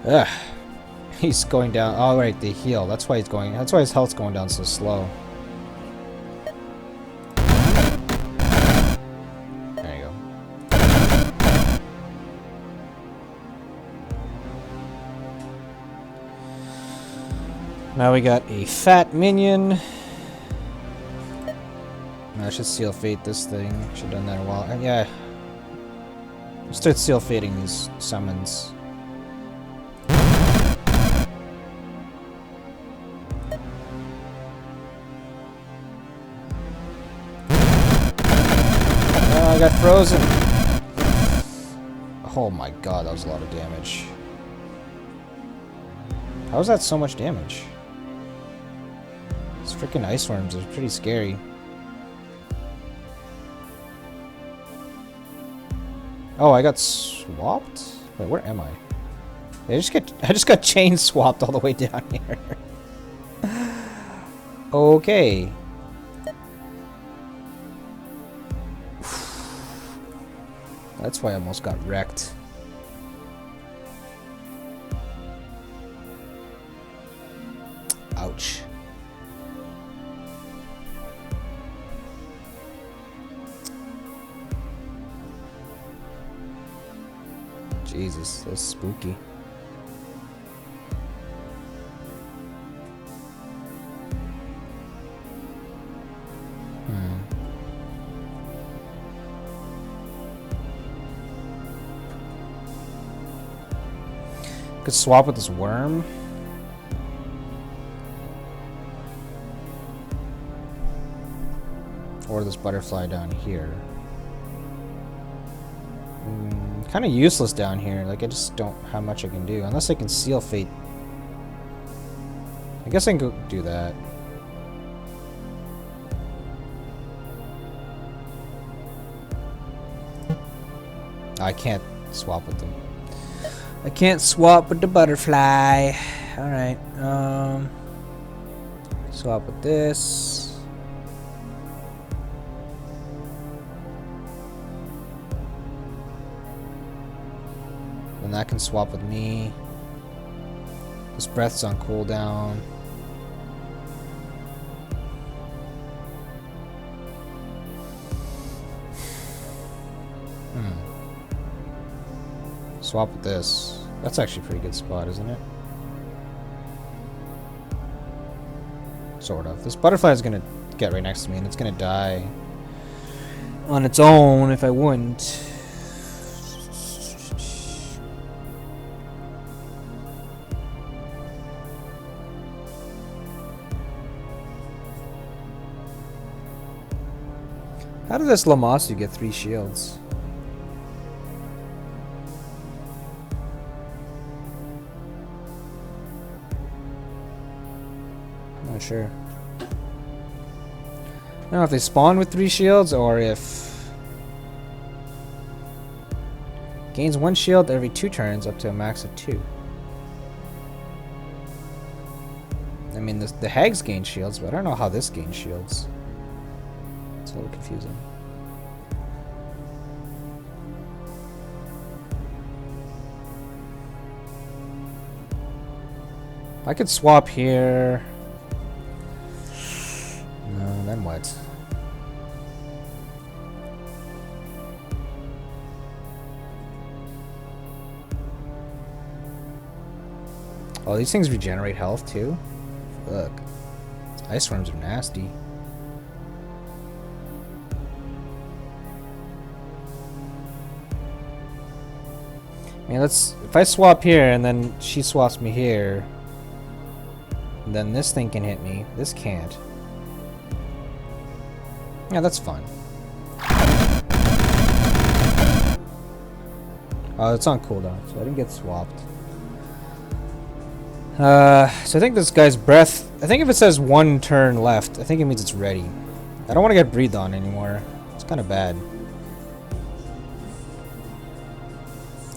Ugh. He's going down. Oh, right, they heal. That's why he's going. That's why his health's going down so slow. There you go. Now we got a fat minion. I should seal fate this thing. Should have done that a while. Yeah. Start seal fating these summons. Oh, I got frozen. Oh my god, that was a lot of damage. How is that so much damage? These freaking ice worms are pretty scary. Oh, I got swapped? Wait, where am I? I just got chain swapped all the way down here. Okay. That's why I almost got wrecked. Ouch. Jesus, that's spooky. Could swap with this worm. Or this butterfly down here. Kind of useless down here. Like, I just don't how much I can do. Unless I can seal fate. I guess I can go do that. I can't swap with them. I can't swap with the butterfly. Alright. Swap with this. Then that can swap with me. This breath's on cooldown. Swap with this. That's actually a pretty good spot, isn't it? Sort of. This butterfly is gonna get right next to me and it's gonna die on its own if I wouldn't. How did this Lamasu get 3 shields? Not sure. I don't know if they spawn with 3 shields or if gains 1 shield every 2 turns up to a max of 2. I mean, the hags gain shields, but I don't know how this gains shields. It's a little confusing. I could swap here. No, then what? Oh, these things regenerate health too? Fuck. Ice worms are nasty. I mean, if I swap here and then she swaps me here, then this thing can hit me. This can't. Yeah, that's fun. Oh, it's on cooldown, so I didn't get swapped. So I think this guy's breath, I think if it says 1 turn left, I think it means it's ready. I don't want to get breathed on anymore. It's kind of bad.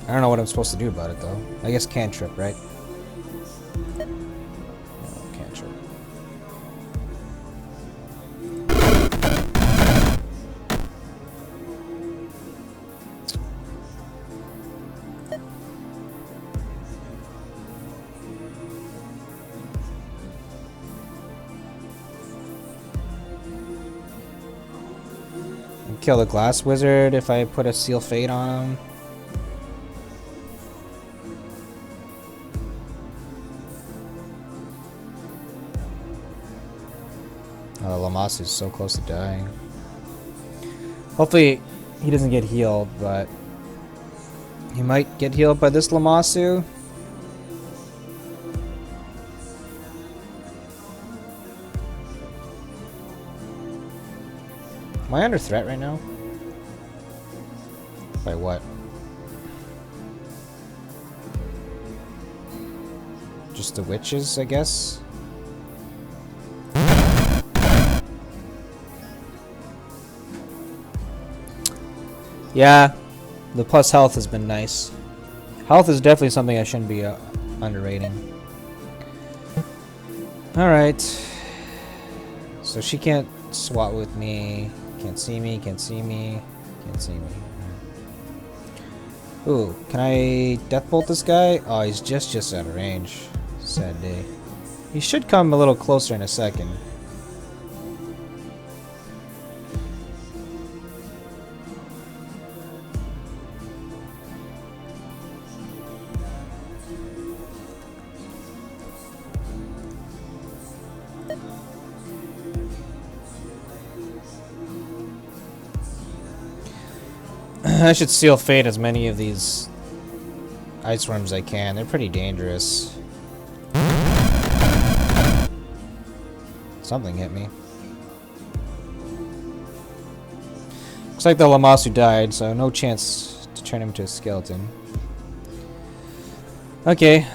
I don't know what I'm supposed to do about it though. I guess cantrip, right? No, cantrip. Kill the glass wizard if I put a seal fate on him. Lamas is so close to dying. Hopefully he doesn't get healed, but he might get healed by this Lamasu. Am I under threat right now? By what? Just the witches, I guess? Yeah, the plus health has been nice. Health is definitely something I shouldn't be underrating. Alright. So she can't swat with me. Can't see me, can't see me, can't see me. Ooh, can I death bolt this guy? Oh, he's just out of range. Sad day. He should come a little closer in a second. I should seal fate as many of these ice worms as I can. They're pretty dangerous. Something hit me. Looks like the Lamasu died, so no chance to turn him into a skeleton. Okay.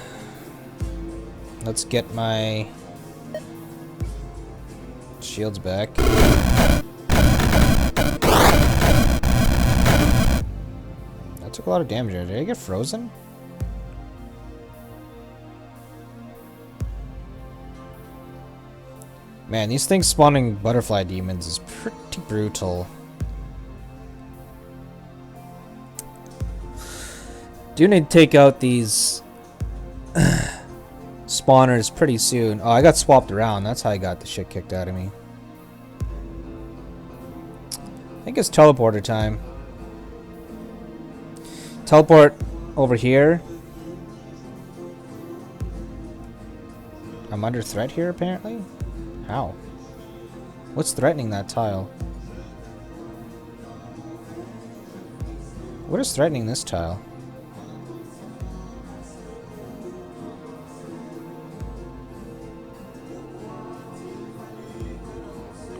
Let's get my shields back. Took a lot of damage there. Did I get frozen? Man, these things spawning butterfly demons is pretty brutal. Do need to take out these spawners pretty soon. Oh, I got swapped around. That's how I got the shit kicked out of me. I think it's teleporter time. Teleport over here. I'm under threat here, apparently? How? What's threatening that tile? What is threatening this tile?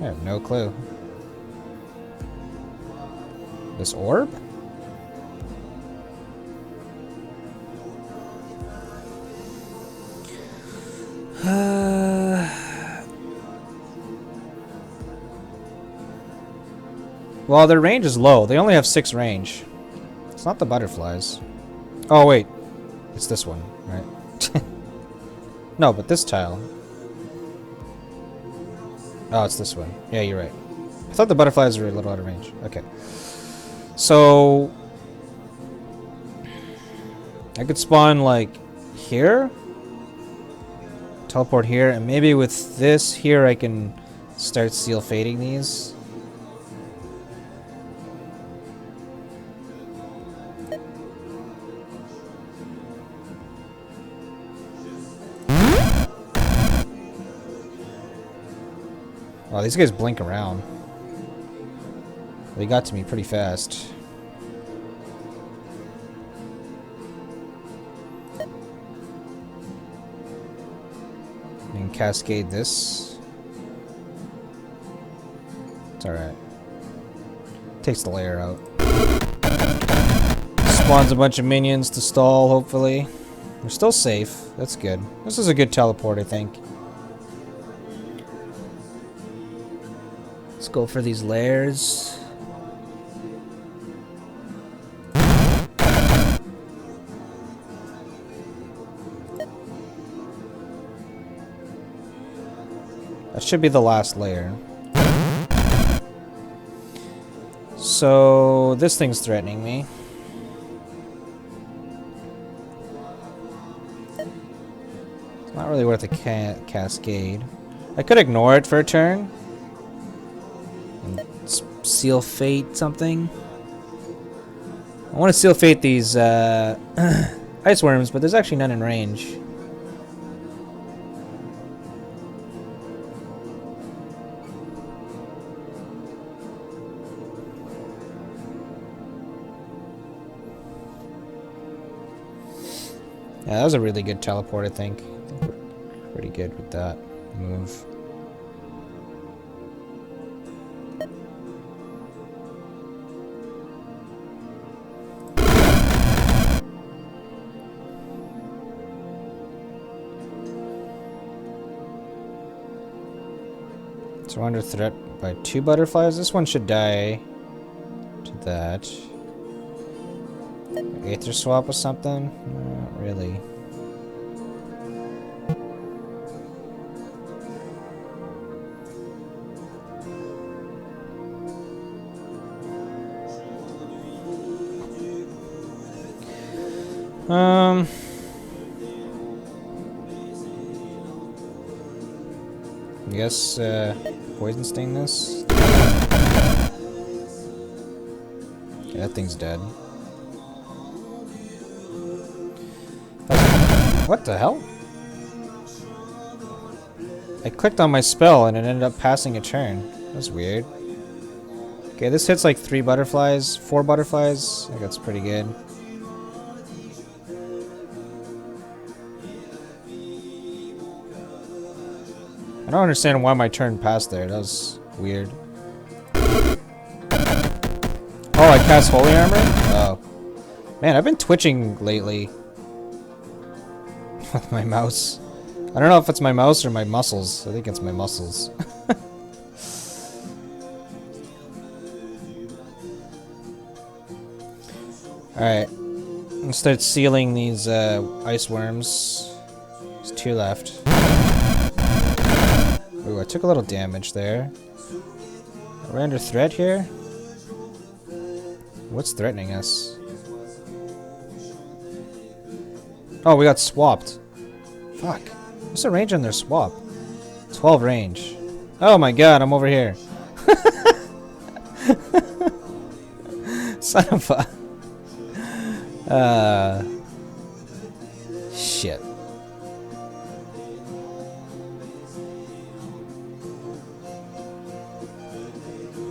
I have no clue. This orb? Well, their range is low. They only have 6 range. It's not the butterflies. Oh, wait. It's this one, right? No, but this tile. Oh, it's this one. Yeah, you're right. I thought the butterflies were a little out of range. Okay. So I could spawn, like, here? Teleport here, and maybe with this here I can start seal fading these. Wow, these guys blink around. They got to me pretty fast. And cascade this. It's alright. Takes the layer out. Spawns a bunch of minions to stall, hopefully. We're still safe. That's good. This is a good teleport, I think. Let's go for these layers. That should be the last layer. So this thing's threatening me. It's not really worth a cascade. I could ignore it for a turn. And seal fate something. I want to seal fate these ice worms, but there's actually none in range. Yeah, that was a really good teleport, I think. We're pretty good with that move. So we're under threat by 2 butterflies. This one should die to that. Aether swap or something? Not really. I guess poison sting this. Yeah, that thing's dead. What the hell? I clicked on my spell and it ended up passing a turn. That's weird. Okay, this hits like 3 butterflies, 4 butterflies. I think that's pretty good. I don't understand why my turn passed there. That was weird. Oh, I cast Holy Armor? Oh. Man, I've been twitching lately. With my mouse. I don't know if it's my mouse or my muscles. I think it's my muscles. Alright. Let's start sealing these ice worms. There's 2 left. Ooh, I took a little damage there. Are we under threat here? What's threatening us? Oh, we got swapped. Fuck. What's the range on their swap? 12 range. Oh my god, I'm over here. Son of a... Shit.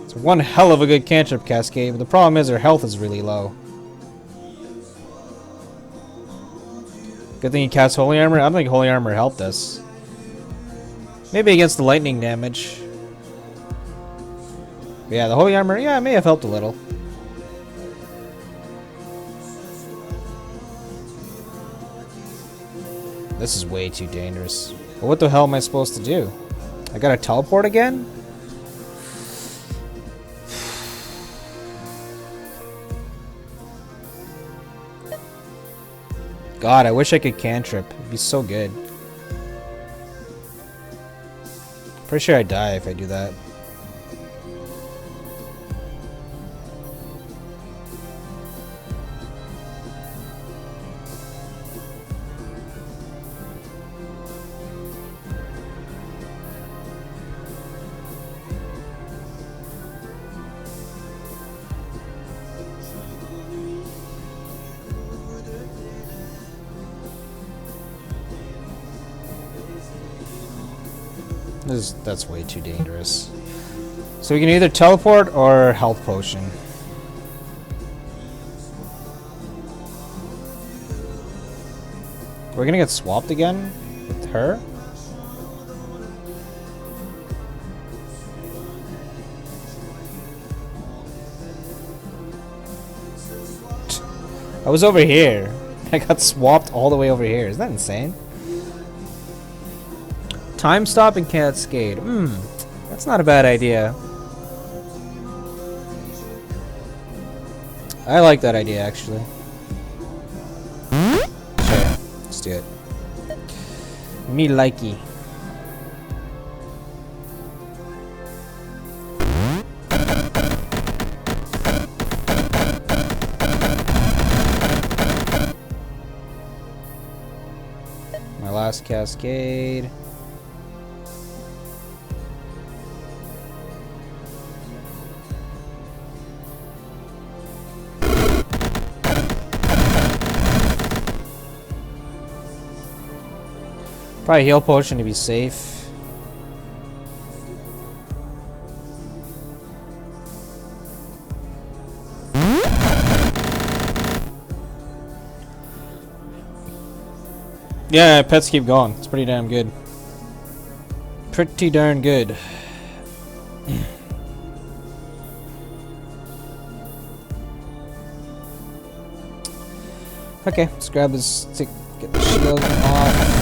It's one hell of a good cantrip cascade, but the problem is her health is really low. Good thing he cast Holy Armor. I don't think Holy Armor helped us. Maybe against the lightning damage. But yeah, the Holy Armor, yeah, it may have helped a little. This is way too dangerous. But what the hell am I supposed to do? I gotta teleport again? God, I wish I could cantrip. It'd be so good. Pretty sure I'd die if I do that. That's way too dangerous. So we can either teleport or health potion. We're gonna get swapped again with her? I was over here. I got swapped all the way over here. Isn't that insane? Time stop and cascade. That's not a bad idea. I like that idea, actually. Sure, let's do it. Me likey. My last cascade. Probably heal potion to be safe. Yeah, pets keep going. It's pretty damn good. Pretty darn good. Okay, let's grab this stick, get the shield off.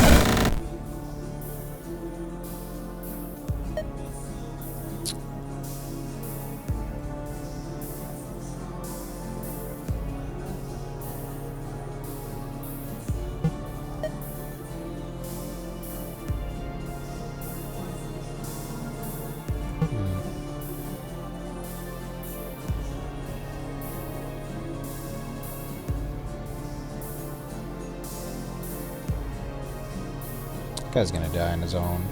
Guy's gonna die on his own.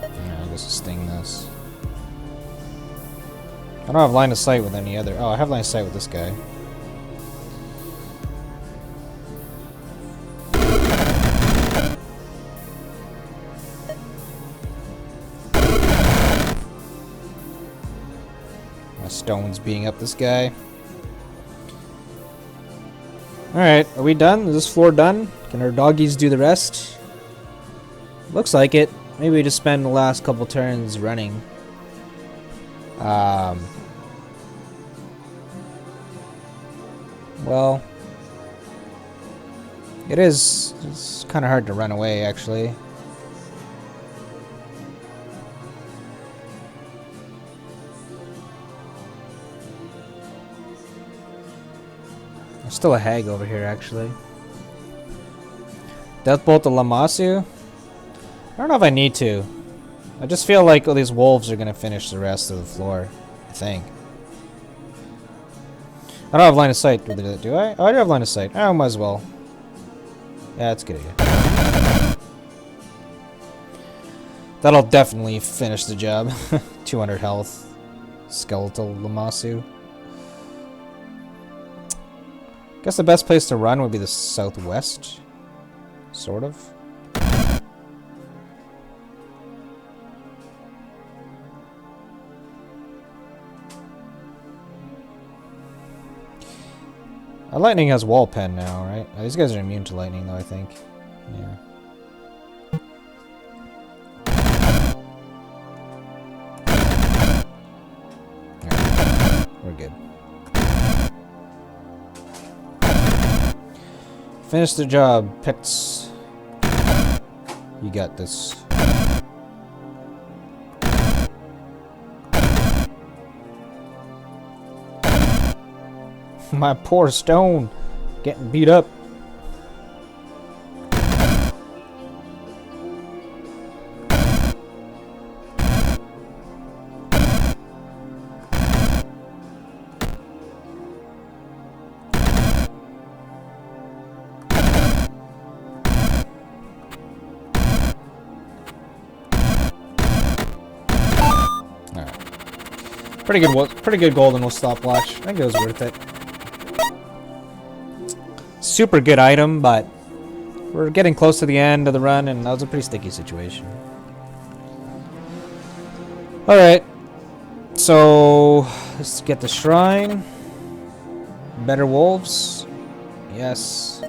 Yeah, I guess I'll sting this. I don't have line of sight with any other. Oh, I have line of sight with this guy. Stones being up this guy. Alright, are we done? Is this floor done? Can our doggies do the rest? Looks like it. Maybe we just spend the last couple turns running. Well, it's kind of hard to run away, actually. There's still a hag over here, actually. Deathbolt the Lamasu? I don't know if I need to. I just feel like these wolves are going to finish the rest of the floor. I think. I don't have line of sight. Do I? Oh, I do have line of sight. I might as well. Yeah, that's a good idea. That'll definitely finish the job. 200 health. Skeletal Lamasu. Guess the best place to run would be the southwest. Sort of. Lightning has wall pen now, right? These guys are immune to lightning though, I think. Yeah. Alright. We're good. Finish the job, pets. You got this. My poor stone, getting beat up. Pretty good golden will stopwatch. I think it was worth it. Super good item, but we're getting close to the end of the run, and that was a pretty sticky situation. Alright. So, let's get the shrine. Better wolves. Yes.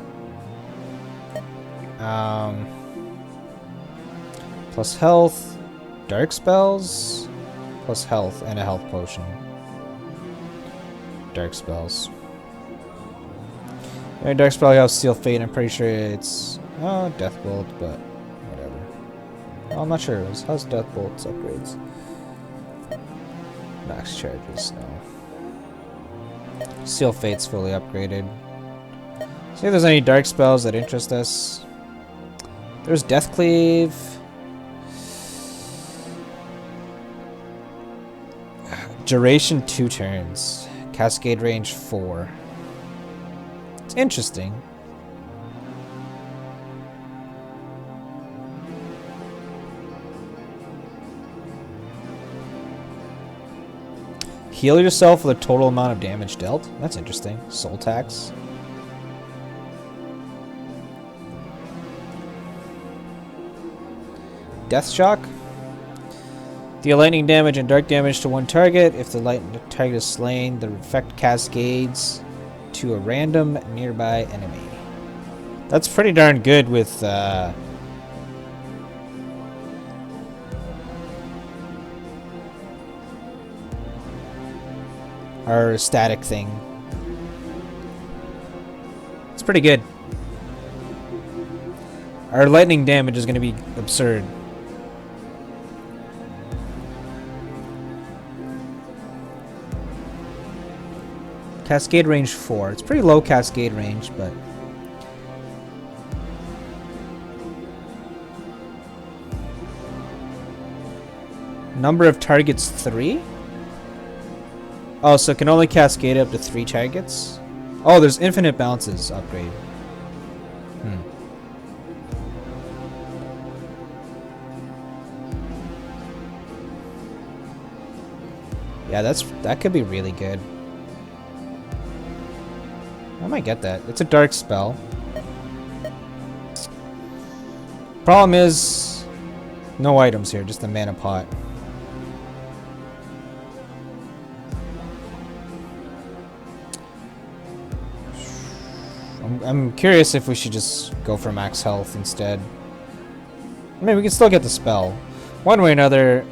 Plus health. Dark spells. Plus health and a health potion. Dark spells. Dark spell, you have Seal Fate. I'm pretty sure it's Death Bolt, but whatever. Oh, I'm not sure. How's Death Bolt's upgrades? Max charges, no. Seal Fate's fully upgraded. See if there's any dark spells that interest us. There's Death Cleave. Duration 2 turns. Cascade range 4. It's interesting. Heal yourself with a total amount of damage dealt. That's interesting. Soul tax. Death shock. Deal lightning damage and dark damage to one target. If the target is slain, the effect cascades to a random nearby enemy. That's pretty darn good with our static thing. It's pretty good. Our lightning damage is going to be absurd. Cascade range 4. It's pretty low cascade range, but number of targets 3? Oh, so it can only cascade up to 3 targets? Oh, there's infinite bounces upgrade. Yeah, that could be really good. I might get that. It's a dark spell. Problem is, no items here, just a mana pot. I'm curious if we should just go for max health instead. I mean, we can still get the spell. One way or another,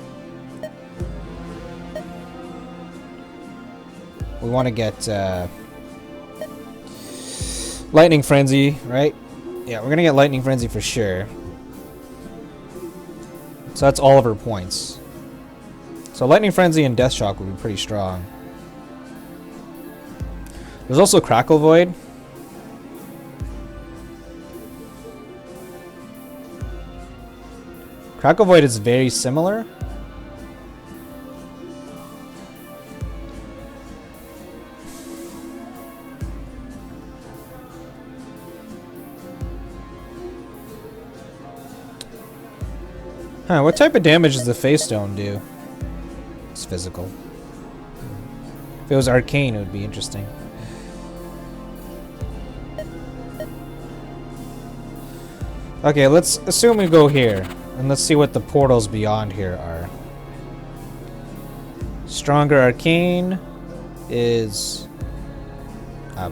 we want to get Lightning Frenzy, right? Yeah, we're gonna get Lightning Frenzy for sure. So that's all of her points. So Lightning Frenzy and Death Shock will be pretty strong. There's also Crackle Void. Crackle Void is very similar. Huh, what type of damage does the Face Stone do? It's physical. If it was arcane, it would be interesting. Okay, let's assume we go here. And let's see what the portals beyond here are. Stronger arcane is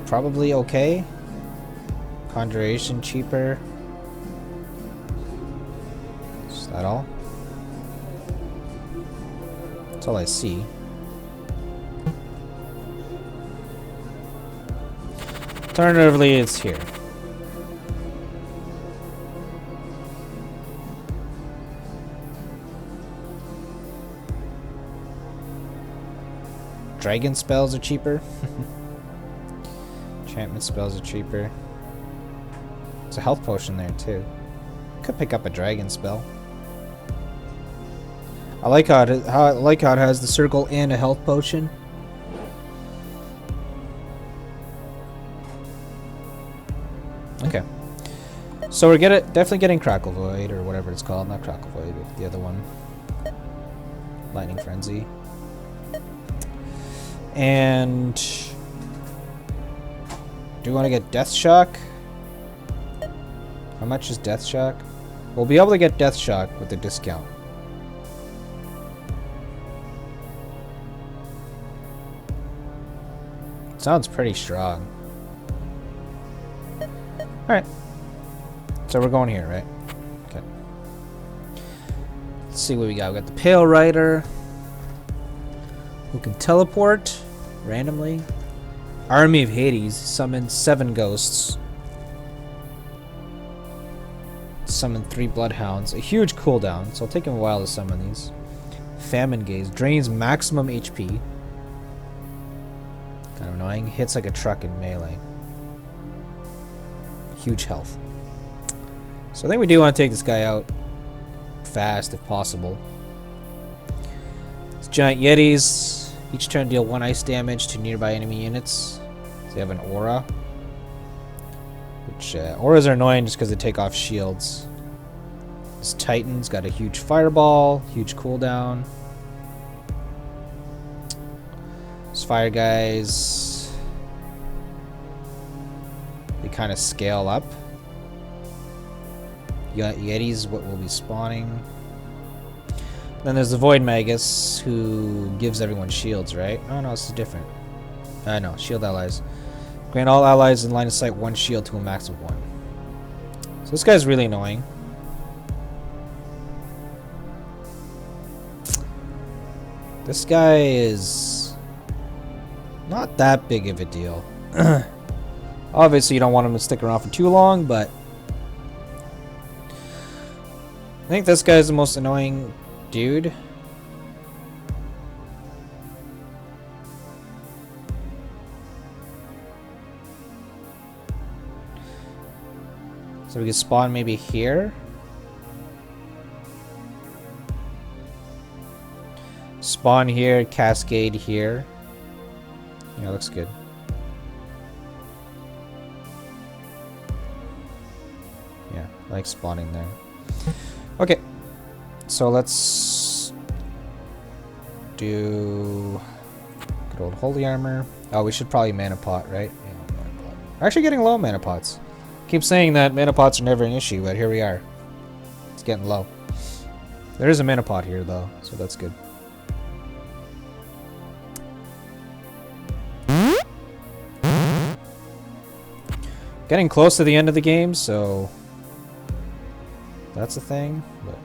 probably okay. Conjuration cheaper. Is that all? That's all I see. Alternatively, it's here. Dragon spells are cheaper. Enchantment spells are cheaper. There's a health potion there too. Could pick up a dragon spell. I like how it has the circle and a health potion. Okay. So we're definitely getting Crackle Void or whatever it's called. Not Crackle Void, but the other one. Lightning Frenzy. And do you want to get Death Shock? How much is Death Shock? We'll be able to get Death Shock with the discount. Sounds pretty strong. Alright. So we're going here, right? Okay. Let's see what we got. We got the Pale Rider, who can teleport randomly. Army of Hades summons 7 ghosts. Summon 3 bloodhounds. A huge cooldown, so it'll take him a while to summon these. Famine Gaze drains maximum HP. Kind of annoying. Hits like a truck in melee. Huge health. So I think we do want to take this guy out fast if possible. These giant yetis. Each turn deal 1 ice damage to nearby enemy units. They have an aura. Which, auras are annoying just because they take off shields. This Titan's got a huge fireball, huge cooldown. These fire guys, they kind of scale up. Yetis what will be spawning. Then there's the Void Magus, who gives everyone shields, right? Oh no, this is different. No, shield allies. Grant all allies in line of sight 1 shield to a max of 1. So this guy's really annoying. This guy is not that big of a deal. Obviously you don't want him to stick around for too long, but I think this guy's the most annoying dude. So we can spawn maybe here. Spawn here, cascade here. Yeah, looks good. Yeah, I like spawning there. Okay. So let's do good old holy armor. Oh, we should probably mana pot, right? Yeah, mana pot. We're actually getting low mana pots. Keep saying that mana pots are never an issue, but here we are. It's getting low. There is a mana pot here though, so that's good. Getting close to the end of the game, so that's a thing. But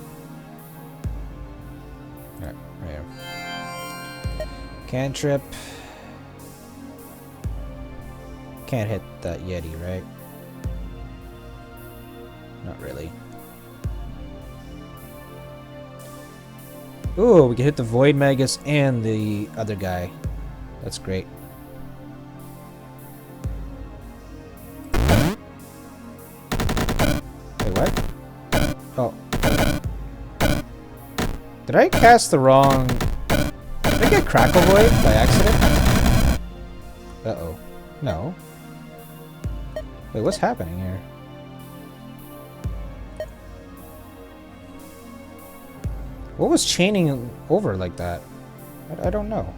alright, right here. Cantrip. Can't hit that Yeti, right? Not really. Ooh, we can hit the Void Magus and the other guy. That's great. Wait, what? Oh. Did I cast the wrong... Did I get Crackle Void by accident? Uh-oh. No. Wait, what's happening here? What was chaining over like that? I don't know.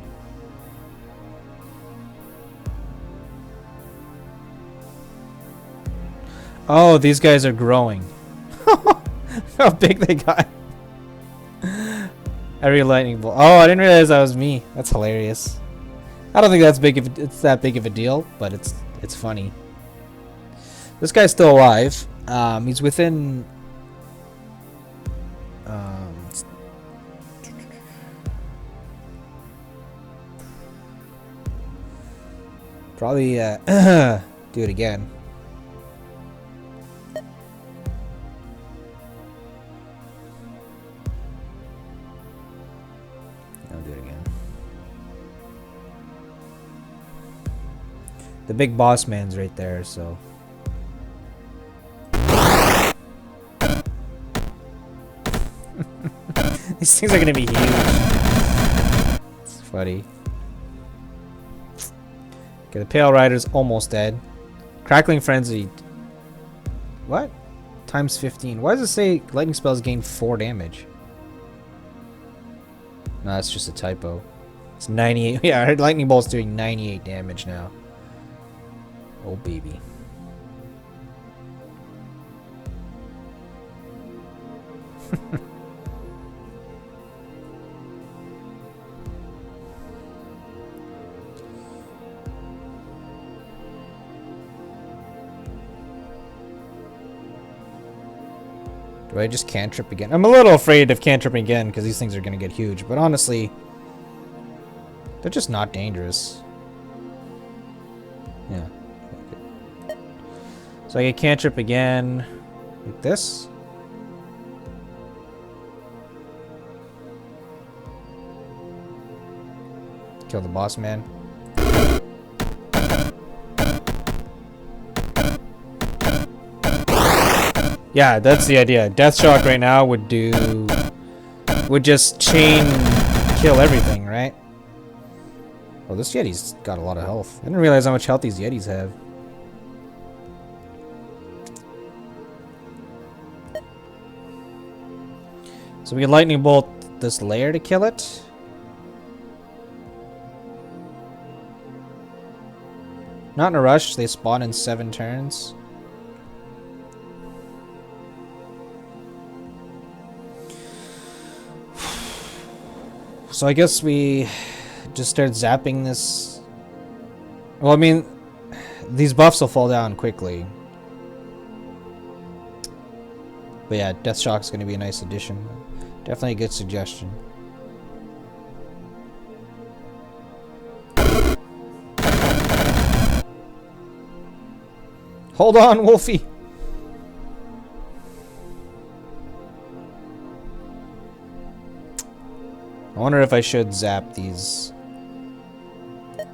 Oh, these guys are growing. How big they got. Every lightning bolt. Oh, I didn't realize that was me. That's hilarious. I don't think that's big if it's that big of a deal, but it's funny. This guy's still alive. He's within probably do it again. I'll do it again. The big boss man's right there, so these things are gonna be huge. It's funny. Okay, the Pale Rider's almost dead. Crackling Frenzy. What? Times 15. Why does it say lightning spells gain 4 damage? No, that's just a typo. It's 98. Yeah, her lightning bolt's doing 98 damage now. Oh, baby. Do I just cantrip again? I'm a little afraid of cantripping again because these things are going to get huge. But honestly, they're just not dangerous. Yeah. Okay. So I get cantrip again. Like this. Kill the boss man. Yeah, that's the idea. Death Shock right now would just chain kill everything, right? Oh, this Yeti's got a lot of health. I didn't realize how much health these Yetis have. So we can lightning bolt this layer to kill it. Not in a rush, they spawn in 7 turns. So I guess we just start zapping this. Well, I mean, these buffs will fall down quickly. But yeah, Death Shock's going to be a nice addition. Definitely a good suggestion. Hold on, Wolfie! I wonder if I should zap these. I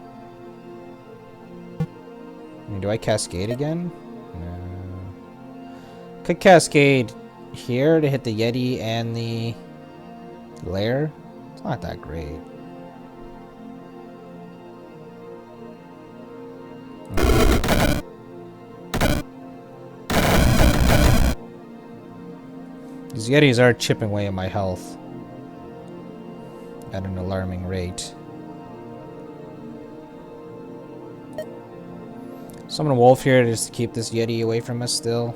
mean, do I cascade again? No. Could cascade here to hit the Yeti and the lair. It's not that great. These Yetis are chipping away at my health at an alarming rate. Summon a wolf here just to keep this Yeti away from us still.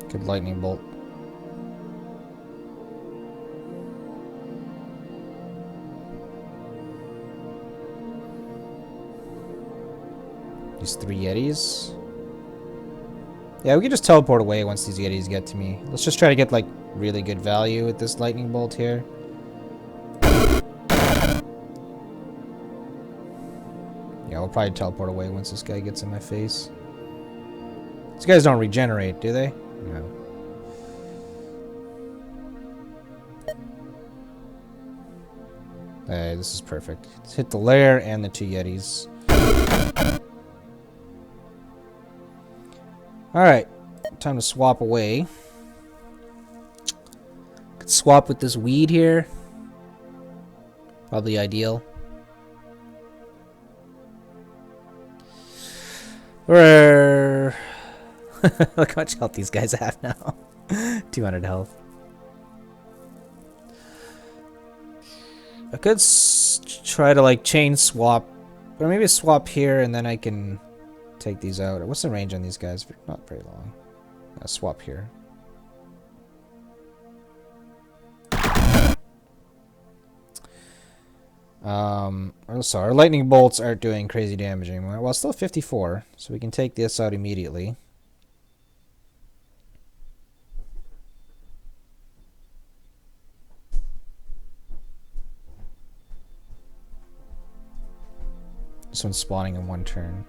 Good lightning bolt. These 3 Yetis. Yeah, we can just teleport away once these Yetis get to me. Let's just try to get like really good value with this lightning bolt here. Yeah, we'll probably teleport away once this guy gets in my face. These guys don't regenerate, do they? No. Hey, this is perfect. Let's hit the lair and the 2 Yetis. Alright. Time to swap away. Could swap with this weed here. Probably ideal. Look how much health these guys have now. 200 health. I could try to like chain swap, or maybe swap here and then I can take these out. What's the range on these guys? Not very long. I'll swap here. So our lightning bolts aren't doing crazy damage anymore. Well, still 54, so we can take this out immediately. This one's spawning in 1 turn.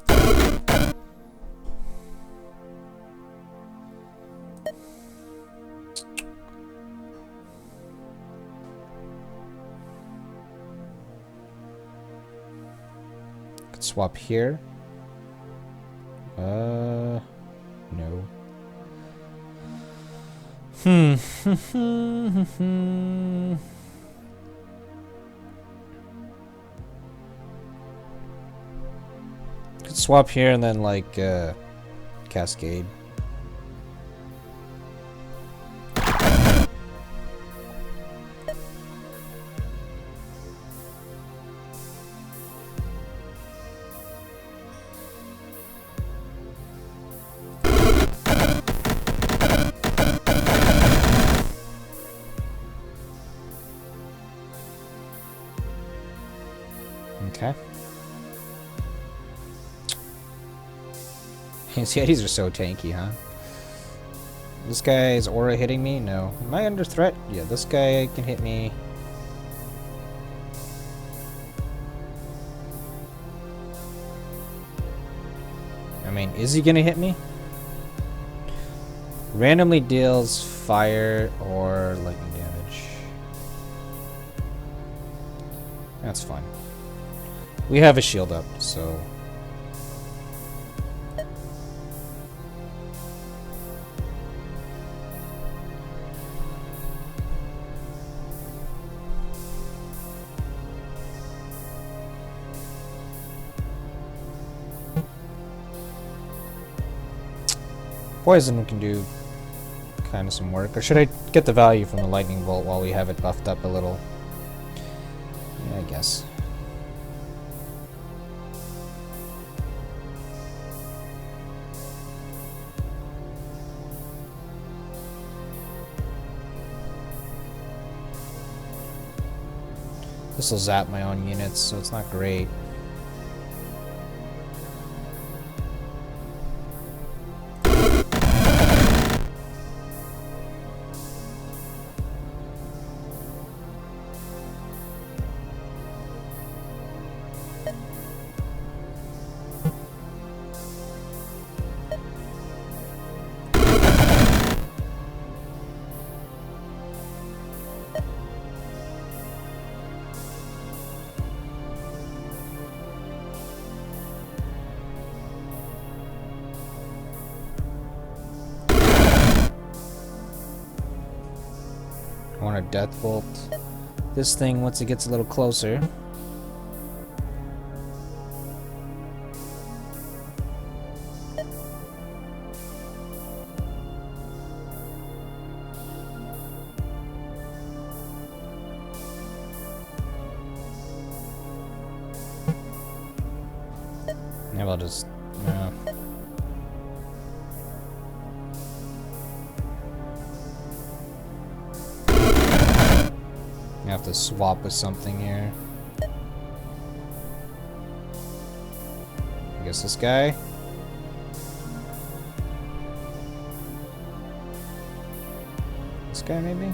Could swap here. No. Hmm. Could swap here and then like cascade. Okay. His Yetis are so tanky, huh? This guy's aura hitting me? No. Am I under threat? Yeah, this guy can hit me. I mean, is he gonna hit me? Randomly deals fire or lightning damage. That's fine. We have a shield up, so... Poison can do kind of some work. Or should I get the value from the lightning bolt while we have it buffed up a little? Yeah, I guess. This will zap my own units, so it's not great. I want a death bolt. This thing, once it gets a little closer. Maybe I'll just... I have to swap with something here. I guess this guy? This guy, maybe?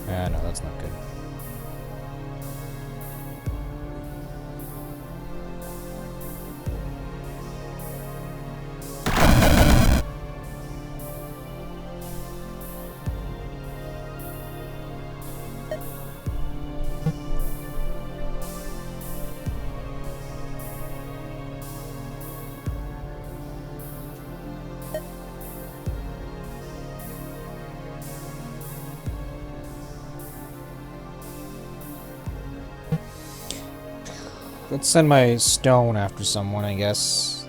Ah, no, that's not good. Let's send my stone after someone, I guess.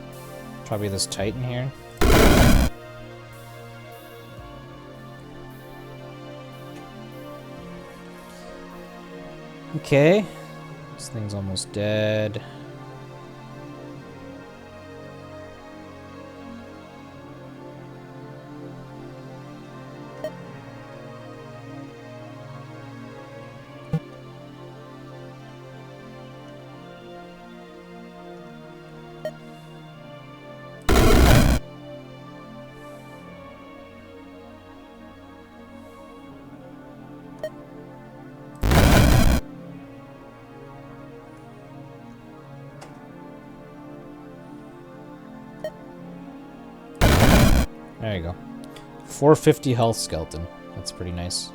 Probably this Titan here. Okay. This thing's almost dead. There you go. 450 health skeleton. That's pretty nice.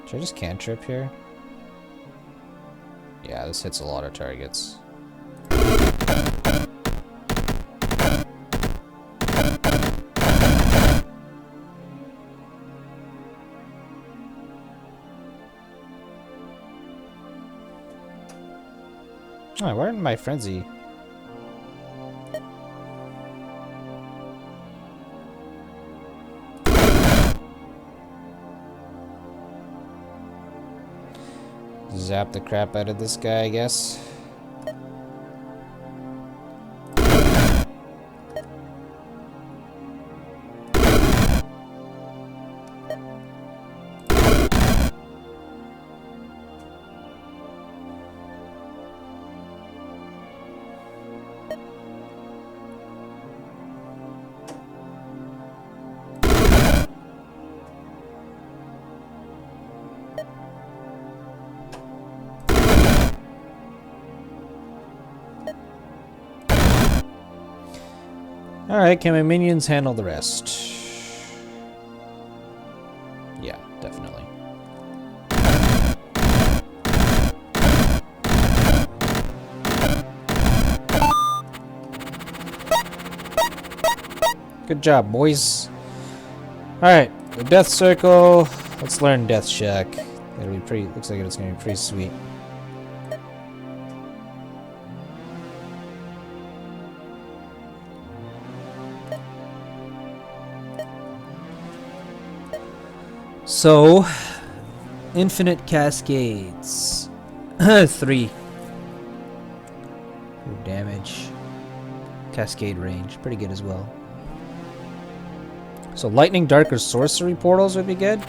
Should I just cantrip here? Yeah, this hits a lot of targets. Oh, where in my frenzy? Zap the crap out of this guy, I guess. Alright, can my minions handle the rest? Yeah, definitely. Good job, boys. Alright, the Death Circle. Let's learn Death Shack. It'll be pretty, looks like it's gonna be pretty sweet. So, infinite cascades. 3. Damage. Cascade range. Pretty good as well. So, lightning, dark, or sorcery portals would be good.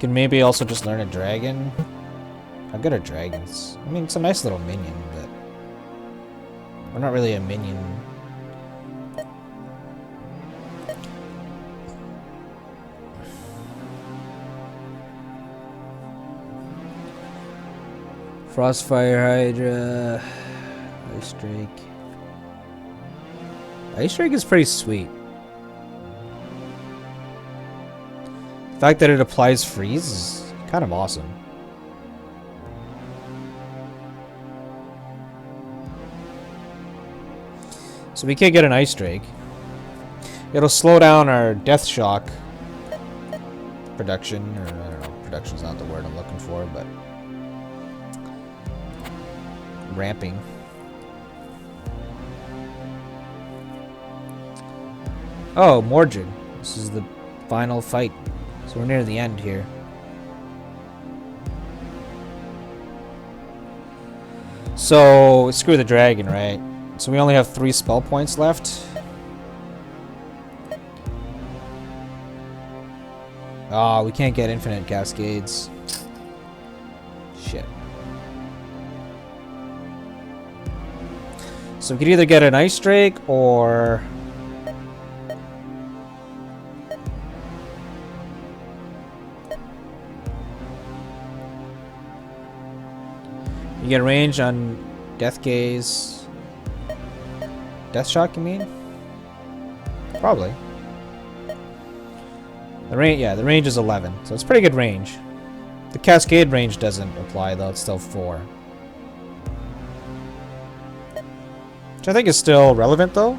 Can maybe also just learn a dragon. How good are dragons? I mean, it's a nice little minion, but we're not really a minion. Frostfire Hydra, Ice Drake. Ice Drake is pretty sweet. The fact that it applies freeze is kind of awesome. So we can't get an Ice Drake. It'll slow down our Death Shock production, or I don't know, production's not the word I'm looking for, but ramping. Oh, Mordred. This is the final fight. So we're near the end here. So, screw the dragon, right? So we only have 3 spell points left. Oh, we can't get infinite cascades. Shit. So we could either get an Ice Drake or you get range on Death Gaze. Death Shock, you mean? Probably. The range, yeah, the range is 11, so it's pretty good range. The Cascade range doesn't apply though; it's still 4. Which I think is still relevant though.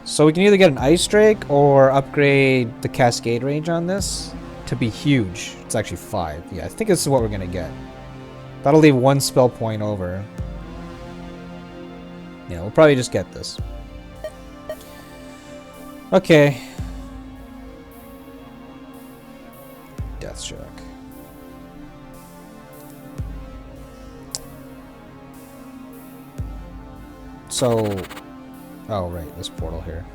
So we can either get an Ice Drake or upgrade the Cascade range on this to be huge. It's actually 5. Yeah, I think this is what we're gonna get. That'll leave 1 spell point over. Yeah, we'll probably just get this. Okay. Death Shock. So, oh right, this portal here.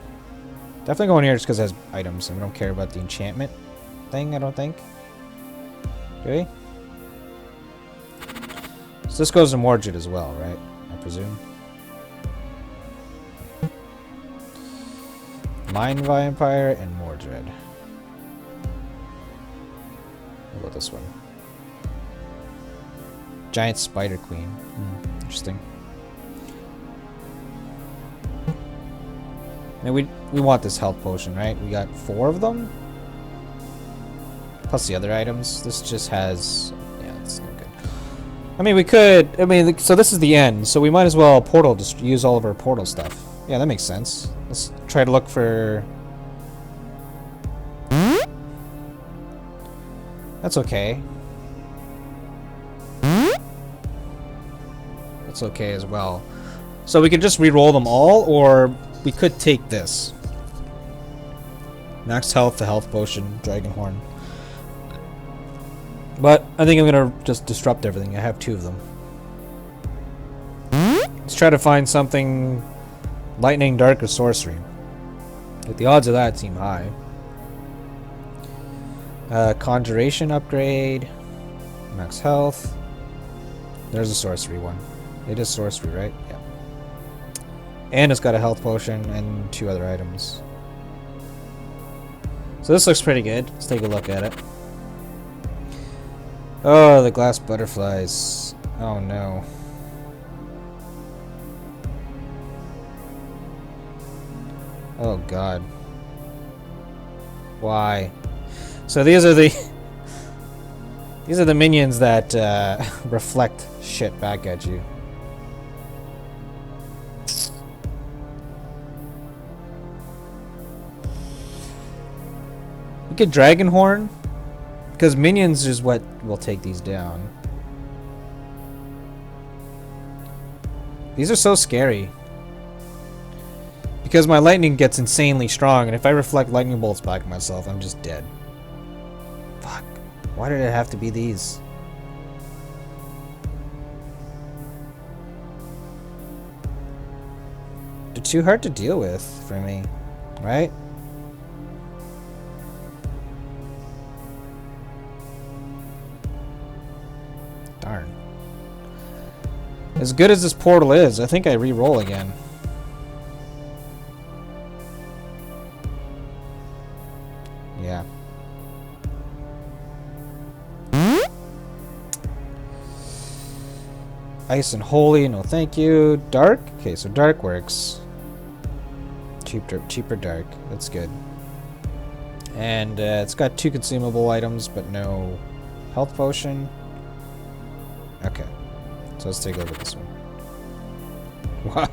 Definitely going here just because it has items, and we don't care about the enchantment thing, I don't think. Do we? So this goes to Mordred as well, right? I presume. Mind Vampire and Mordred. What about this one? Giant Spider Queen. Interesting. And we want this health potion, right? We got 4 of them. Plus the other items. This just has... Yeah, it's no good. I mean, we could... I mean, so this is the end. So we might as well portal, just use all of our portal stuff. Yeah, that makes sense. Let's try to look for... That's okay. That's okay as well. So we could just re-roll them all, or we could take this. Max health, the health potion, dragon horn. But I think I'm gonna just disrupt everything. I have 2 of them. Let's try to find something lightning, dark, or sorcery. But the odds of that seem high. Conjuration upgrade. Max health. There's a sorcery one. It is sorcery, right? Yeah. And it's got a health potion and 2 other items. So this looks pretty good. Let's take a look at it. Oh, the glass butterflies. Oh no. Oh god. Why? So these are the these are the minions that reflect shit back at you. We could dragon horn, because minions is what will take these down. These are so scary. Because my lightning gets insanely strong, and if I reflect lightning bolts back at myself, I'm just dead. Fuck. Why did it have to be these? They're too hard to deal with for me, right? Darn. As good as this portal is, I think I re-roll again. Yeah. Ice and holy, no thank you. Dark? Okay, so dark works. Cheaper dark. That's good. And it's got 2 consumable items, but no health potion. Okay. So let's take a look at this one. What?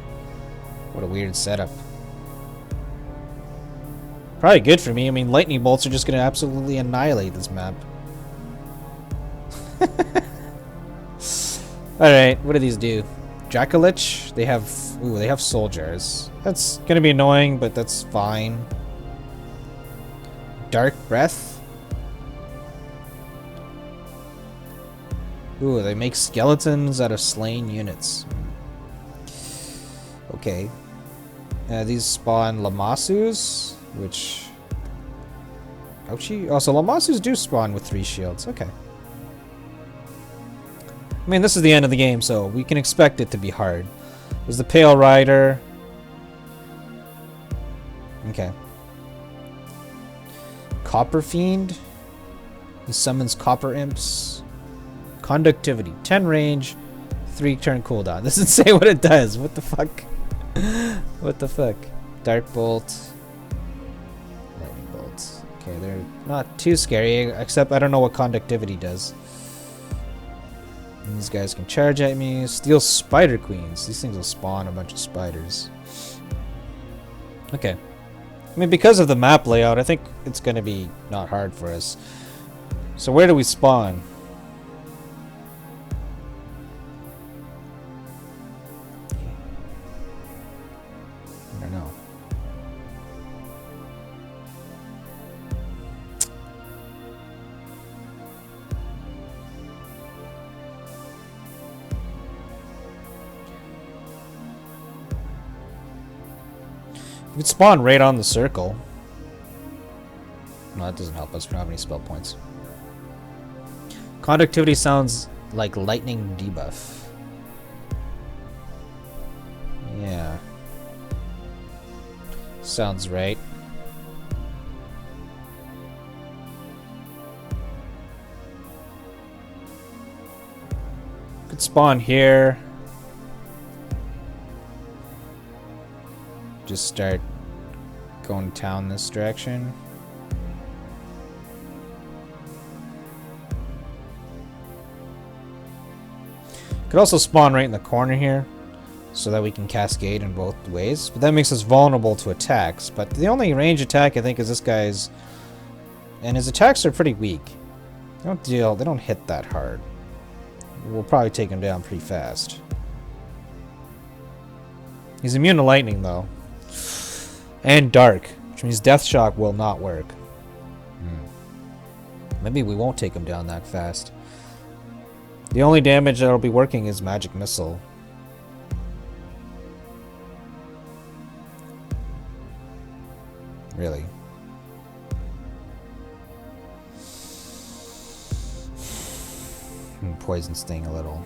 What a weird setup. Probably good for me. I mean, lightning bolts are just going to absolutely annihilate this map. Alright, what do these do? Dracolich? They have... Ooh, they have soul jars. That's going to be annoying, but that's fine. Dark breath? Ooh, they make skeletons out of slain units. Okay. These spawn Lamasus, which... Ouchie. Oh, so Lamasus do spawn with 3 shields. Okay. I mean, this is the end of the game, so we can expect it to be hard. There's the Pale Rider. Okay. Copper Fiend. He summons Copper Imps. Conductivity. 10 range. 3 turn cooldown. This doesn't say what it does. What the fuck? What the fuck? Dark Bolt. Lightning Bolt. Okay, they're not too scary, except I don't know what conductivity does. And these guys can charge at me. Steal Spider Queens. These things will spawn a bunch of spiders. Okay. I mean, because of the map layout, I think it's going to be not hard for us. So where do we spawn? I don't know. We could spawn right on the circle. No, that doesn't help us. We don't have any spell points. Conductivity sounds like lightning debuff. Yeah. Sounds right. Could spawn here. Just start going down this direction. Could also spawn right in the corner here, so that we can cascade in both ways. But that makes us vulnerable to attacks. But the only range attack I think is this guy's, and his attacks are pretty weak. They don't hit that hard. We'll probably take him down pretty fast. He's immune to lightning though, and dark, which means Death Shock will not work. Maybe we won't take him down that fast. The only damage that'll be working is Magic Missile. Really. Poison Sting a little.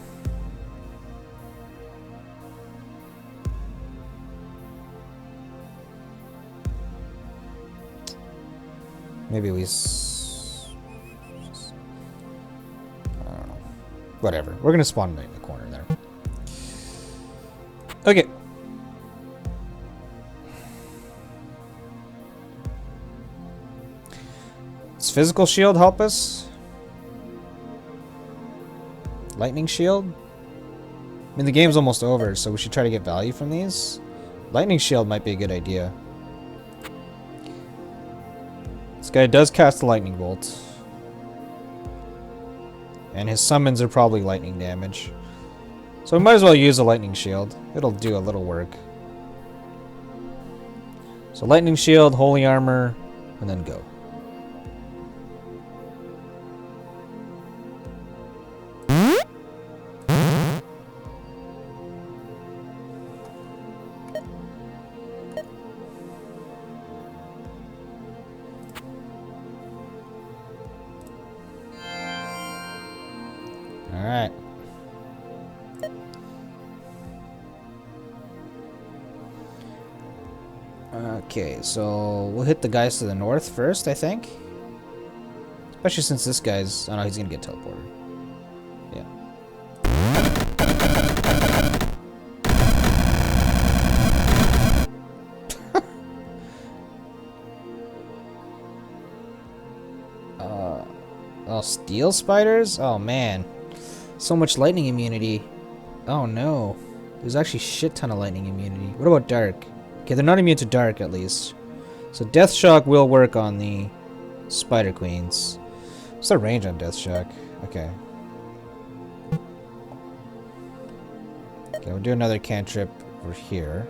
Maybe we... I don't know. Whatever. We're gonna spawn right in the corner there. Okay. Does Physical Shield help us? Lightning Shield? I mean, the game's almost over, so we should try to get value from these. Lightning Shield might be a good idea. This guy does cast a Lightning Bolt. And his summons are probably lightning damage. So we might as well use a Lightning Shield. It'll do a little work. So Lightning Shield, Holy Armor, and then go. Alright. Okay, so we'll hit the guys to the north first, I think. Especially since this guy's... Oh no, he's gonna get teleported. Yeah. Oh, steel spiders? Oh man. So much lightning immunity. Oh no. There's actually a shit ton of lightning immunity. What about dark? Okay, they're not immune to dark at least. So Death Shock will work on the Spider Queens. What's the range on Death Shock? Okay. Okay, we'll do another cantrip over here.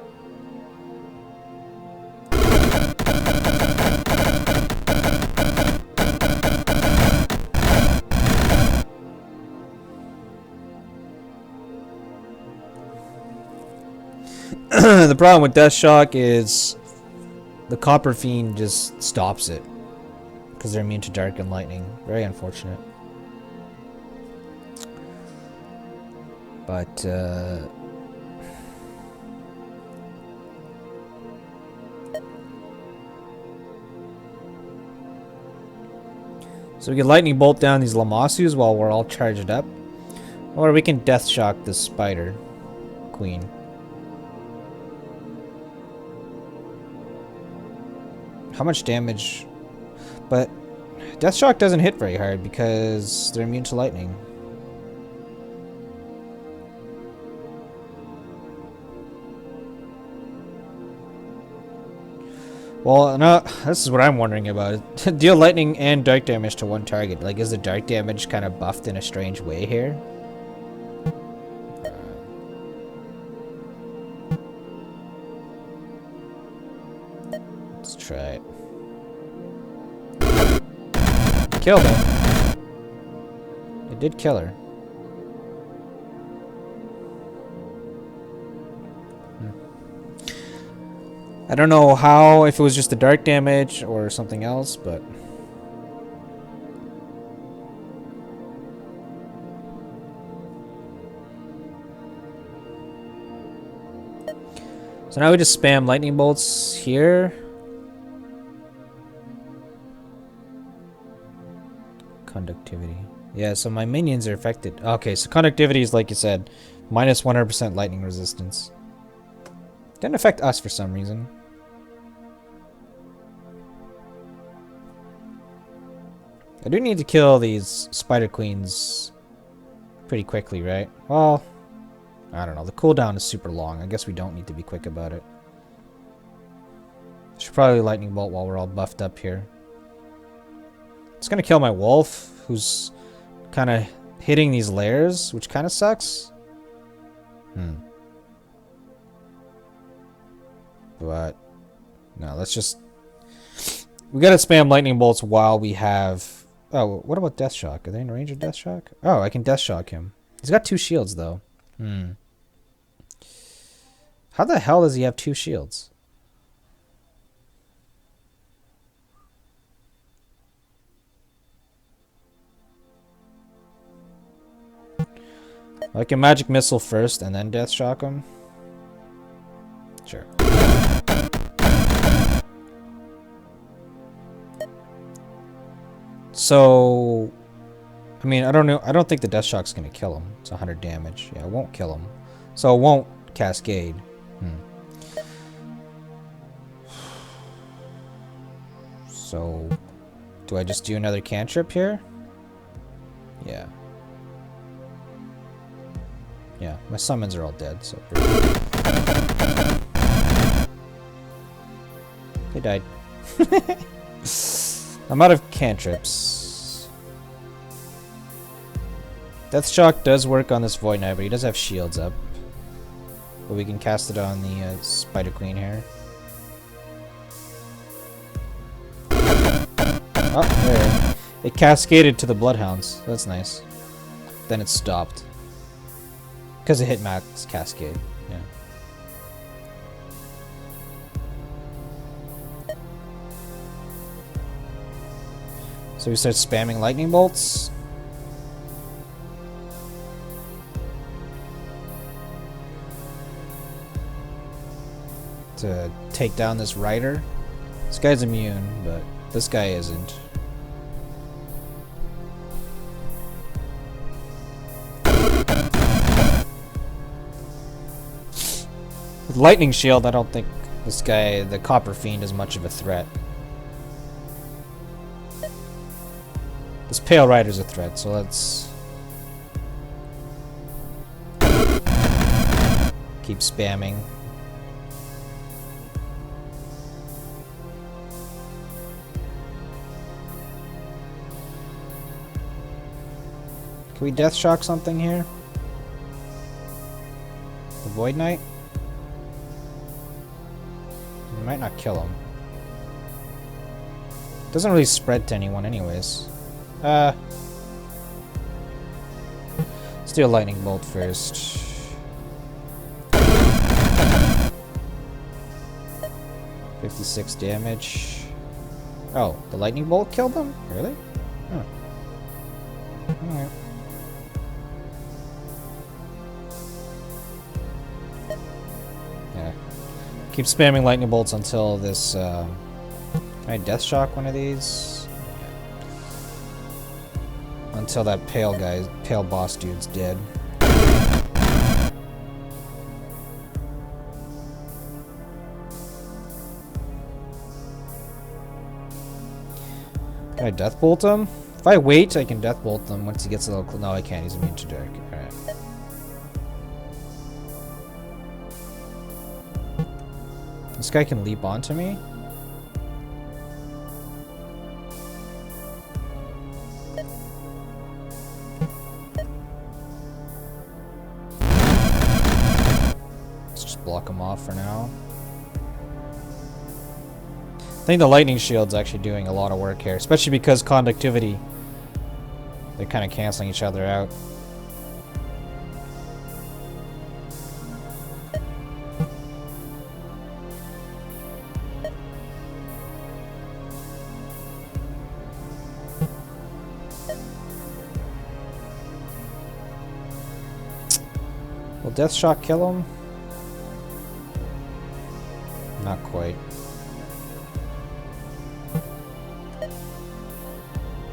The problem with Death Shock is the Copper Fiend just stops it because they're immune to dark and lightning. Very unfortunate. But so we can lightning bolt down these Lamasus while we're all charged up, or we can Death Shock the Spider Queen. How much damage? But Death Shock doesn't hit very hard because they're immune to lightning. Well, no, this is what I'm wondering about. Deal lightning and dark damage to one target. Like, is the dark damage kind of buffed in a strange way here? Let's try it. Killed her. It did kill her. I don't know how, if it was just the dark damage or something else, but... So now we just spam lightning bolts here. Conductivity. Yeah, so my minions are affected. Okay, so conductivity is, like you said, minus 100% lightning resistance. Didn't affect us for some reason. I do need to kill these Spider Queens pretty quickly, right? Well, I don't know. The cooldown is super long. I guess we don't need to be quick about it. Should probably lightning bolt while we're all buffed up here. It's gonna kill my wolf, who's kind of hitting these layers, which kind of sucks. But no, let's just. We gotta spam lightning bolts while we have. Oh, what about Death Shock? Are they in range of Death Shock? Oh, I can Death Shock him. He's got 2 shields though. How the hell does he have 2 shields? I can Magic Missile first and then Death Shock him. Sure. So, I mean, I don't know. I don't think the Death Shock's gonna kill him. It's 100 damage. Yeah, it won't kill him. So it won't Cascade. So, do I just do another cantrip here? Yeah. Yeah, my summons are all dead, so... They died. I'm out of cantrips. Death Shock does work on this Void Knight, but he does have shields up. But we can cast it on the Spider Queen here. Oh, there. It cascaded to the Bloodhounds. That's nice. Then it stopped. Because it hit max cascade, yeah. So we start spamming lightning bolts. To take down this rider. This guy's immune, but this guy isn't. With Lightning Shield, I don't think this guy, the Copper Fiend, is much of a threat. This Pale Rider's a threat, so let's keep spamming. Can we Death Shock something here? The Void Knight? We might not kill him. Doesn't really spread to anyone anyways. Let's do a lightning bolt first. $56 damage. Oh, the lightning bolt killed them? Really? Huh. Alright. Yeah. Keep spamming lightning bolts until this, can I Death Shock one of these? Yeah. Until that pale boss dude's dead. Can I Death Bolt him? If I wait, I can Death Bolt him once he gets a little close. No, I can't. He's immune to dark. Alright. This guy can leap onto me? Let's just block him off for now. I think the Lightning Shield's actually doing a lot of work here, especially because Conductivity, they're kind of canceling each other out. Will Death Shock kill him? Not quite.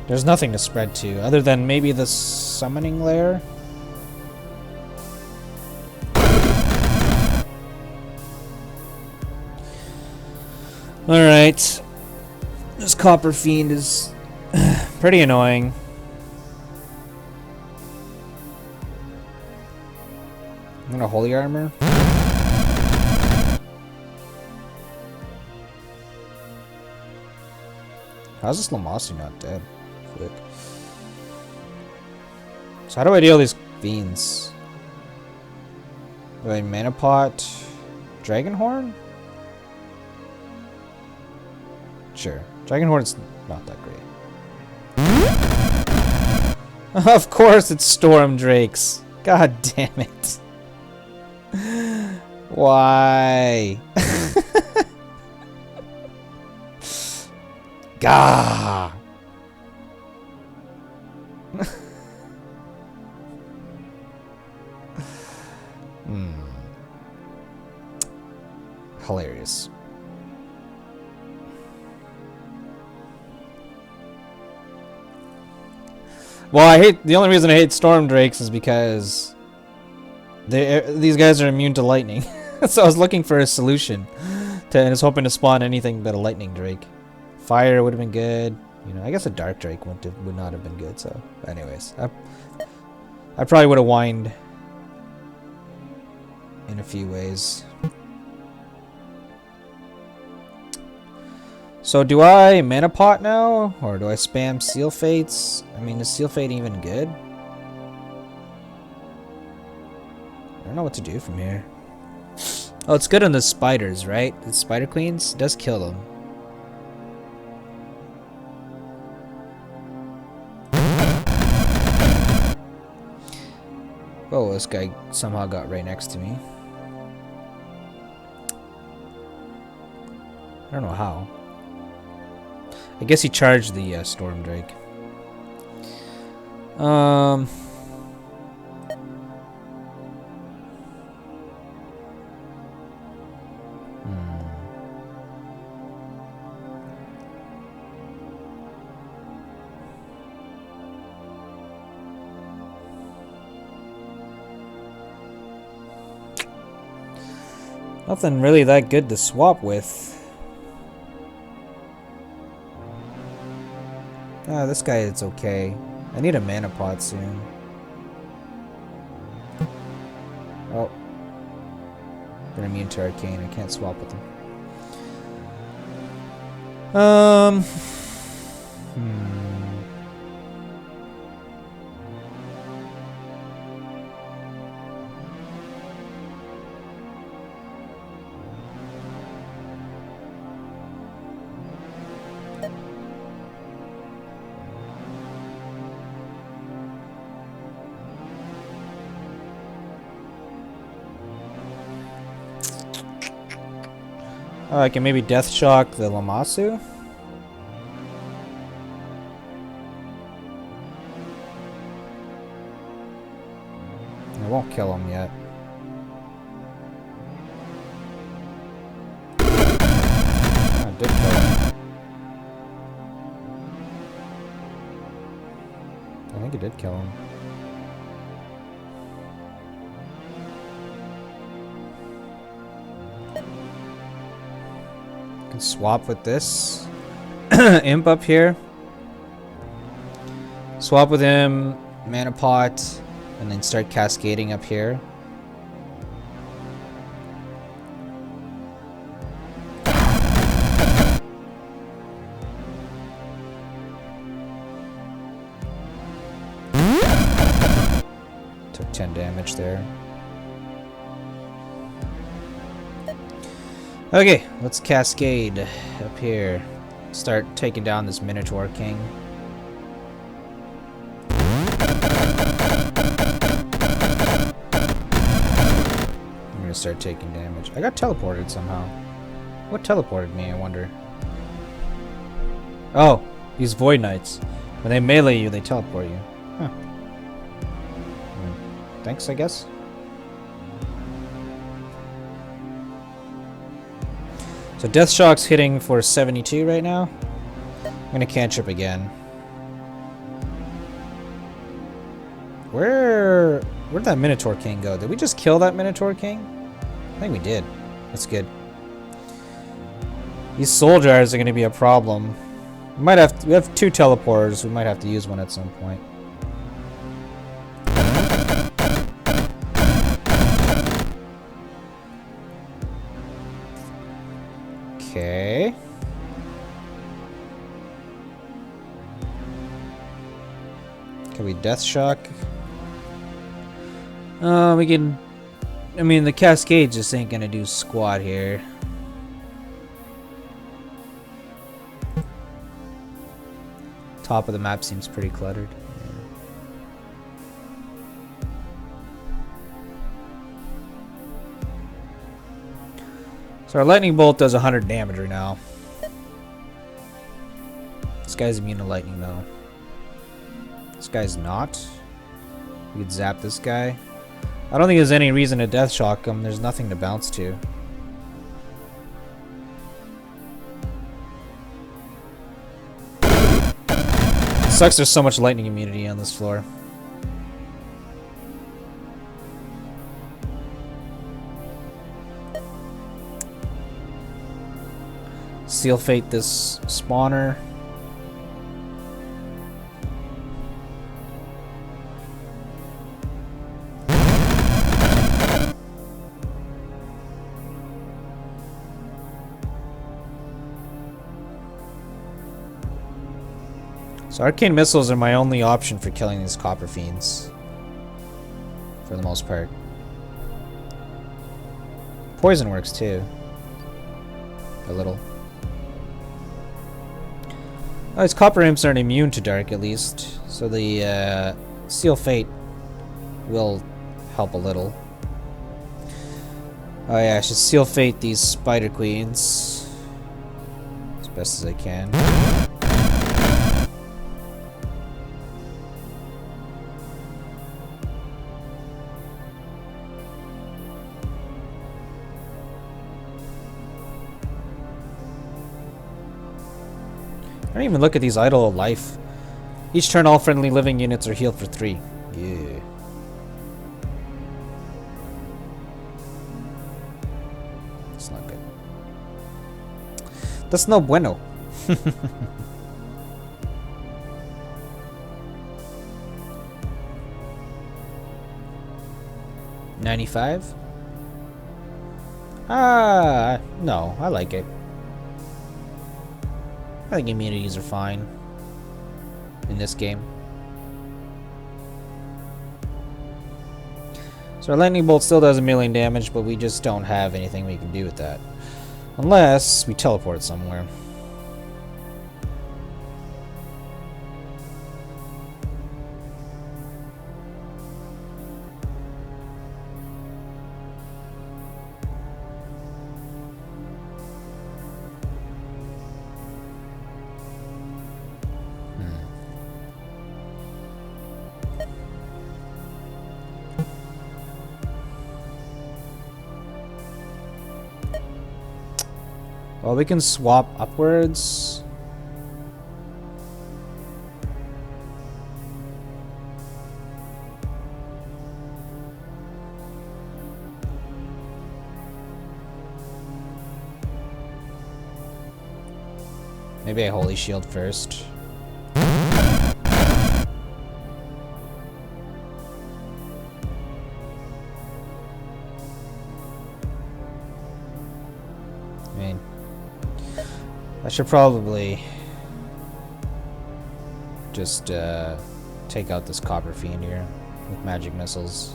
There's nothing to spread to, other than maybe the summoning lair. Alright. This Copper Fiend is pretty annoying. I'm gonna of holy armor. How's this Lamasi not dead? Flick. So how do I deal with these fiends? Do I mana pot? Dragon Horn? Sure. Dragon Horn's not that great. Of course it's Storm Drakes. God damn it. Why? Gah. Hilarious. Well, the only reason I hate Storm Drakes is because these guys are immune to lightning. So I was looking for a solution and I was hoping to spawn anything but a lightning drake. Fire would have been good. You know, I guess a dark drake would not have been good. So, anyways, I probably would have whined in a few ways. So do I mana pot now, or do I spam seal fates? I mean, is seal fate even good? I don't know what to do from here. Oh, it's good on the spiders, right? The spider queens does kill them. Oh, this guy somehow got right next to me. I don't know how. I guess he charged the Storm Drake. Nothing really that good to swap with. Ah, this guy is okay. I need a mana pot soon. Oh. They're immune to Arcane. I can't swap with them. Oh, I can maybe Death Shock the Lamasu? I won't kill him yet. Oh, I did kill him. I think it did kill him. Swap with this imp up here. Swap with him, mana pot, and then start cascading up here. Took 10 damage there. Okay, let's cascade up here. Start taking down this Minotaur King. I'm gonna start taking damage. I got teleported somehow. What teleported me, I wonder? Oh, these Void Knights. When they melee you, they teleport you. Huh. Thanks, I guess. So Death Shock's hitting for 72 right now. I'm gonna cantrip again. Where'd that Minotaur King go? Did we just kill that Minotaur King? I think we did. That's good. These soul jars are gonna be a problem. We have 2 teleporters. We might have to use one at some point. Can we Death Shock? We can... I mean, the Cascade just ain't gonna do squat here. Top of the map seems pretty cluttered. So our Lightning Bolt does 100 damage right now. This guy's immune to lightning though. This guy's not. We could zap this guy. I don't think there's any reason to Death Shock him. There's nothing to bounce to. Sucks there's so much lightning immunity on this floor. Seal Fate this spawner. So Arcane Missiles are my only option for killing these Copper Fiends. For the most part. Poison works too. A little. Oh, his Copper Imps aren't immune to Dark at least. So the Seal Fate will help a little. Oh yeah, I should Seal Fate these Spider Queens. As best as I can. I don't even look at these Idol of Life. Each turn all friendly living units are healed for 3. Yeah. That's not good. That's no bueno. 95? No, I like it. I think immunities are fine in this game. So our Lightning Bolt still does 1,000,000 damage, but we just don't have anything we can do with that. Unless we teleport somewhere. Well, we can swap upwards. Maybe I Holy Shield first. I should probably just take out this Copper Fiend here with magic missiles.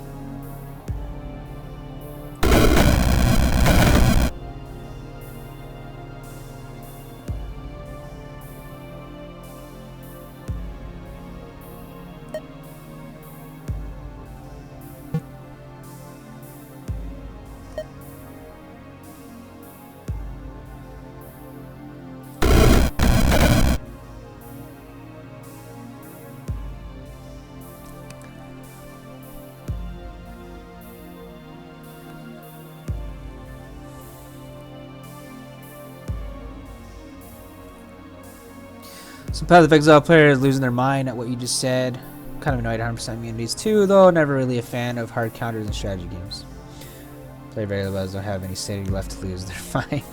Some Path of Exile players losing their mind at what you just said. Kind of annoyed at 100% immunities too, though. Never really a fan of hard counters in strategy games. Play very well, don't have any sanity left to lose. They're fine.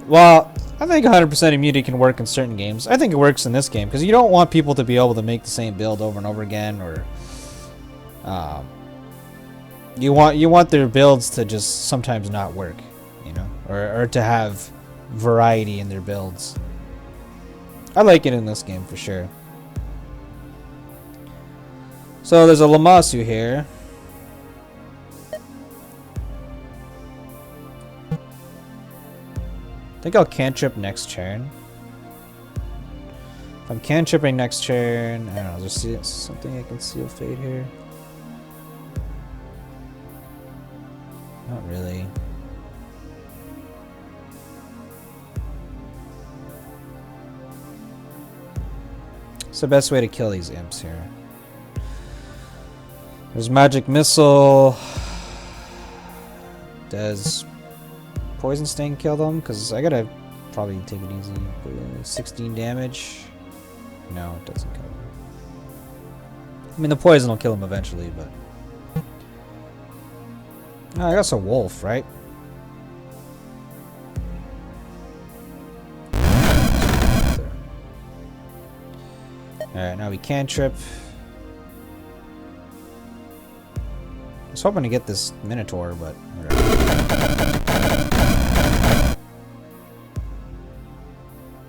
Well, I think 100% immunity can work in certain games. I think it works in this game because you don't want people to be able to make the same build over and over again, or you want their builds to just sometimes not work, you know, or to have variety in their builds. I like it in this game for sure. So there's a Lamasu here. I think I'll cantrip next turn. If I'm cantripping next turn, I don't know, there's something I can seal fate here. Not really. What's the best way to kill these imps here? There's magic missile. Does poison sting kill them? Because I gotta probably take it easy. 16 damage. No, it doesn't kill them. I mean, the poison will kill them eventually, but oh, I guess a wolf, right? Alright, now we cantrip. I was hoping to get this Minotaur, but whatever.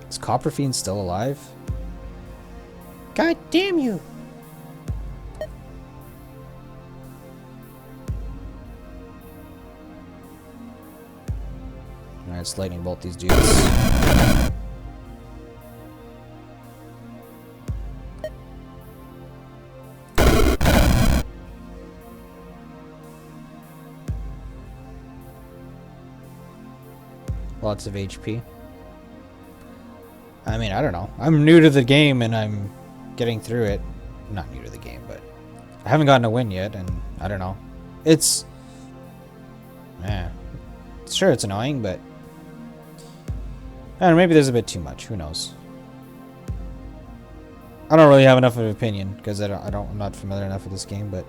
Is Copperfiend still alive? God damn you! Alright, let's lightning bolt these dudes. Lots of HP. I mean, I don't know. I'm new to the game and I'm getting through it. I'm not new to the game, but I haven't gotten a win yet, and I don't know. It's... man. Sure, it's annoying, but I don't know, maybe there's a bit too much. Who knows? I don't really have enough of an opinion because I'm not familiar enough with this game, but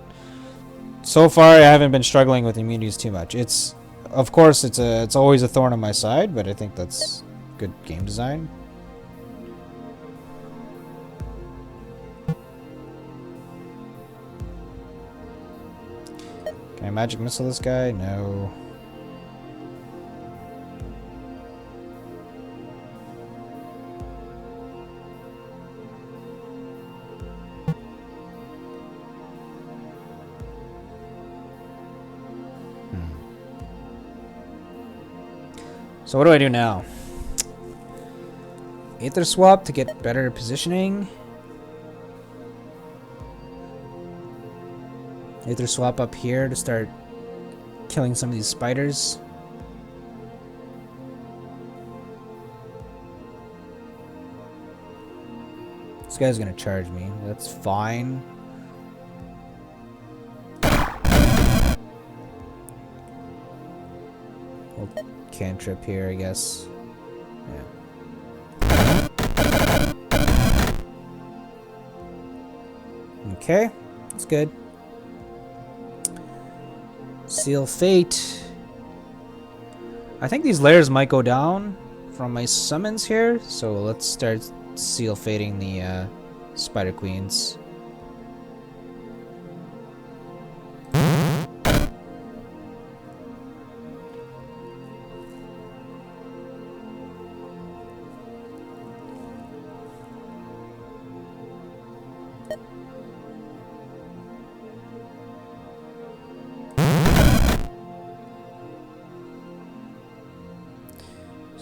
so far I haven't been struggling with immunities too much. It's, of course, it's always a thorn on my side, but I think that's good game design. Can I magic missile this guy? No. So what do I do now? Aether swap to get better positioning. Aether swap up here to start killing some of these spiders. This guy's gonna charge me. That's fine. We'll cantrip here, I guess. Yeah. Okay, that's good. Seal Fate. I think these layers might go down from my summons here, so let's start seal fating the Spider Queens.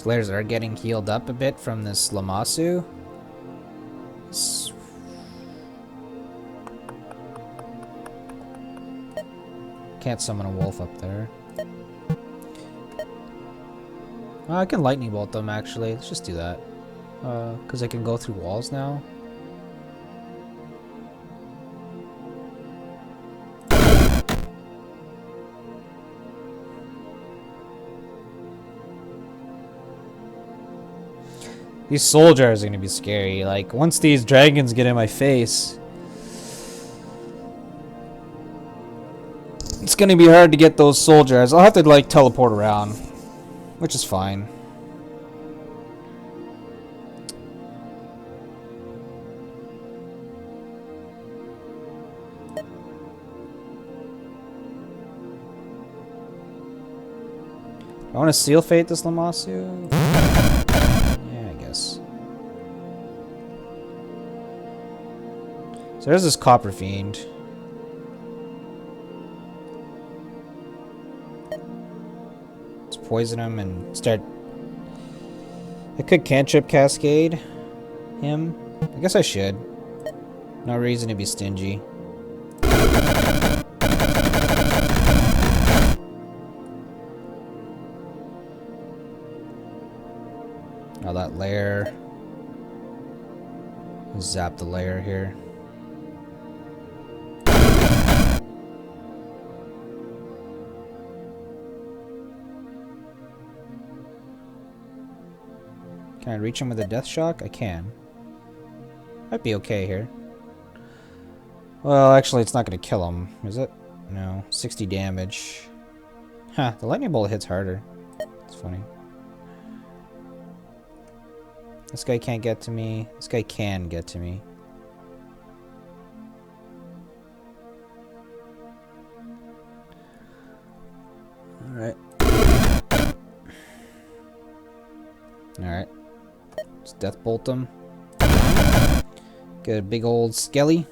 Layers are getting healed up a bit from this Lamasu. Can't summon a wolf up there. I can lightning bolt them actually. Let's just do that. Because I can go through walls now. These soul jars are gonna be scary. Like, once these dragons get in my face, it's gonna be hard to get those soul jars. I'll have to, like, teleport around, which is fine. I want to seal fate this Lamasu. So there's this Copper Fiend. poison him and start... I could cantrip cascade him. I guess I should. No reason to be stingy. Oh, that lair. Zap the lair here. Can I reach him with a death shock? I can. Might be okay here. Well, actually, it's not going to kill him, is it? No. 60 damage. Huh, the lightning bolt hits harder. It's funny. This guy can't get to me. This guy can get to me. Alright. Alright. Let's death bolt him. Get a big old skelly.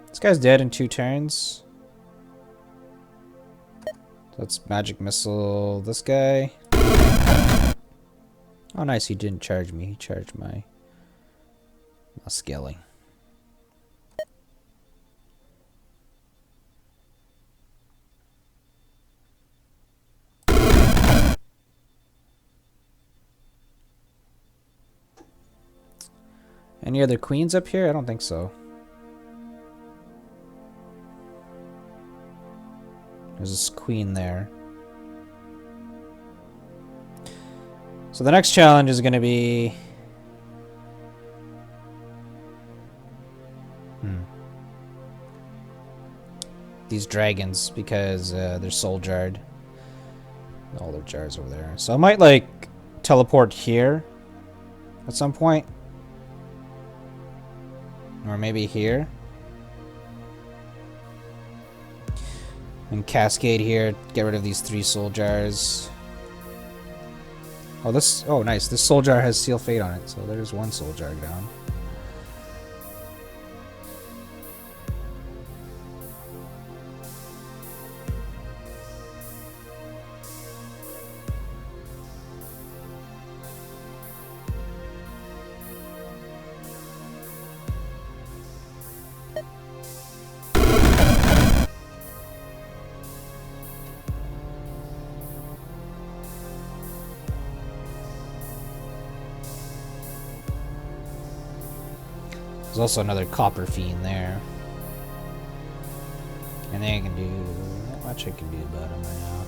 This guy's dead in 2 turns. Let's magic missile this guy. Oh nice, he didn't charge me. He charged my skelly. Any other queens up here? I don't think so. There's this queen there. So the next challenge is going to be... these dragons, because they're soul jarred. All their jars over there. So I might, like, teleport here at some point. Or maybe here. And cascade here, get rid of these 3 soul jars. Oh, this... oh, nice. This soul jar has Seal Fate on it, so there's 1 soul jar down. There's also another copper fiend there. And then I can do... not much I can do about him right now.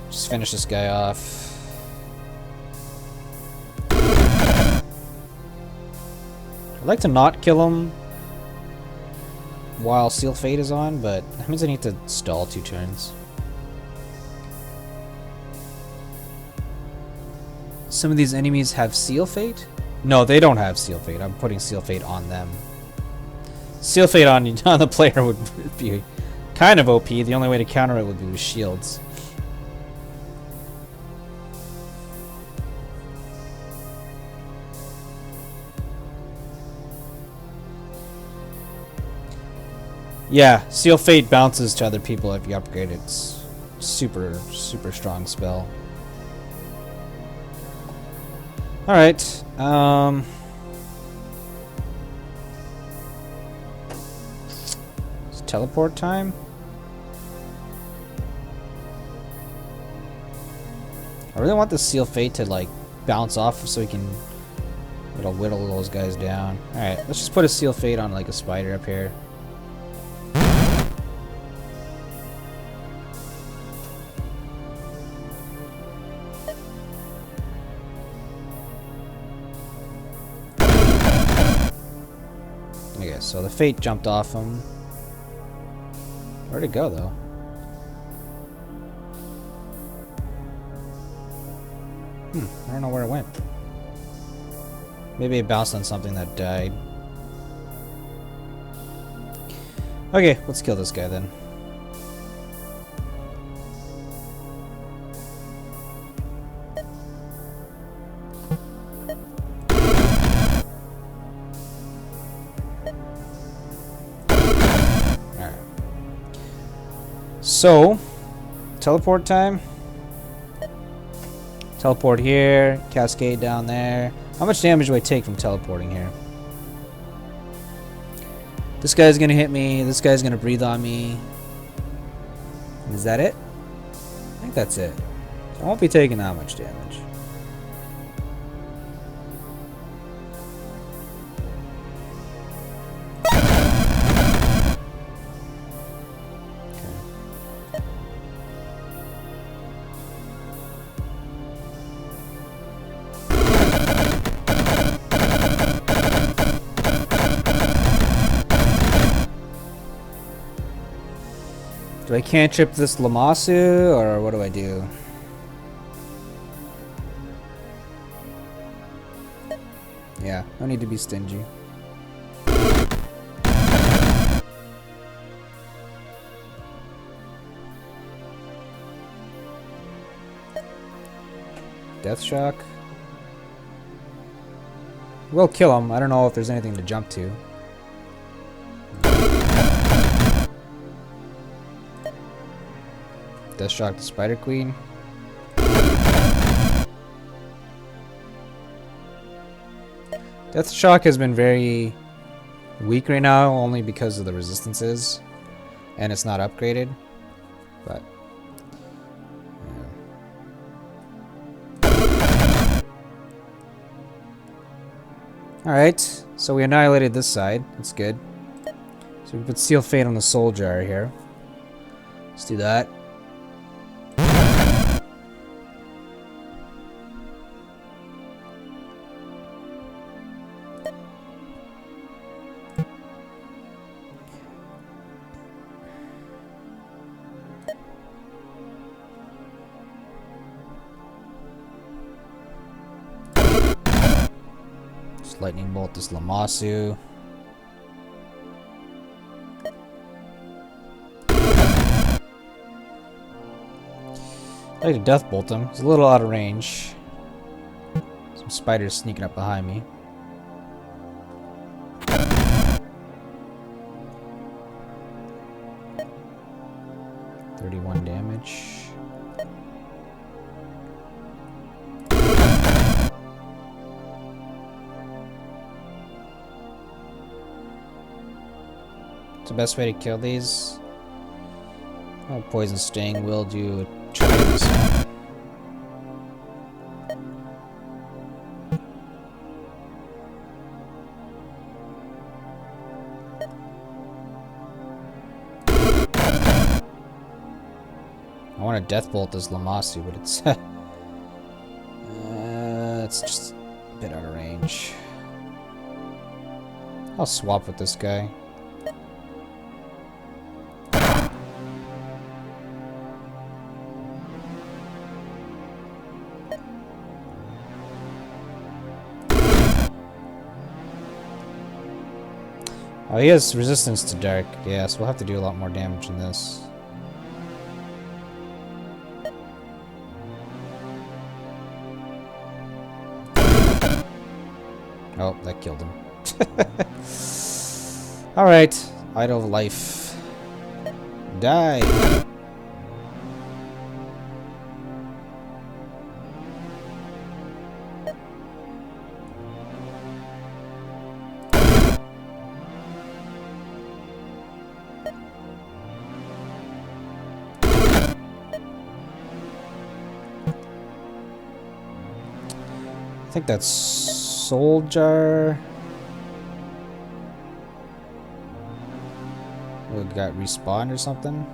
Just finish this guy off. I'd like to not kill him while Seal Fate is on, but that means I need to stall 2 turns. Some of these enemies have Seal Fate? No, they don't have Seal Fate. I'm putting Seal Fate on them. Seal Fate on the player would be kind of OP. The only way to counter it would be with shields. Yeah, Seal Fate bounces to other people if you upgrade it. It's super, super strong spell. Alright, it's teleport time. I really want the Seal Fate to, like, bounce off so we can, it'll whittle those guys down. Alright, let's just put a Seal Fate on, like, a spider up here. Okay, so the Fate jumped off him. Where'd it go, though? I don't know where it went. Maybe it bounced on something that died. Okay, let's kill this guy then. Alright. So, teleport time. Teleport here, cascade down there. How much damage do I take from teleporting here? This guy's gonna hit me, this guy's gonna breathe on me. Is that it? I think that's it. I won't be taking that much damage. Do I cantrip this Lamasu, or what do I do? Yeah, no need to be stingy. Death Shock. We'll kill him. I don't know if there's anything to jump to. Death Shock the Spider Queen. Death Shock has been very weak right now, only because of the resistances, and it's not upgraded. But yeah. All right, so we annihilated this side. That's good. So we put Seal Fate on the Soul Jar here. Let's do that. Lightning Bolt this Lamasu. I like to Death Bolt him. He's a little out of range. Some spiders sneaking up behind me. $31 damage. The best way to kill these. Oh, Poison Sting will do a tremendous amount. I want to Death Bolt this Lamasu, but it's just a bit out of range. I'll swap with this guy. Oh, he has resistance to dark. Yeah, so we'll have to do a lot more damage in this. Oh, that killed him. Alright, Idol of Life. Die! I think that's Soul Jar. Oh, it got respawned or something.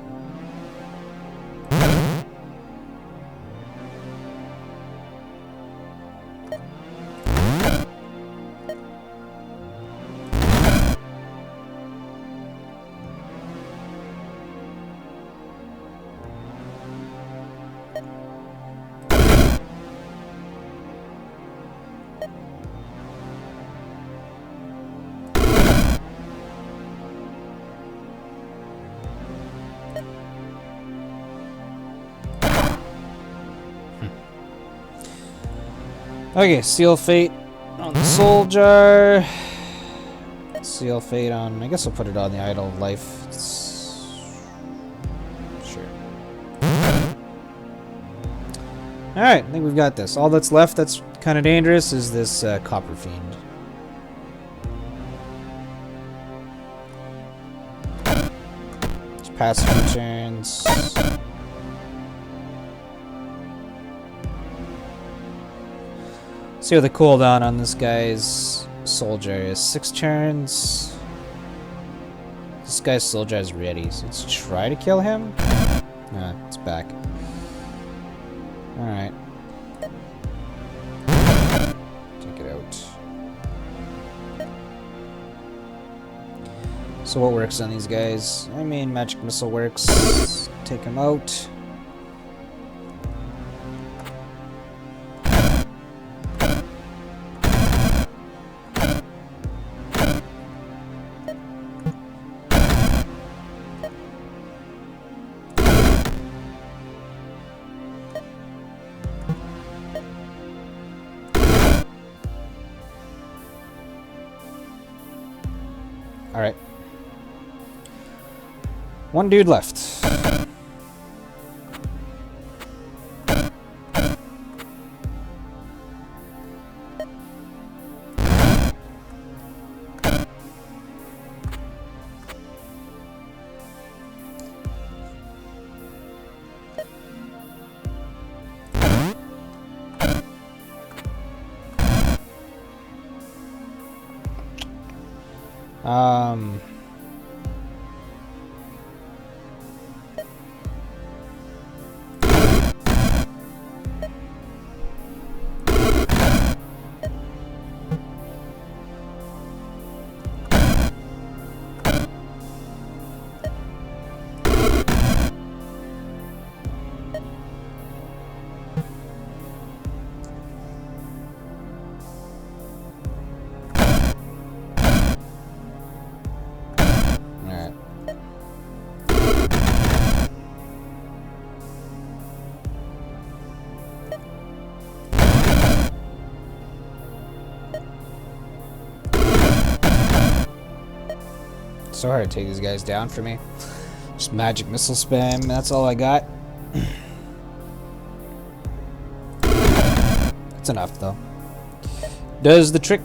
Okay, Seal Fate on the Soul Jar. Seal Fate on... I guess I'll put it on the Idol of Life. Sure. Alright, I think we've got this. All that's left that's kind of dangerous is this Copper Fiend. Just pass a few turns. See what the cooldown on this guy's soldier is. 6 turns. This guy's soldier is ready, so let's try to kill him. Nah, it's back. Alright. Take it out. So what works on these guys? I mean, magic missile works. Take him out. Alright. One dude left. So hard to take these guys down for me. Just magic missile spam, that's all I got. That's enough though. Does the trick.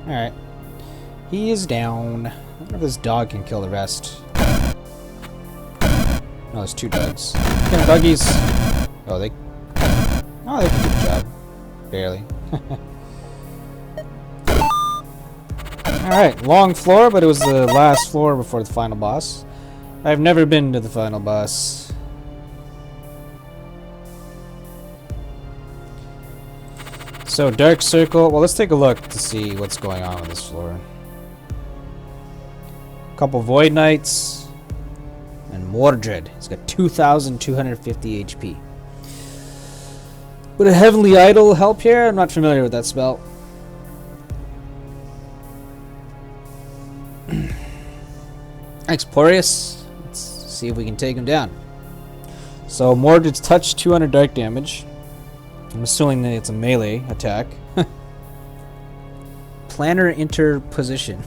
Alright. He is down. I wonder if this dog can kill the rest. No, there's 2 dogs. Get 'em, doggies! Oh, they can do the job. Barely. Alright, long floor, but it was the last floor before the final boss. I've never been to the final boss. So, Dark Circle. Well, let's take a look to see what's going on with this floor. A couple Void Knights. And Mordred. He's got 2,250 HP. Would a Heavenly Idol help here? I'm not familiar with that spell. Explorious. Let's see if we can take him down. So, Mordred's touch 200 dark damage. I'm assuming that it's a melee attack. Planar interposition.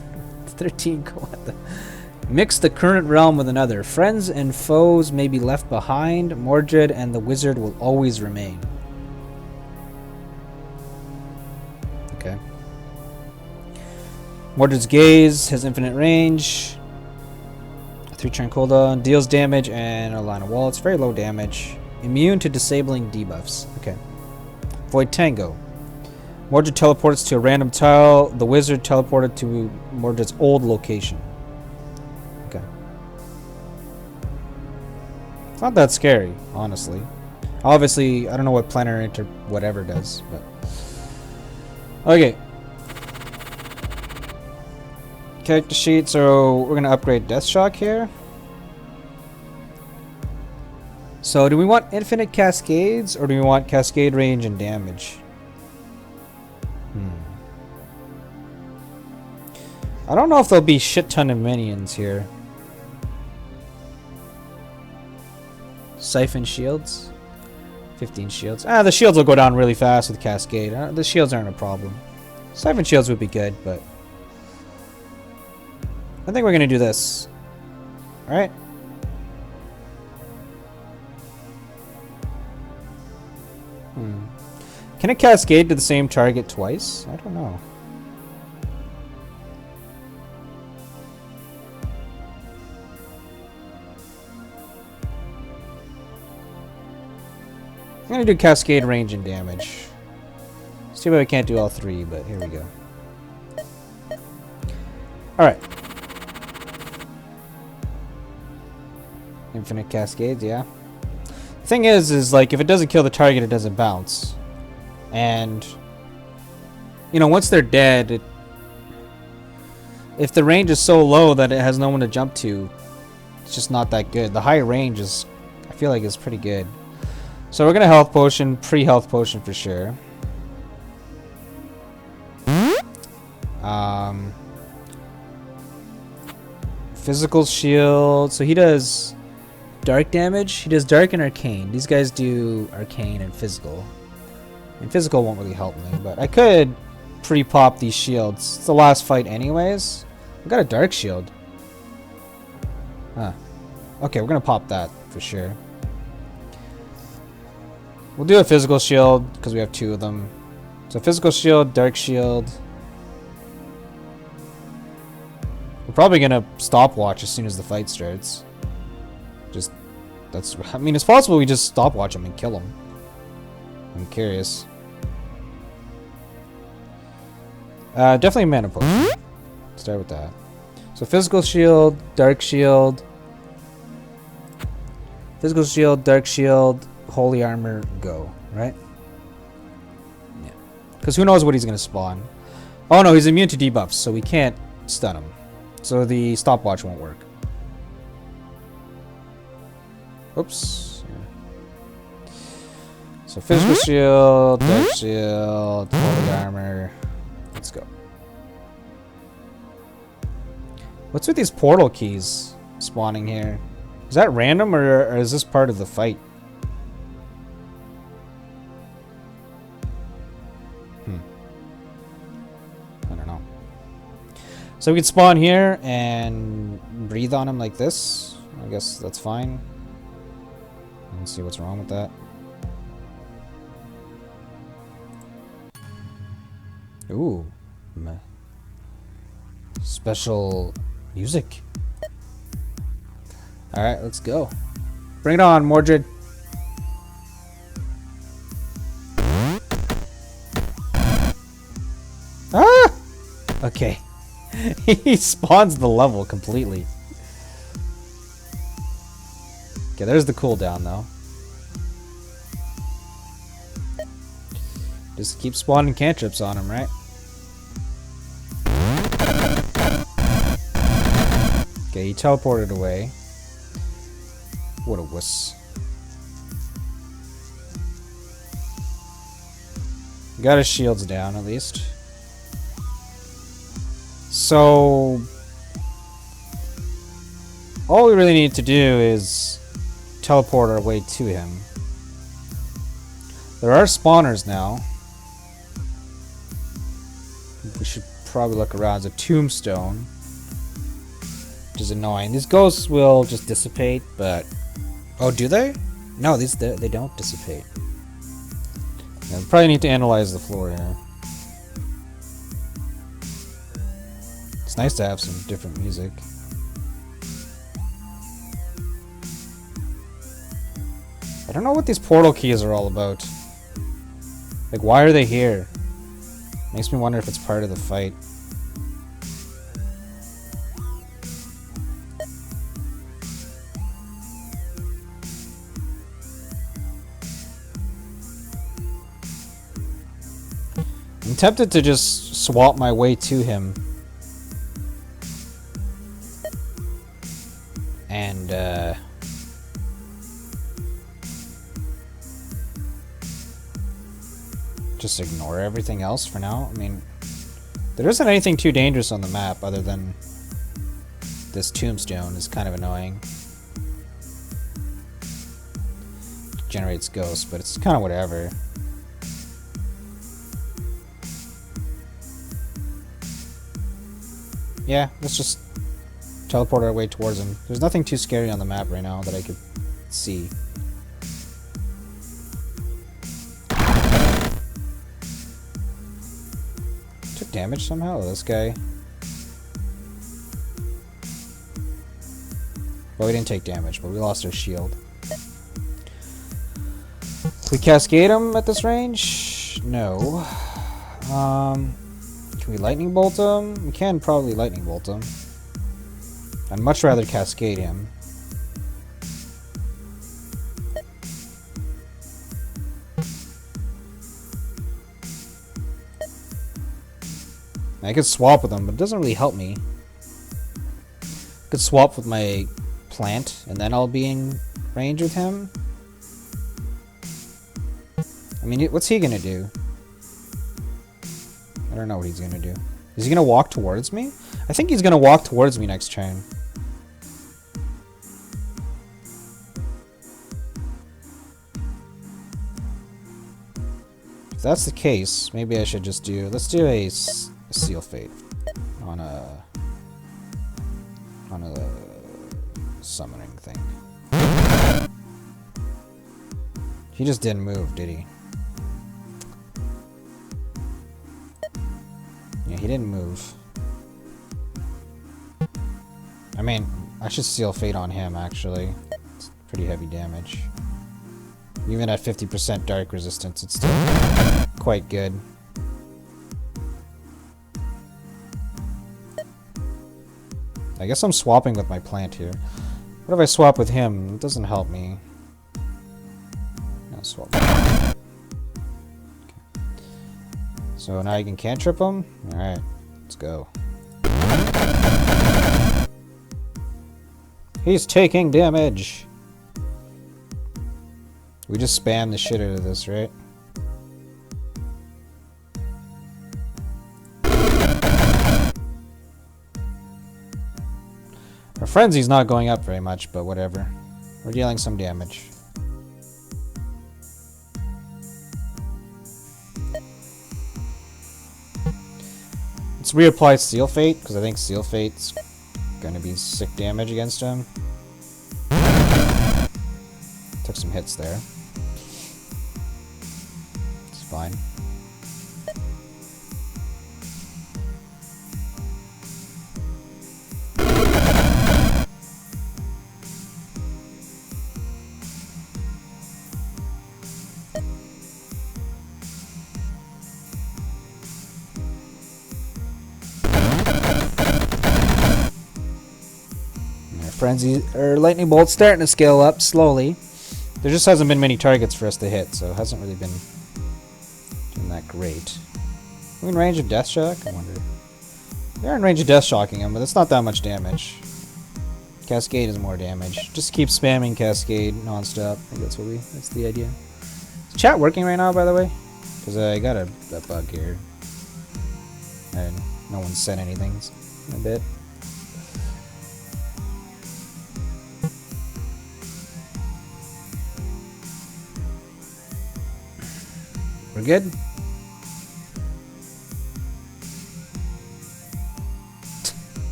13. What the? Mix the current realm with another. Friends and foes may be left behind. Mordred and the wizard will always remain. Okay. Mordred's gaze has infinite range. 3-turn cooldown. Deals damage and a line of wall. It's very low damage. Immune to disabling debuffs. Okay. Void Tango. Mordred teleports to a random tile. The wizard teleported to Mordred's old location. Okay. It's not that scary, honestly. Obviously, I don't know what planar inter whatever does, but okay. Character sheet. So we're gonna upgrade Death Shock here. So do we want infinite cascades or do we want cascade range and damage? I don't know if there'll be shit ton of minions here. Siphon shields. 15 shields. The shields will go down really fast with cascade. The shields aren't a problem. Siphon shields would be good, but I think we're gonna do this. Alright. Can it cascade to the same target twice? I don't know. I'm gonna do cascade range and damage. See why we can't do all three, but here we go. Alright. Infinite cascades, yeah. Thing is like if it doesn't kill the target, it doesn't bounce. And you know, once they're dead, if the range is so low that it has no one to jump to, it's just not that good. The high range is, I feel like, is pretty good. So we're gonna health potion, pre-health potion for sure. Physical shield. So he does dark damage. He does dark and arcane. These guys do arcane and physical. And physical won't really help me, but I could pre-pop these shields. It's the last fight anyways. I got a dark shield. Huh. Okay, we're gonna pop that for sure. We'll do a physical shield because we have two of them. So physical shield, dark shield. We're probably gonna stopwatch as soon as the fight starts. I mean, it's possible we just stopwatch him and kill him. I'm curious. Definitely mana potion. Start with that. So physical shield, dark shield. Physical shield, dark shield, holy armor, go. Right? Yeah. Because who knows what he's going to spawn. Oh no, he's immune to debuffs, so we can't stun him. So the stopwatch won't work. Oops. Yeah. So physical shield, dark shield, holy armor. Let's go. What's with these portal keys spawning here? Is that random or is this part of the fight? I don't know. So we can spawn here and breathe on him like this. I guess that's fine. Let's see what's wrong with that. Ooh. Special music. Alright, let's go. Bring it on, Mordred. Ah! Okay. He spawns the level completely. Okay, there's the cooldown though. Just keep spawning cantrips on him, right? Okay, he teleported away. What a wuss. Got his shields down at least. So all we really need to do is teleport our way to him. There are spawners now. We should probably look around. There's a tombstone, which is annoying. These ghosts will just dissipate, but oh, do they? No, they don't dissipate. Yeah, we probably need to analyze the floor here. It's nice to have some different music. I don't know what these portal keys are all about. Like, why are they here? Makes me wonder if it's part of the fight. I'm tempted to just swap my way to him. And, just ignore everything else for now. I mean, there isn't anything too dangerous on the map other than this tombstone is kind of annoying. Generates ghosts, but it's kind of whatever. Yeah, let's just teleport our way towards him. There's nothing too scary on the map right now that I could see. Took damage somehow, this guy. Well, we didn't take damage, but we lost our shield. Can we cascade him at this range? No. Can we lightning bolt him? We can probably lightning bolt him. I'd much rather cascade him. I could swap with him, but it doesn't really help me. I could swap with my plant, and then I'll be in range with him. I mean, what's he gonna do? I don't know what he's gonna do. Is he gonna walk towards me? I think he's gonna walk towards me next turn. If that's the case, maybe I should just do... Let's do a Seal Fate on a summoning thing. He just didn't move, did he? Yeah, he didn't move. I mean, I should Seal Fate on him, actually. It's pretty heavy damage. Even at 50% dark resistance, it's still quite good. I guess I'm swapping with my plant here. What if I swap with him? It doesn't help me. I'll swap. Okay. So now you can cantrip him? Alright, let's go. He's taking damage! We just spam the shit out of this, right? Our frenzy's not going up very much, but whatever. We're dealing some damage. Let's reapply Seal Fate, because I think Seal Fate's gonna be sick damage against him. Took some hits there. It's fine. Frenzy or Lightning Bolt's starting to scale up slowly. There just hasn't been many targets for us to hit, so it hasn't really been doing that great. Are we in range of Death Shock? I wonder. They're in range of Death Shocking him, but it's not that much damage. Cascade is more damage. Just keep spamming Cascade non-stop. I think that's the idea. Is chat working right now, by the way? Because I got a bug here. And no one said anything in a bit. We're good?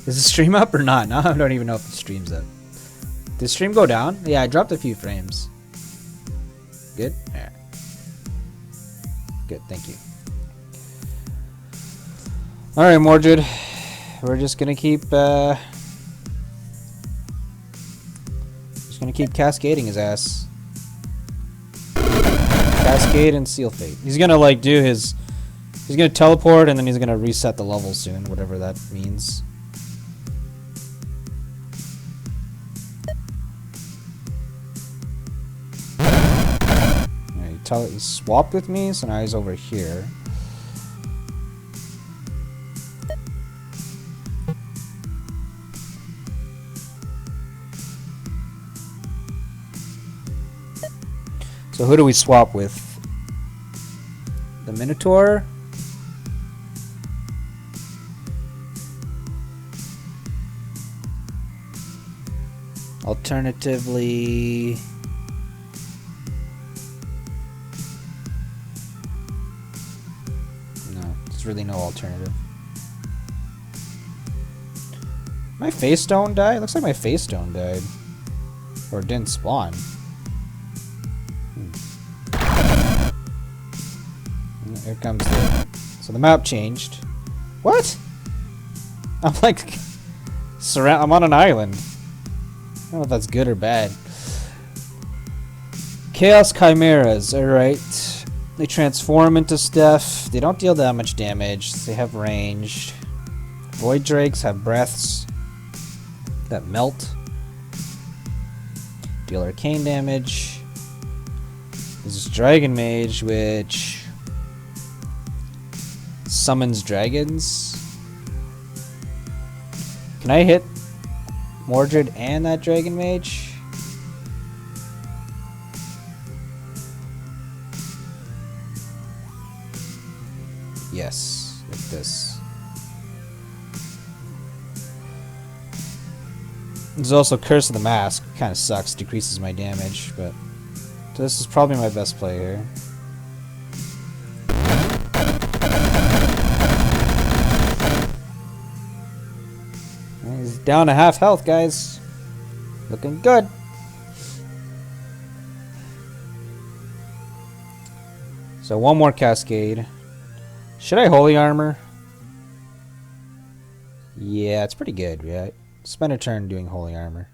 Is the stream up or not? Now I don't even know if the stream's up. Did the stream go down? Yeah, I dropped a few frames. Good? Yeah. Good, thank you. Alright, Mordred. We're just gonna keep cascading his ass. Cascade and Seal Fate. He's gonna like do his... He's gonna teleport and then he's gonna reset the level soon, whatever that means. Yeah, he swapped with me, so now he's over here. So who do we swap with? Minotaur. Alternatively, no, there's really no alternative. My face stone died? Looks like my face stone died. Or it didn't spawn. Here comes the... So the map changed. What? I'm like... I'm on an island. I don't know if that's good or bad. Chaos Chimeras, alright. They transform into stuff. They don't deal that much damage. They have range. Void Drakes have breaths that melt. Deal arcane damage. There's this Dragon Mage which summons dragons. Can I hit Mordred and that Dragon Mage? Yes, like this. There's also Curse of the Mask. Kind of sucks, decreases my damage, but so this is probably my best play here. He's down to half health, guys. Looking good. So one more Cascade. Should I Holy Armor? Yeah, it's pretty good, yeah. Spend a turn doing Holy Armor.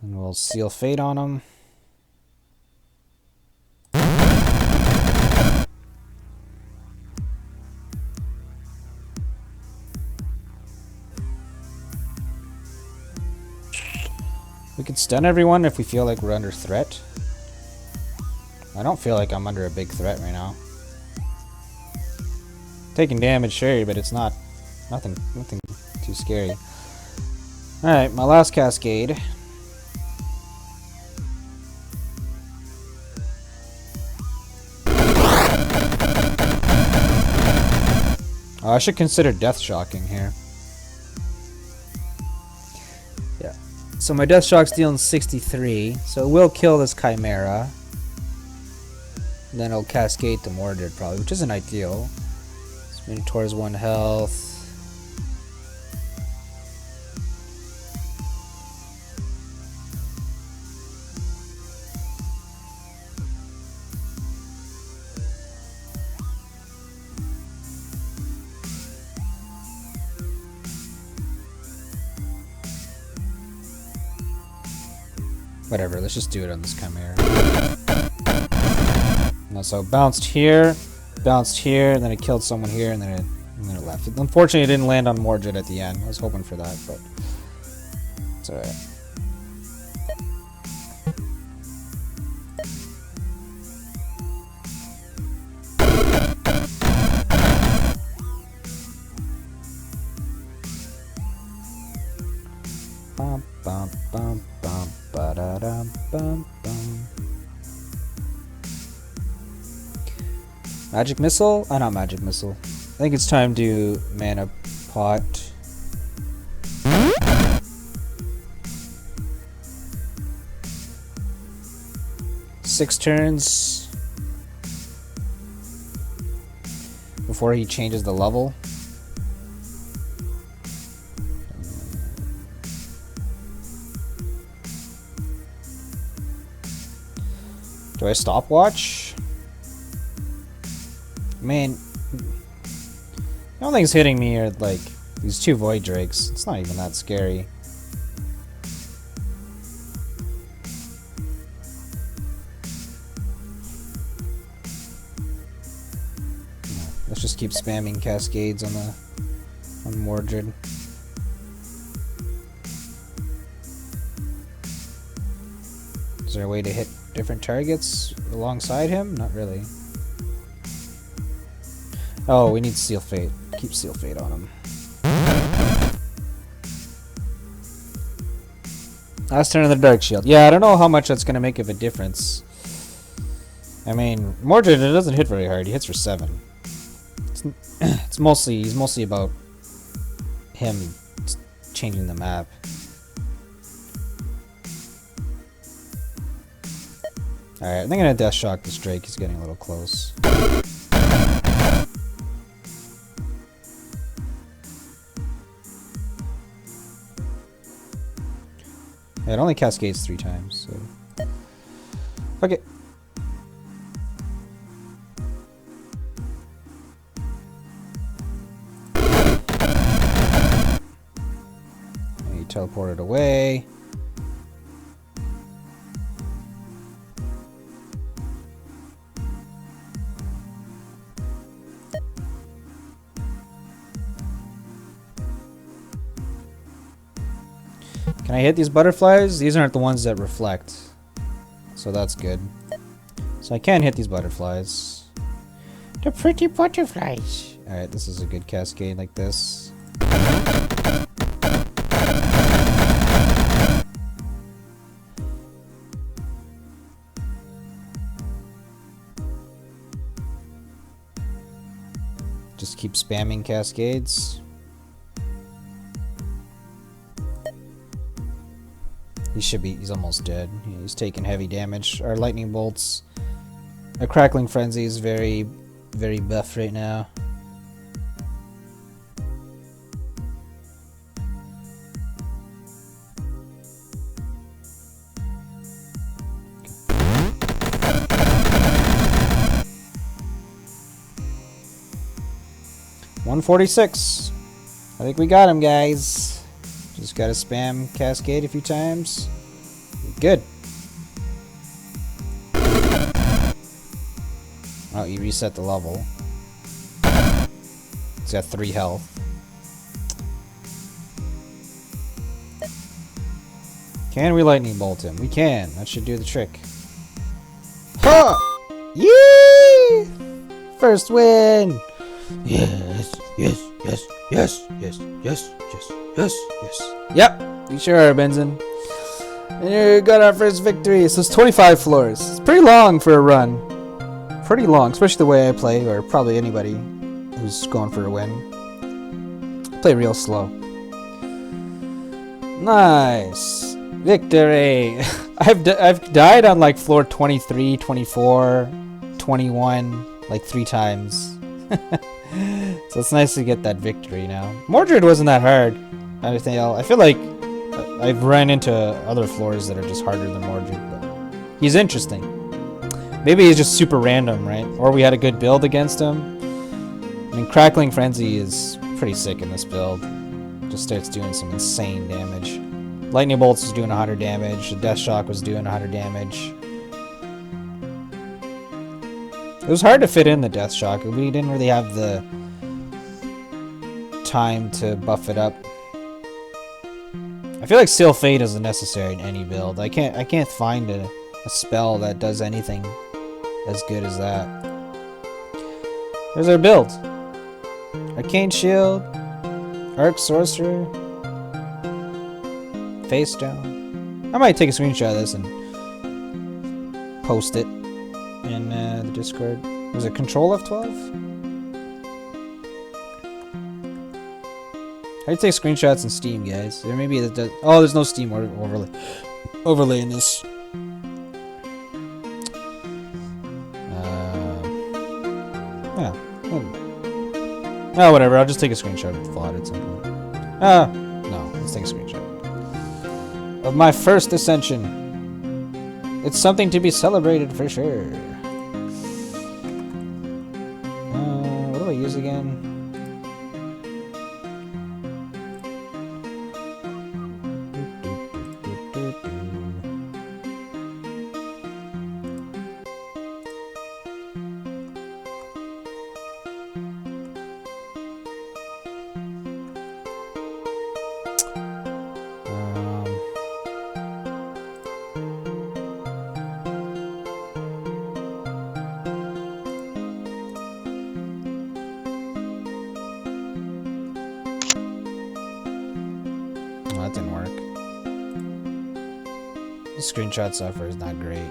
And we'll Seal Fate on him. We could stun everyone if we feel like we're under threat. I don't feel like I'm under a big threat right now. Taking damage, sure, but it's not nothing too scary. Alright, my last Cascade. Oh, I should consider Death Shocking here. Yeah. So my Death Shock's dealing 63, so it will kill this Chimera. And then it'll Cascade to Mordred probably, which isn't ideal. Minotaur's 1 health. Whatever, let's just do it on this Chimera. No, so bounced here, and then it killed someone here, and then it left. Unfortunately, it didn't land on Mordred at the end. I was hoping for that, but it's alright. Bum bum bum bum ba da dum bum bum. Magic Missile? Not Magic Missile. I think it's time to Mana Pot. Six turns before he changes the level. Do I stopwatch? Man, the only things hitting me are like these 2 Void Drakes. It's not even that scary. Let's just keep spamming Cascades on Mordred. Is there a way to hit different targets alongside him? Not really. Oh, we need Seal Fate. Keep Seal Fate on him. Last turn of the Dark Shield. Yeah, I don't know how much that's gonna make of a difference. I mean, Mordred, it doesn't hit very hard. He hits for 7. He's mostly about him changing the map. Alright, I think I'm gonna Death Shock this Drake. He's getting a little close. Yeah, it only cascades 3 times, so... Okay. And he teleported away. Can I hit these butterflies? These aren't the ones that reflect. So that's good. So I can hit these butterflies. The pretty butterflies. Alright, this is a good cascade like this. Just keep spamming cascades. He's almost dead. He's taking heavy damage. Our lightning bolts. Our crackling frenzy is very, very buff right now. $146. I think we got him, guys. Just gotta spam cascade a few times. Good. Oh, you reset the level. He's got 3 health. Can we lightning bolt him? We can. That should do the trick. Ha! Yee! First win! Yes, yes, yes, yes, yes, yes, yes, yes, yes. Yep, we sure are, Benson. And we got our first victory. So it's 25 floors. It's pretty long for a run. Pretty long, especially the way I play, or probably anybody who's going for a win. Play real slow. Nice. Victory. I've died on like floor 23, 24, 21 like 3 times. So it's nice to get that victory now. Mordred wasn't that hard. I feel like I've run into other floors that are just harder than Mordred, but he's interesting. Maybe he's just super random, right? Or we had a good build against him. I mean, Crackling Frenzy is pretty sick in this build. Just starts doing some insane damage. Lightning Bolts was doing 100 damage. The Death Shock was doing 100 damage. It was hard to fit in the Death Shock. We didn't really have the time to buff it up. I feel like Seal Fate isn't necessary in any build. I can't find a spell that does anything as good as that. There's our build. Arcane Shield, Arc Sorcerer, Face Down. I might take a screenshot of this and post it in the Discord. Was it Control F12? How do you take screenshots in Steam, guys? There may be that. Oh, there's no Steam overlay in this. Yeah. Oh, whatever. I'll just take a screenshot of the VOD at some point. No. Let's take a screenshot of my first Ascension. It's something to be celebrated for sure. What do I use again? That didn't work. Screenshot software is not great.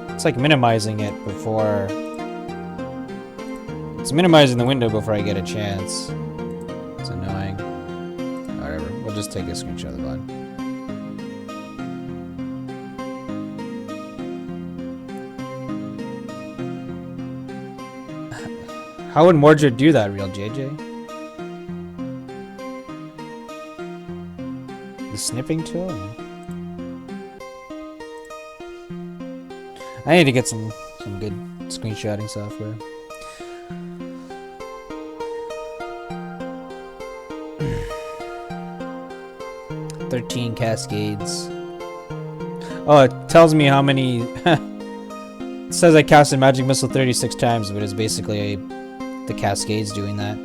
It's like minimizing it before... It's minimizing the window before I get a chance. It's annoying. Whatever, we'll just take a screenshot of the button. How would Mordred do that, real JJ? The snipping tool? I need to get some good screenshotting software. "13 cascades." Oh, it tells me how many... It says I casted Magic Missile 36 times, but it's basically the cascades doing that.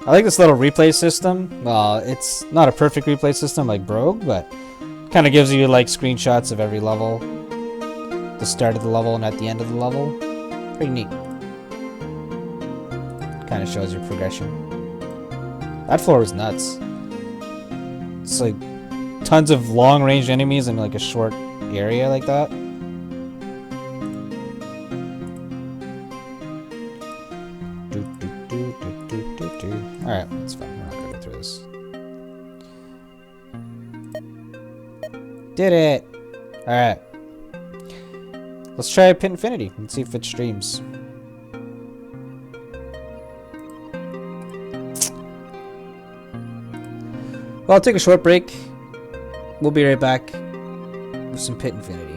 I like this little replay system. Well, it's not a perfect replay system like Brogue, but kind of gives you like screenshots of every level. The start of the level and at the end of the level. Pretty neat. Kind of shows your progression. That floor was nuts. It's like tons of long-range enemies in like a short area like that. Alright, that's fine. We're not gonna go through this. Did it! Alright. Let's try Pit Infinity and see if it streams. Well, I'll take a short break. We'll be right back with some Pit Infinity.